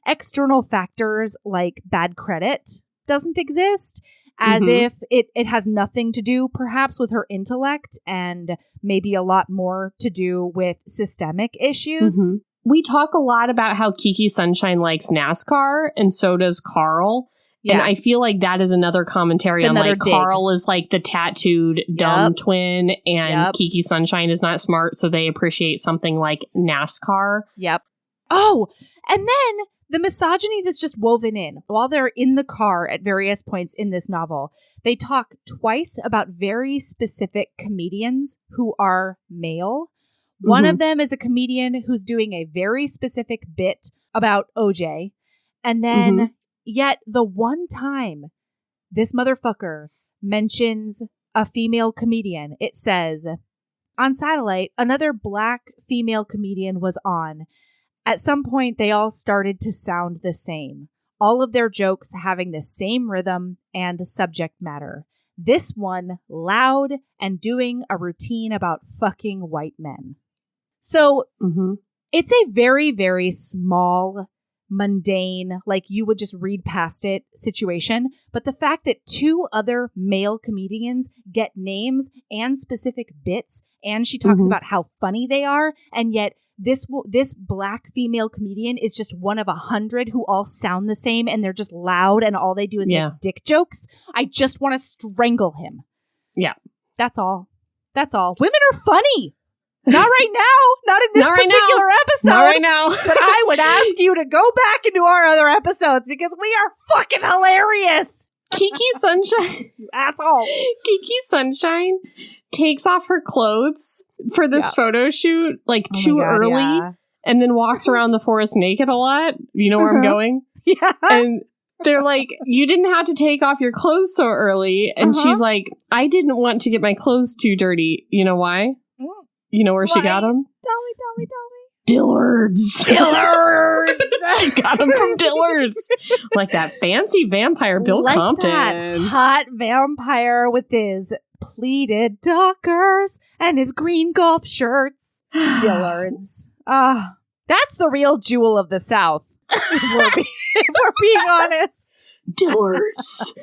external factors like bad credit doesn't exist. As if it has nothing to do, perhaps, with her intellect and maybe a lot more to do with systemic issues. We talk a lot about how Kiki Sunshine likes NASCAR, and so does Carl. Yeah. And I feel like that is another commentary on like dig. Carl is like the tattooed dumb twin, and Kiki Sunshine is not smart, so they appreciate something like NASCAR. Yep. Oh, and then the misogyny that's just woven in while they're in the car at various points in this novel. They talk twice about very specific comedians who are male. One of them is a comedian who's doing a very specific bit about OJ. And then yet the one time this motherfucker mentions a female comedian, it says, on Satellite, another black female comedian was on. At some point, they all started to sound the same. All of their jokes having the same rhythm and subject matter. This one loud and doing a routine about fucking white men. So it's a very, very small, mundane, like you would just read past it situation. But the fact that two other male comedians get names and specific bits, and she talks about how funny they are, and yet this black female comedian is just one of 100 who all sound the same, and they're just loud, and all they do is make dick jokes. I just want to strangle him. Yeah. That's all. Women are funny. Not right now. Not in this particular episode. Not right now. But I would ask you to go back into our other episodes because we are fucking hilarious. Kiki Sunshine. You asshole. Kiki Sunshine takes off her clothes for this photo shoot like too early and then walks around the forest naked a lot. You know where I'm going? Yeah. And They're like, you didn't have to take off your clothes so early. And she's like, I didn't want to get my clothes too dirty. You know why? You know where she got them? Tell me. Dillard's. She got them from Dillard's. Like that fancy vampire Bill Compton. That hot vampire with his pleated dockers and his green golf shirts. Dillard's. That's the real jewel of the South. If we're being honest. Dillard's.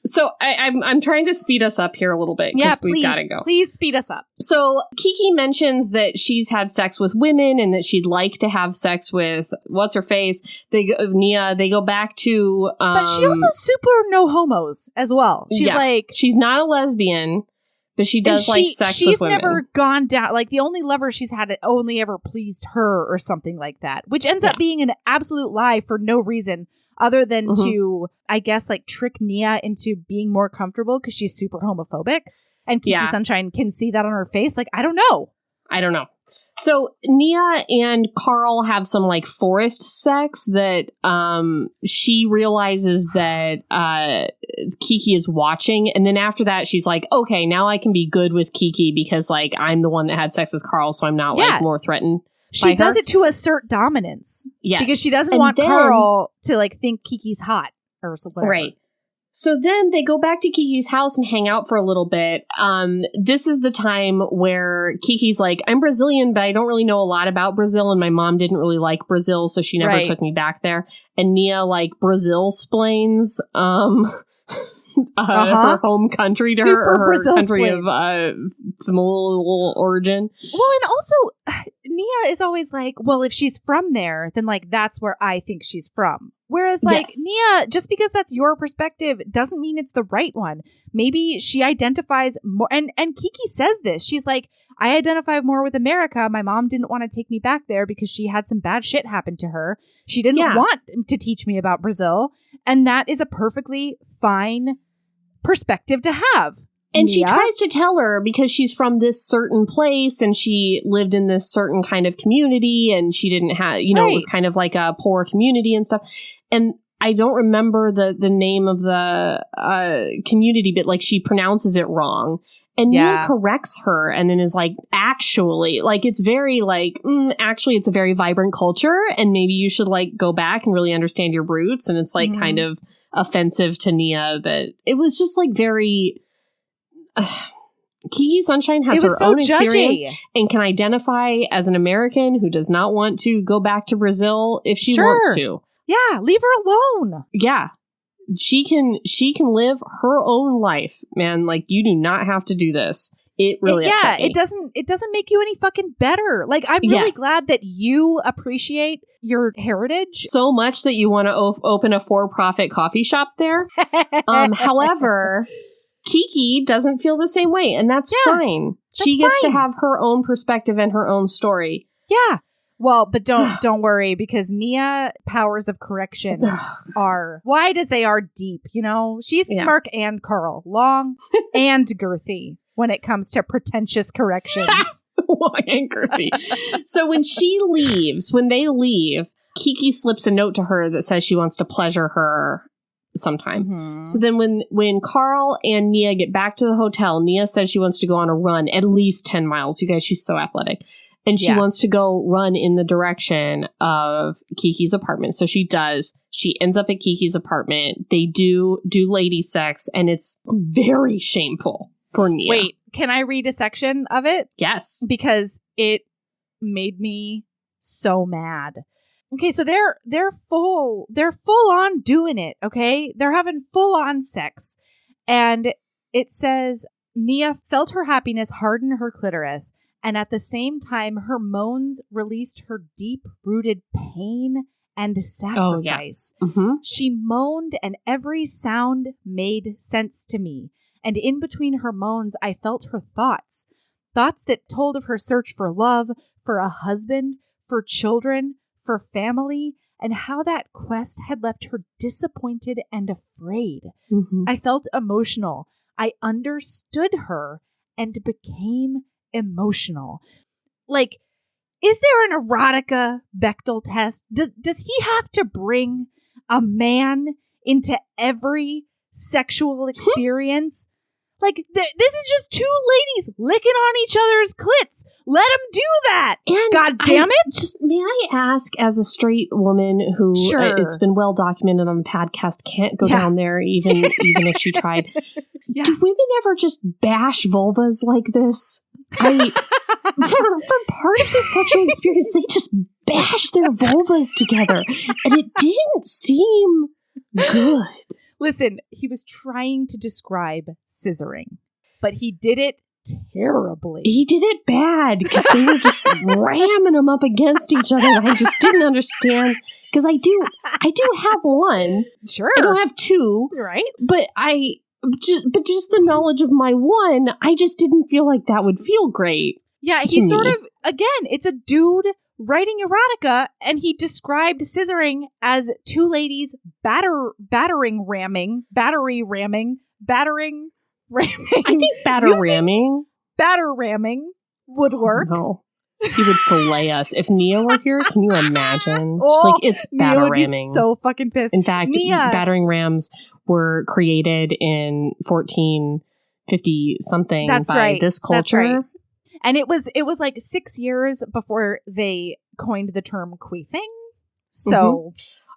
So I'm trying to speed us up here a little bit because we've got to go. Please speed us up. So Kiki mentions that she's had sex with women and that she'd like to have sex with what's her face. Nia. They go back to. But she also super no homos as well. She's not a lesbian. But she does like sex with women. She's never gone down. Like, the only lover she's had only ever pleased her or something like that. Which ends up being an absolute lie for no reason other than to, I guess, like, trick Nia into being more comfortable because she's super homophobic. And Kiki Sunshine can see that on her face. Like, I don't know. So Nia and Carl have some like forest sex that she realizes that Kiki is watching. And then after that, she's like, okay, now I can be good with Kiki because like I'm the one that had sex with Carl. So I'm not like more threatened. She does it to assert dominance. Yes. Because she doesn't want Carl to like think Kiki's hot or whatever. Right. So then they go back to Kiki's house and hang out for a little bit. This is the time where Kiki's like, I'm Brazilian, but I don't really know a lot about Brazil. And my mom didn't really like Brazil, so she never took me back there. And Nia, like, Brazil-splains her home country to her, or her country of familial origin. Well, and also, Nia is always like, well, if she's from there, then, like, that's where I think she's from. Whereas, like, Nia, just because that's your perspective doesn't mean it's the right one. Maybe she identifies more, and Kiki says this. She's like, I identify more with America. My mom didn't want to take me back there because she had some bad shit happen to her. She didn't want to teach me about Brazil. And that is a perfectly fine perspective to have. And Nia. She tries to tell her because she's from this certain place and she lived in this certain kind of community and she didn't have, it was kind of like a poor community and stuff. And I don't remember the name of the community, but like she pronounces it wrong. And Nia corrects her and then is like, actually, like it's very like, actually, it's a very vibrant culture and maybe you should like go back and really understand your roots. And it's like kind of offensive to Nia that it was just like very... Kiki Sunshine has her own experience and can identify as an American who does not want to go back to Brazil if she wants to. Yeah, leave her alone. Yeah. She can live her own life, man. Like, you do not have to do this. It really upset me. It doesn't make you any fucking better. Like, I'm really glad that you appreciate your heritage so much that you want to open a for-profit coffee shop there. However, Kiki doesn't feel the same way, and that's fine. She gets to have her own perspective and her own story. Yeah. Well, but don't worry, because Nia powers of correction are wide as they are deep, She's Mark and Carl, long and girthy when it comes to pretentious corrections. Long and girthy. So when they leave, Kiki slips a note to her that says she wants to pleasure her sometime. Mm-hmm. So then when Carl and Nia get back to the hotel, Nia says she wants to go on a run, at least 10 miles. You guys, she's so athletic. And she wants to go run in the direction of Kiki's apartment. So she does. She ends up at Kiki's apartment. They do lady sex, and it's very shameful for Nia. Wait, can I read a section of it? Yes. Because it made me so mad. Okay, so they're full on doing it, okay? They're having full on sex. And it says, Nia felt her happiness harden her clitoris, and at the same time, her moans released her deep-rooted pain and sacrifice. Oh, yeah. Mm-hmm. She moaned, and every sound made sense to me. And in between her moans, I felt her thoughts that told of her search for love, for a husband, for children, for family, and how that quest had left her disappointed and afraid. Mm-hmm. I felt emotional. I understood her and became emotional. Like, is there an erotica Bechdel test? Does he have to bring a man into every sexual experience. Like, this is just two ladies licking on each other's clits. Let them do that. And God damn it. May I ask, as a straight woman who, Sure. It's been well documented on the podcast, can't go down there even if she tried. Yeah. Do women ever just bash vulvas like this? For part of the sexual experience, they just bash their vulvas together. And it didn't seem good. Listen, he was trying to describe scissoring, but he did it terribly. He did it bad because they were just ramming them up against each other. And I just didn't understand, because I do have one. Sure. I don't have two. Right. But just the knowledge of my one, I just didn't feel like that would feel great. Yeah, he sort of, again, it's a dude writing erotica, and he described scissoring as two ladies battery ramming. I think batter ramming would work. No. He would fillet us. If Nia were here, can you imagine? Oh, Just like, it's Nia batter would be ramming. so fucking pissed. In fact, battering rams were created in 1450 something by this culture. That's right. And it was like 6 years before they coined the term queefing. So,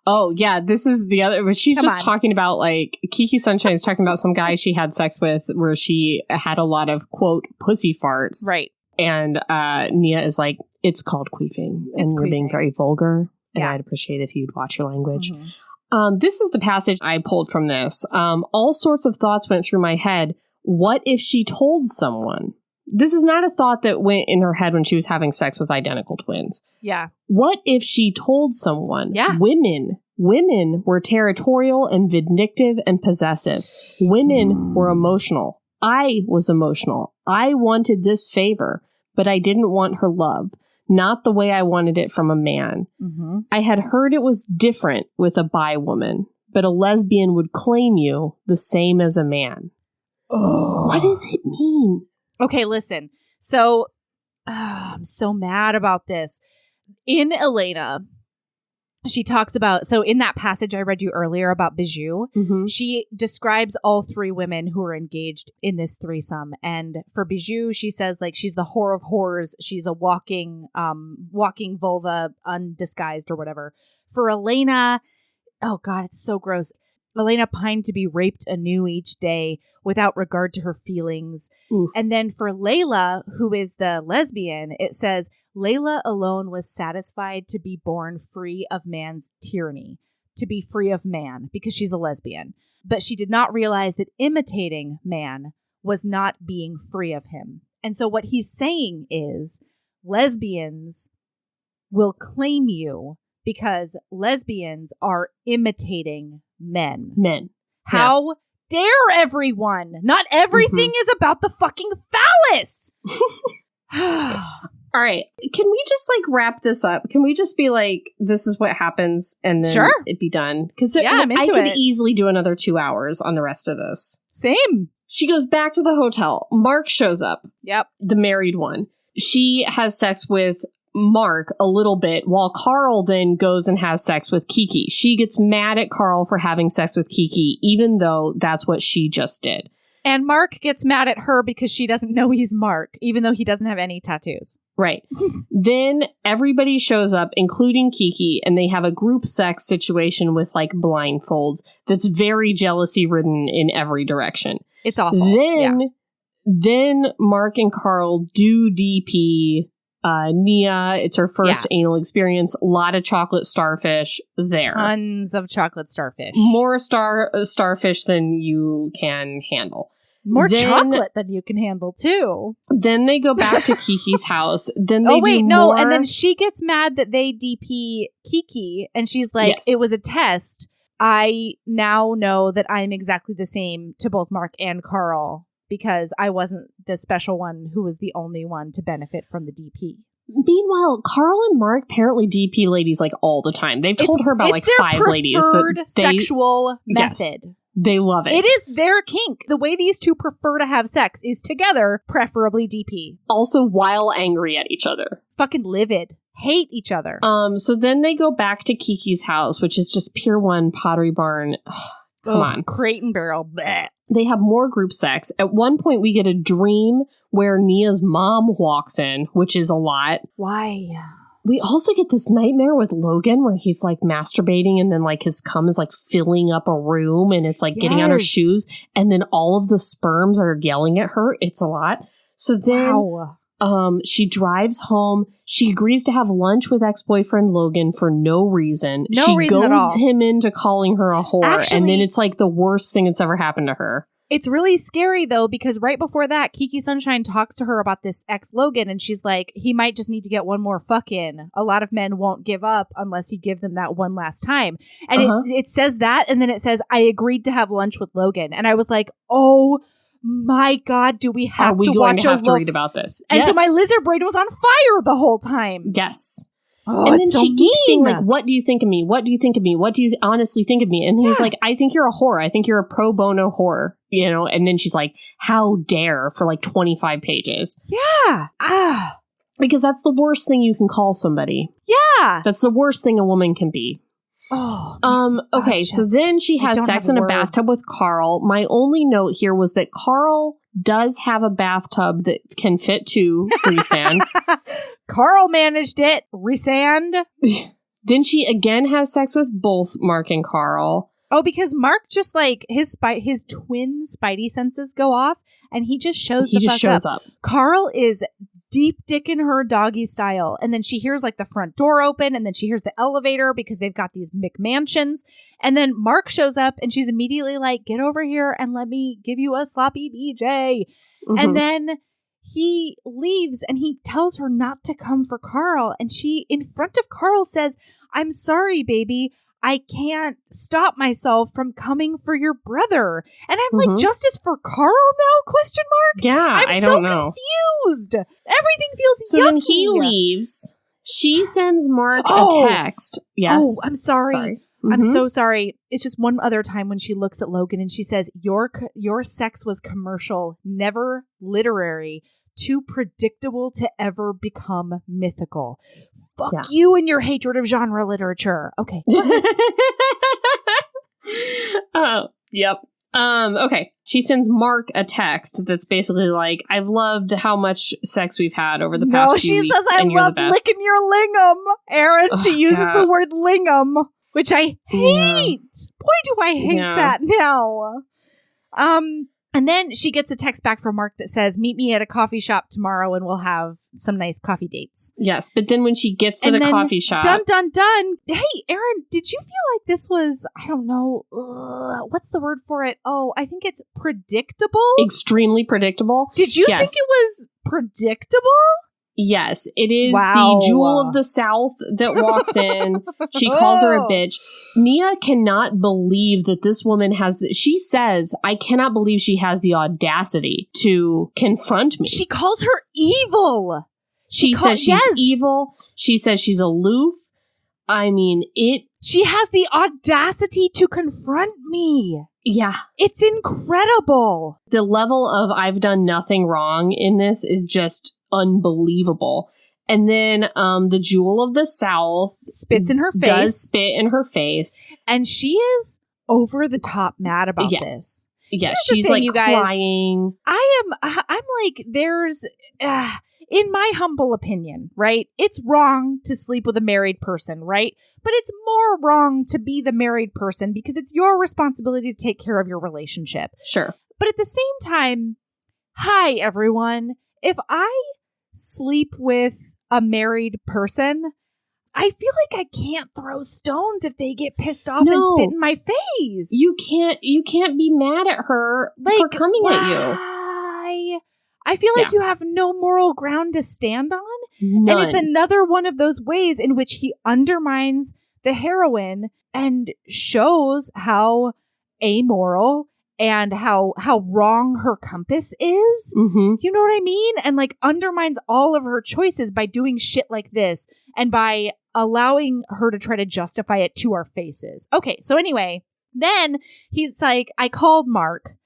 oh yeah, this is the other. But she's just talking about, like, Kiki Sunshine is talking about some guy she had sex with, where she had a lot of, quote, pussy farts. Right. And Nia is like, it's called queefing, and you're being very vulgar. And I'd appreciate if you'd watch your language. This is the passage I pulled from this. All sorts of thoughts went through my head. What if she told someone? This is not a thought that went in her head when she was having sex with identical twins. Yeah. What if she told someone? Yeah. Women were territorial and vindictive and possessive. Women were emotional. I was emotional. I wanted this favor, but I didn't want her love. Not the way I wanted it from a man. I had heard it was different with a bi woman, but a lesbian would claim you the same as a man. Oh. What does it mean? Okay, listen. So, I'm so mad about this. In Elena, she talks about, so in that passage I read you earlier about Bijou, she describes all three women who are engaged in this threesome. And for Bijou, she says, like, she's the whore of whores. She's a walking vulva, undisguised or whatever. For Elena, oh God, it's so gross. Elena pined to be raped anew each day without regard to her feelings. Oof. And then for Layla, who is the lesbian, it says, Layla alone was satisfied to be born free of man's tyranny, to be free of man, because she's a lesbian. But she did not realize that imitating man was not being free of him. And so what he's saying is, lesbians will claim you because lesbians are imitating men. How dare everyone? Not everything is about the fucking phallus. All right. Can we just, like, wrap this up? Can we just be like, this is what happens, and then it be done? Because I could easily do another 2 hours on the rest of this. Same. She goes back to the hotel. Mark shows up. Yep. The married one. She has sex with Mark a little bit, while Carl then goes and has sex with Kiki. She gets mad at Carl for having sex with Kiki, even though that's what she just did. And Mark gets mad at her because she doesn't know he's Mark, even though he doesn't have any tattoos. Right. Then everybody shows up, including Kiki, and they have a group sex situation with, like, blindfolds that's very jealousy-ridden in every direction. It's awful. Then Mark and Carl do DP Nia. It's her first anal experience. A lot of chocolate starfish there. Tons of chocolate starfish. More starfish than you can handle. More chocolate than you can handle, too. Then they go back to Kiki's house. Then they and then she gets mad that they DP Kiki, and she's like, it was a test. I now know that I'm exactly the same to both Mark and Carl, because I wasn't the special one who was the only one to benefit from the DP. Meanwhile, Carl and Mark apparently DP ladies, like, all the time. They've told her about, like, 5 ladies. It's their preferred sexual method. Yes, they love it. It is their kink. The way these two prefer to have sex is together, preferably DP. Also while angry at each other. Fucking livid. hate each other. So then they go back to Kiki's house, which is just Pier 1 Pottery Barn. Come on. Crate and barrel. Bleh. They have more group sex. At one point, we get a dream where Nia's mom walks in, which is a lot. Why? We also get this nightmare with Logan where he's like masturbating and then like his cum is like filling up a room and it's like getting on her shoes. And then all of the sperms are yelling at her. It's a lot. So then she drives home. She agrees to have lunch with ex-boyfriend Logan for no reason. She goads him into calling her a whore. Actually, and then it's like the worst thing that's ever happened to her. It's really scary, though, because right before that, Kiki Sunshine talks to her about this ex-Logan, and she's like, he might just need to get one more fuck in. A lot of men won't give up unless you give them that one last time. And it says that, and then it says, I agreed to have lunch with Logan. And I was like, oh my God, do we have to watch to read about this? And so my lizard brain was on fire the whole time. Yes. Oh, and then she keeps being like, what do you think of me? What do you think of me? What do you honestly think of me? And he's like, I think you're a whore. I think you're a pro bono whore. You know? And then she's like, how dare, for like 25 pages. Yeah. Because that's the worst thing you can call somebody. Yeah. That's the worst thing a woman can be. Oh. Okay, so then she has sex in a bathtub with Carl. My only note here was that Carl does have a bathtub that can fit two Rhysand. Carl managed it. Rhysand. Then she again has sex with both Mark and Carl. Oh, because Mark just like his twin spidey senses go off and he just shows up. Carl is deep dick in her doggy style. And then she hears like the front door open and then she hears the elevator because they've got these McMansions. And then Mark shows up and she's immediately like, get over here and let me give you a sloppy BJ. Mm-hmm. And then he leaves and he tells her not to come for Carl. And she, in front of Carl, says, I'm sorry, baby. I can't stop myself from coming for your brother. And I'm like, justice for Carl now? Question mark? Yeah, I don't know. Confused. Everything feels so yucky. Then he leaves. She sends Mark a text. Yes. Oh, I'm sorry. I'm so sorry. It's just one other time when she looks at Logan and she says, your sex was commercial, never literary, too predictable to ever become mythical. Fuck you and your hatred of genre literature. Okay. Oh, yep. Okay. She sends Mark a text that's basically like, I've loved how much sex we've had over the past few weeks. She says, I love licking your lingam, Erin. She uses the word lingam, which I hate. Boy, do I hate that now. And then she gets a text back from Mark that says, meet me at a coffee shop tomorrow and we'll have some nice coffee dates. Yes, but then when she gets to the coffee shop... Dun. Hey, Erin, did you feel like this was, I don't know, what's the word for it? Oh, I think it's predictable? Extremely predictable. Did you think it was predictable? Yes, it is the jewel of the South that walks in. She calls her a bitch. Nia cannot believe that this woman has... She says, I cannot believe she has the audacity to confront me. She calls her evil. She says she's evil. She says she's aloof. I mean, She has the audacity to confront me. Yeah. It's incredible. The level of I've done nothing wrong in this is just... unbelievable. And then the jewel of the South spits in her face. Does spit in her face. And she is over the top mad about this. Yeah, she's like crying. I'm like, there's in my humble opinion, right? It's wrong to sleep with a married person, right? But it's more wrong to be the married person because it's your responsibility to take care of your relationship. Sure. But at the same time, hi everyone. If I sleep with a married person, I feel like I can't throw stones if they get pissed off and spit in my face. You can't be mad at her for coming at you. I feel like you have no moral ground to stand on. None. And it's another one of those ways in which he undermines the heroine and shows how amoral and how wrong her compass is. Mm-hmm. You know what I mean? And like undermines all of her choices by doing shit like this and by allowing her to try to justify it to our faces. Okay, so anyway, then he's like, I called Mark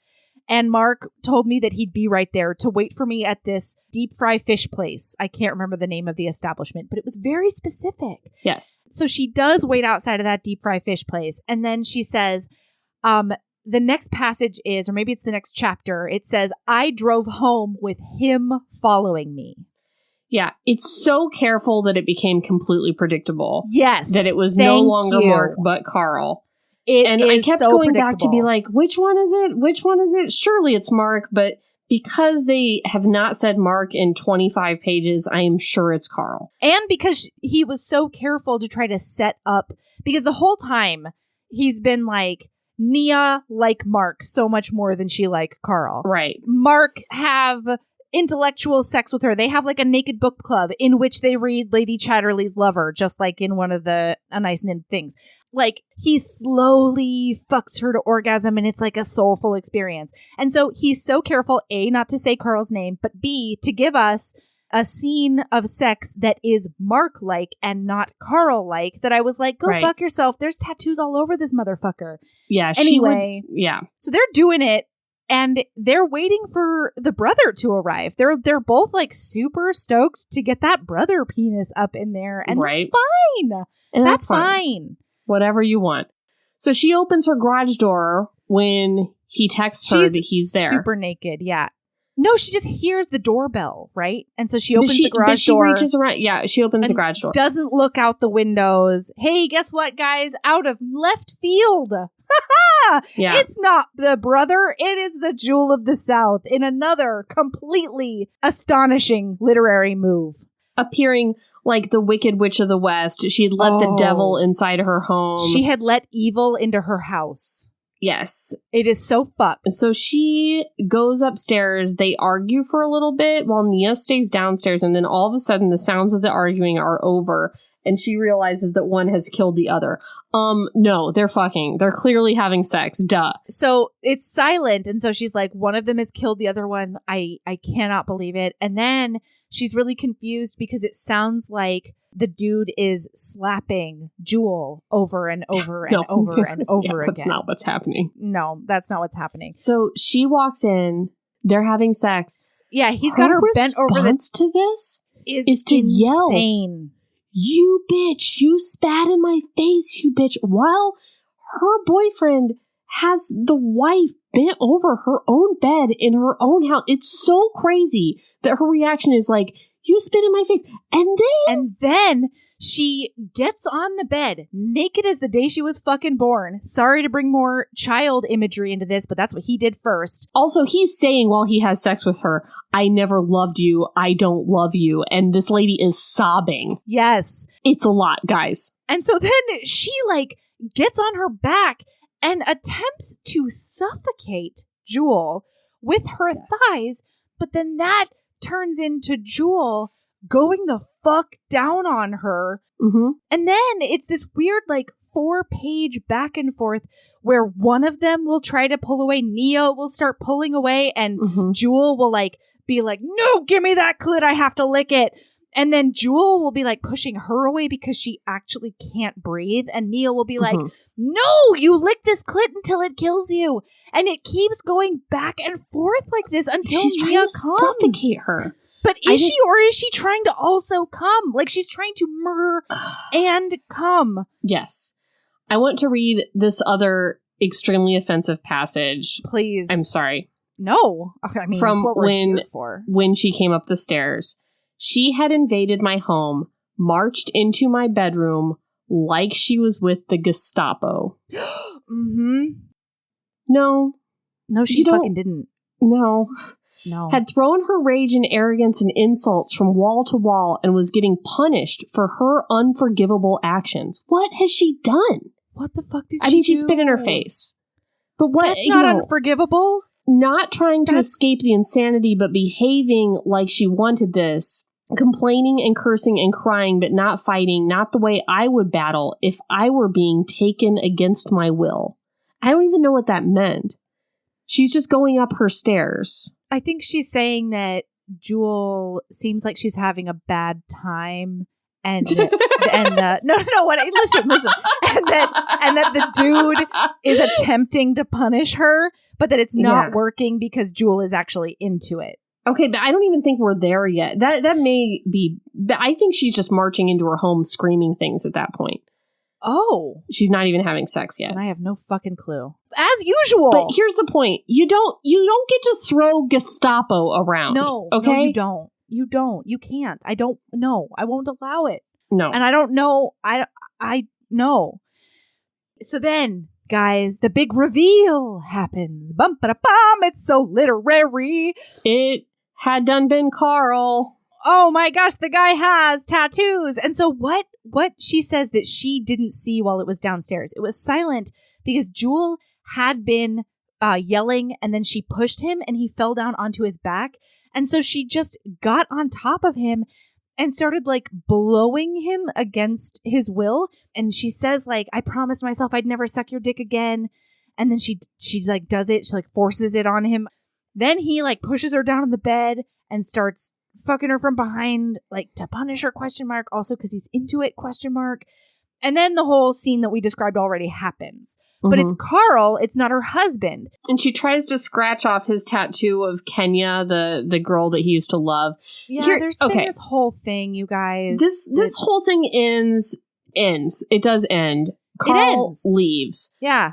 And Mark told me that he'd be right there to wait for me at this deep fry fish place. I can't remember the name of the establishment, but it was very specific. Yes. So she does wait outside of that deep fry fish place. And then she says, the next passage is, or maybe it's the next chapter, it says, I drove home with him following me. Yeah, it's so careful that it became completely predictable. Yes. That it was no longer Mark, but Carl. I kept so going back to be like, which one is it? Which one is it? Surely it's Mark, but because they have not said Mark in 25 pages, I am sure it's Carl. And because he was so careful to try to set up, because the whole time he's been like, Nia like Mark so much more than she like Carl. Right. Mark have intellectual sex with her. They have like a naked book club in which they read Lady Chatterley's Lover, just like in one of the Anais Nin things. Like, he slowly fucks her to orgasm, and it's like a soulful experience. And so he's so careful, A, not to say Carl's name, but B, to give us a scene of sex that is Mark-like and not Carl-like, that I was like, go fuck yourself. There's tattoos all over this motherfucker. Yeah. Anyway. Yeah. So they're doing it. And they're waiting for the brother to arrive. They're both like super stoked to get that brother penis up in there. And that's fine. And that's fine. Whatever you want. So she opens her garage door when he texts her that he's there. Super naked, yeah. No, she just hears the doorbell, right? And so she opens the garage door. She reaches around. Yeah, she opens the garage door. Doesn't look out the windows. Hey, guess what, guys? Out of left field. Yeah. It's not the brother. It is the Jewel of the South in another completely astonishing literary move. Appearing like the Wicked Witch of the West. She had let the devil inside her home. She had let evil into her house. Yes. It is so fucked. So she goes upstairs. They argue for a little bit while Nia stays downstairs. And then all of a sudden the sounds of the arguing are over. And she realizes that one has killed the other. No, they're fucking. They're clearly having sex. Duh. So it's silent. And so she's like, one of them has killed the other one. I cannot believe it. And then she's really confused because it sounds like the dude is slapping Jewel over and over and over and over again. That's not what's happening. No, that's not what's happening. So she walks in. They're having sex. Yeah, he's got her bent over. The response to this is to yell, "You bitch! You spat in my face, you bitch!" While her boyfriend has the wife bent over her own bed in her own house. It's so crazy that her reaction is like, "You spit in my face," and then she gets on the bed, naked as the day she was fucking born. Sorry to bring more child imagery into this, but that's what he did first. Also, he's saying while he has sex with her, "I never loved you. I don't love you." And this lady is sobbing. Yes. It's a lot, guys. And so then she like gets on her back and attempts to suffocate Jewel with her thighs, but then that turns into Jewel going the fuck down on her. Mm-hmm. And then it's this weird, like, 4-page back and forth where one of them will try to pull away. Nia will start pulling away, and Jewel will, like, be like, "No, give me that clit. I have to lick it." And then Jewel will be, like, pushing her away because she actually can't breathe. And Nia will be like, "No, you lick this clit until it kills you." And it keeps going back and forth like this until she's Nia trying to suffocate her. But is she, or is she trying to also come? Like, she's trying to murder and come. Yes. I want to read this other extremely offensive passage. Please. I'm sorry. No. I mean, from that's what we're here for. When she came up the stairs. She had invaded my home, marched into my bedroom like she was with the Gestapo. No, she fucking didn't. No. Had thrown her rage and arrogance and insults from wall to wall and was getting punished for her unforgivable actions. What has she done? What the fuck did she do? I mean, she spit in her face. But what? That's not unforgivable. Not trying to escape the insanity, but behaving like she wanted this. Complaining and cursing and crying, but not fighting. Not the way I would battle if I were being taken against my will. I don't even know what that meant. She's just going up her stairs. I think she's saying that Jewel seems like she's having a bad time, and listen, and that the dude is attempting to punish her, but that it's not working because Jewel is actually into it. Okay, but I don't even think we're there yet. That may be... I think she's just marching into her home screaming things at that point. Oh. She's not even having sex yet. And I have no fucking clue. As usual. But here's the point. You don't get to throw Gestapo around. No. Okay? No, you don't. You don't. You can't. I don't know. I won't allow it. No. And I don't know. I know. So then, guys, the big reveal happens. Bum-ba-da-bum. It's so literary. It had done been Carl. Oh my gosh, the guy has tattoos. And so what she says that she didn't see while it was downstairs, it was silent because Jewel had been yelling, and then she pushed him and he fell down onto his back. And so she just got on top of him and started like blowing him against his will. And she says like, I promised myself I'd never suck your dick again. And then she like does it. She like forces it on him. Then he like pushes her down on the bed and starts fucking her from behind, like to punish her, ? Also because he's into it, ? And then the whole scene that we described already happens. Mm-hmm. But it's Carl, it's not her husband. And she tries to scratch off his tattoo of Kenya, the girl that he used to love. Yeah, there's been this whole thing, you guys. This whole thing ends. It does end. Carl leaves. Yeah.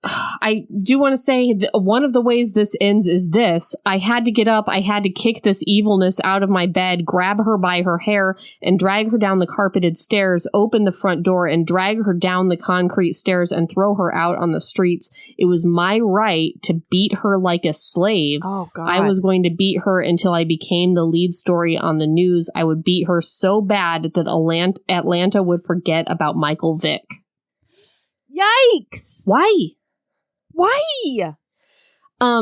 I do want to say that one of the ways this ends is this. I had to get up. I had to kick this evilness out of my bed, grab her by her hair, and drag her down the carpeted stairs, open the front door, and drag her down the concrete stairs and throw her out on the streets. It was my right to beat her like a slave. Oh, God. I was going to beat her until I became the lead story on the news. I would beat her so bad that Atlanta would forget about Michael Vick. Yikes! Why?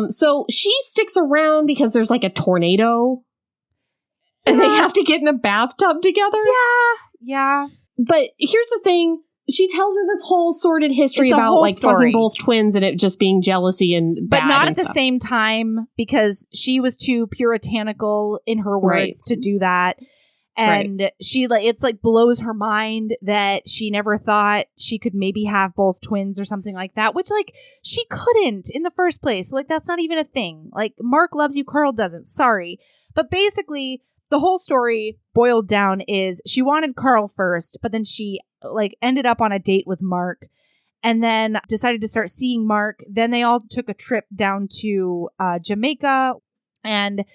So she sticks around because there's like a tornado and they have to get in a bathtub together. Yeah. But here's the thing. She tells her this whole sordid history about like fucking both twins and it just being jealousy and bad. But not at the same time because she was too puritanical in her words to do that. And she it's like blows her mind that she never thought she could maybe have both twins or something like that, which like she couldn't in the first place. Like that's not even a thing. Like Mark loves you, Carl doesn't. Sorry. But basically the whole story boiled down is she wanted Carl first, but then she like ended up on a date with Mark and then decided to start seeing Mark. Then they all took a trip down to Jamaica, and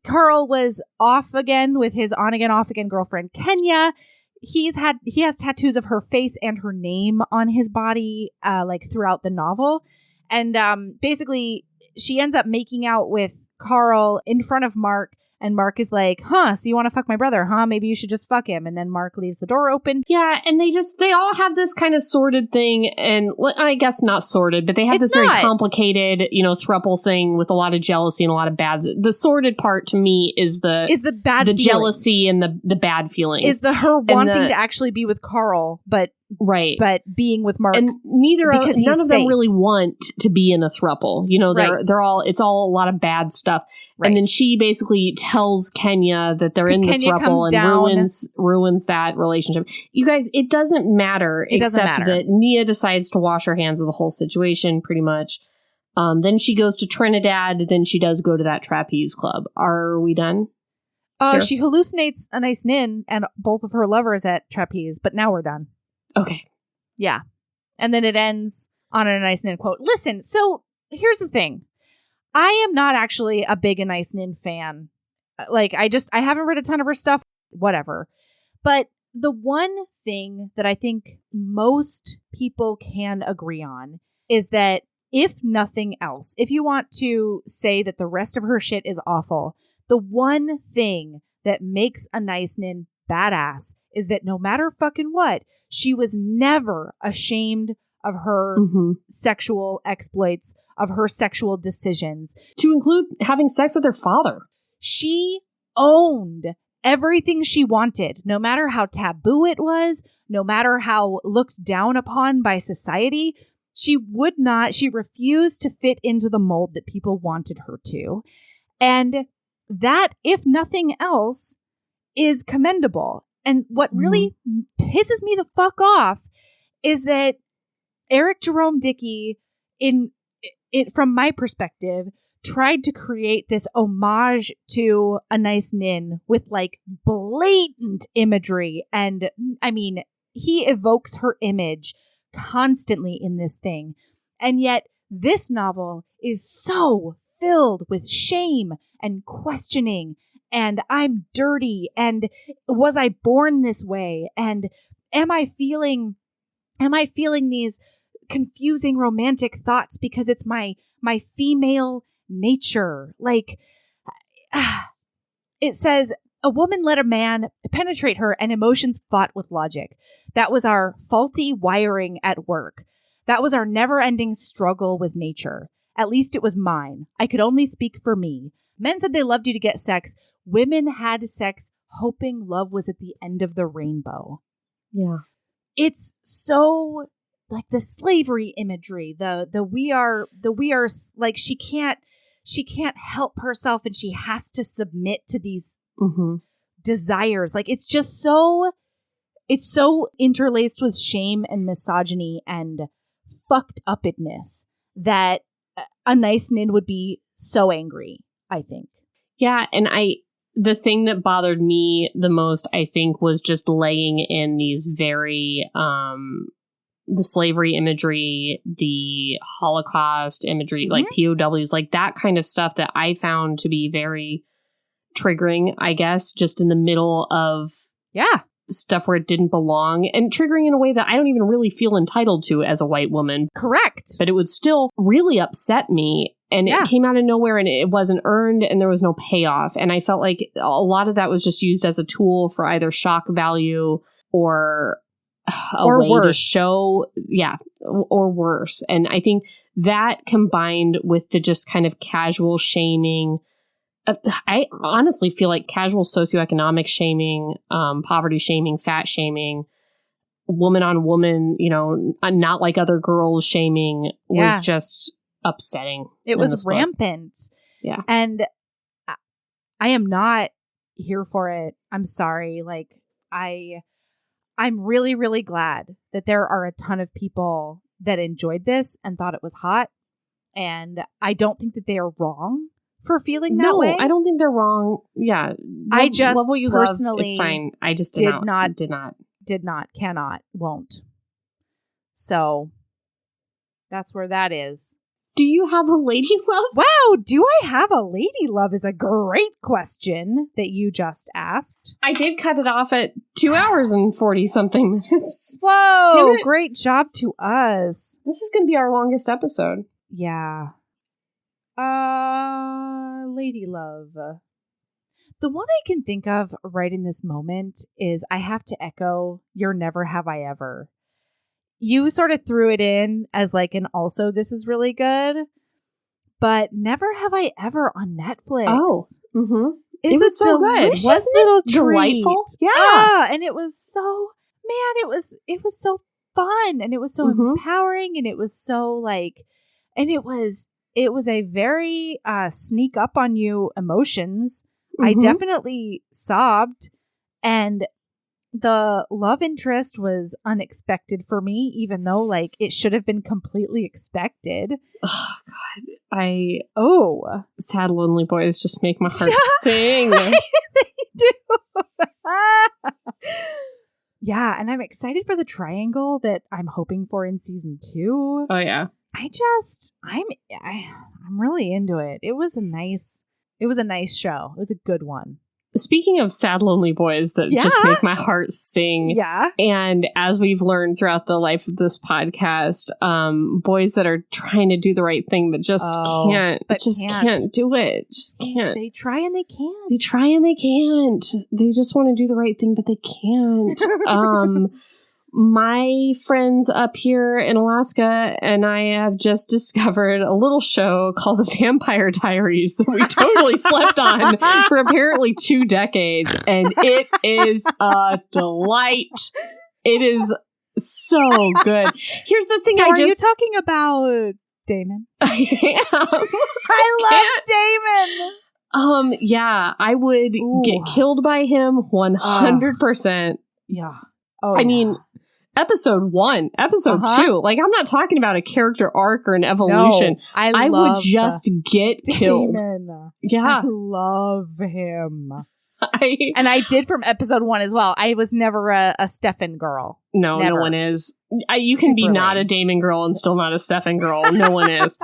Carl was off again with his on-again, off-again girlfriend, Kenya. He has tattoos of her face and her name on his body, like throughout the novel. And basically, she ends up making out with Carl in front of Mark. And Mark is like, so you want to fuck my brother, huh? Maybe you should just fuck him. And then Mark leaves the door open. Yeah, and they all have this kind of sordid thing. And I guess not sordid, but they have this very complicated, throuple thing with a lot of jealousy and a lot of bad. The sordid part to me is the bad feelings. Jealousy and the bad feelings. Is her wanting to actually be with Carl, but being with Mark. And none of them really want to be in a throuple. It's all a lot of bad stuff. Right. And then she basically tells Kenya that they're in this throuple and ruins that relationship. You guys, it doesn't matter except that Nia decides to wash her hands of the whole situation pretty much. Then she goes to Trinidad. Then she does go to that trapeze club. Are we done? She hallucinates Anais Nin and both of her lovers at trapeze, but now we're done. Okay. Yeah. And then it ends on an Anais Nin quote. Listen, so here's the thing. I am not actually a big Anais Nin fan. Like, I haven't read a ton of her stuff, whatever. But the one thing that I think most people can agree on is that if nothing else, if you want to say that the rest of her shit is awful, the one thing that makes Anais Nin badass is that no matter fucking what, she was never ashamed of her sexual exploits, of her sexual decisions. To include having sex with her father. She owned everything she wanted, no matter how taboo it was, no matter how looked down upon by society. She refused to fit into the mold that people wanted her to. And that, if nothing else, is commendable. And what really pisses me the fuck off is that Eric Jerome Dickey, in it, from my perspective, tried to create this homage to Anais Nin with like blatant imagery. And I mean, he evokes her image constantly in this thing. And yet this novel is so filled with shame and questioning, and I'm dirty, and was I born this way? And am I feeling these confusing romantic thoughts because it's my female nature? Like, it says, a woman let a man penetrate her and emotions fought with logic. That was our faulty wiring at work. That was our never-ending struggle with nature. At least it was mine. I could only speak for me. Men said they loved you to get sex. Women had sex hoping love was at the end of the rainbow. Yeah. It's so like the slavery imagery, the we are like she can't help herself and she has to submit to these desires. Like it's so interlaced with shame and misogyny and fucked upness that Anais Nin would be so angry, I think. Yeah, and the thing that bothered me the most, I think, was just laying in these very the slavery imagery, the Holocaust imagery, like POWs, like that kind of stuff that I found to be very triggering, I guess, just in the middle of stuff where it didn't belong, and triggering in a way that I don't even really feel entitled to as a white woman. Correct. But it would still really upset me. And it came out of nowhere and it wasn't earned and there was no payoff. And I felt like a lot of that was just used as a tool for either shock value or a way to show, or worse. And I think that combined with the just kind of casual shaming, I honestly feel like casual socioeconomic shaming, poverty shaming, fat shaming, woman on woman, not like other girls shaming was just upsetting. It was rampant. Yeah. And I am not here for it. I'm sorry. Like I'm really, really glad that there are a ton of people that enjoyed this and thought it was hot. And I don't think that they are wrong for feeling that way. I don't think they're wrong. Yeah. I just love what you personally love. It's fine. I just did not, cannot, won't. So that's where that is. Do you have a lady love? Wow, do I have a lady love is a great question that you just asked. I did cut it off at 2 hours and 40 something minutes. Whoa, great job to us. This is going to be our longest episode. Yeah. Lady love. The one I can think of right in this moment is I have to echo your Never Have I Ever. You sort of threw it in as like an also this is really good, but Never Have I Ever on Netflix. Oh, it was so good. Wasn't it delightful? Yeah, and it was so it was so fun and it was so empowering and it was so like, and it was a very sneak up on you emotions. I definitely sobbed, and the love interest was unexpected for me, even though like it should have been completely expected. Oh God. Sad Lonely Boys just make my heart sing. They do. Yeah, and I'm excited for the triangle that I'm hoping for in season 2. Oh yeah. I'm really into it. It was a nice show. It was a good one. Speaking of sad, lonely boys that just make my heart sing. Yeah. And as we've learned throughout the life of this podcast, boys that are trying to do the right thing but just can't do it. Just can't. They try and they can't. They try and they can't. They just want to do the right thing, but they can't. My friends up here in Alaska and I have just discovered a little show called The Vampire Diaries that we totally slept on for apparently 2 decades. And it is a delight. It is so good. Here's the thing. So are you talking about Damon? I am. I love Damon. Yeah, I would get killed by him 100%. Yeah. Oh, I mean, episode 1, episode 2. Like, I'm not talking about a character arc or an evolution. No, I would just get killed. Yeah. I love him. And I did from episode 1 as well. I was never a Stefan girl. No, never. No one is. You can be not a Damon girl and still not a Stefan girl. No one is.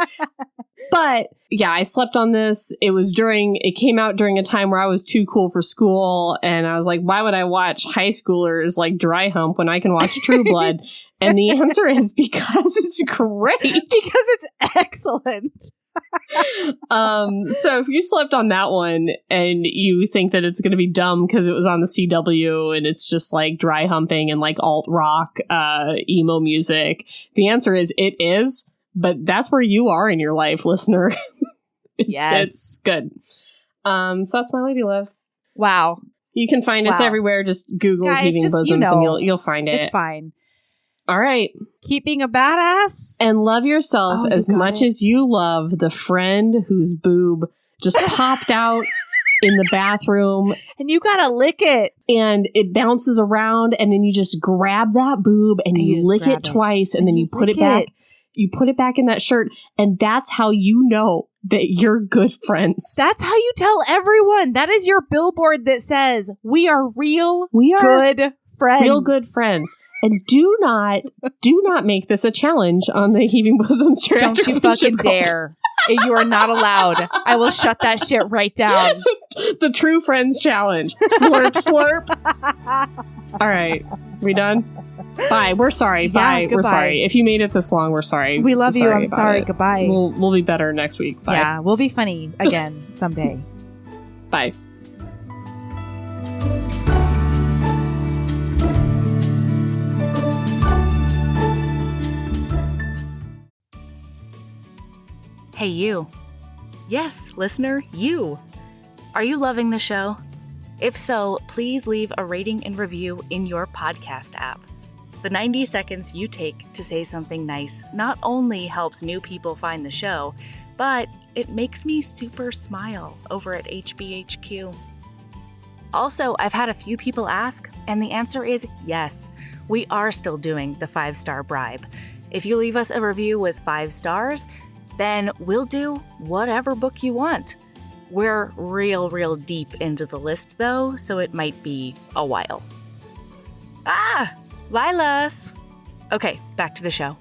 But yeah, I slept on this. It came out during a time where I was too cool for school. And I was like, why would I watch high schoolers like dry hump when I can watch True Blood? And the answer is because it's great. Because it's excellent. So if you slept on that one and you think that it's going to be dumb because it was on the CW and it's just like dry humping and like alt rock, emo music, the answer is it is, but that's where you are in your life, listener. It's good. So that's my lady love. Wow. You can find us everywhere. Just Google Heaving Bosoms and you'll find it. It's fine. All right. Keep being a badass. And love yourself as much as you love the friend whose boob just popped out in the bathroom. And you gotta lick it. And it bounces around and then you just grab that boob and you lick it twice and then you put it back. You put it back in that shirt. And that's how you know that you're good friends. That's how you tell everyone. That is your billboard that says, we are good friends. Real good friends. And do not make this a challenge on the Heaving Bosoms True Don't you fucking dare. You are not allowed. I will shut that shit right down. The True Friends Challenge. Slurp, slurp. All right. We done? Bye. We're sorry. Bye. We're sorry. If you made it this long, we're sorry. We love you. I'm sorry. Goodbye. We'll be better next week. Bye. Yeah, we'll be funny again someday. Bye. Hey, you. Yes, listener, you. Are you loving the show? If so, please leave a rating and review in your podcast app. The 90 seconds you take to say something nice not only helps new people find the show, but it makes me super smile over at HBHQ. Also, I've had a few people ask, and the answer is yes. We are still doing the 5-star bribe. If you leave us a review with 5 stars, then we'll do whatever book you want. We're real deep into the list, though, so it might be a while. Lilas! Okay, back to the show.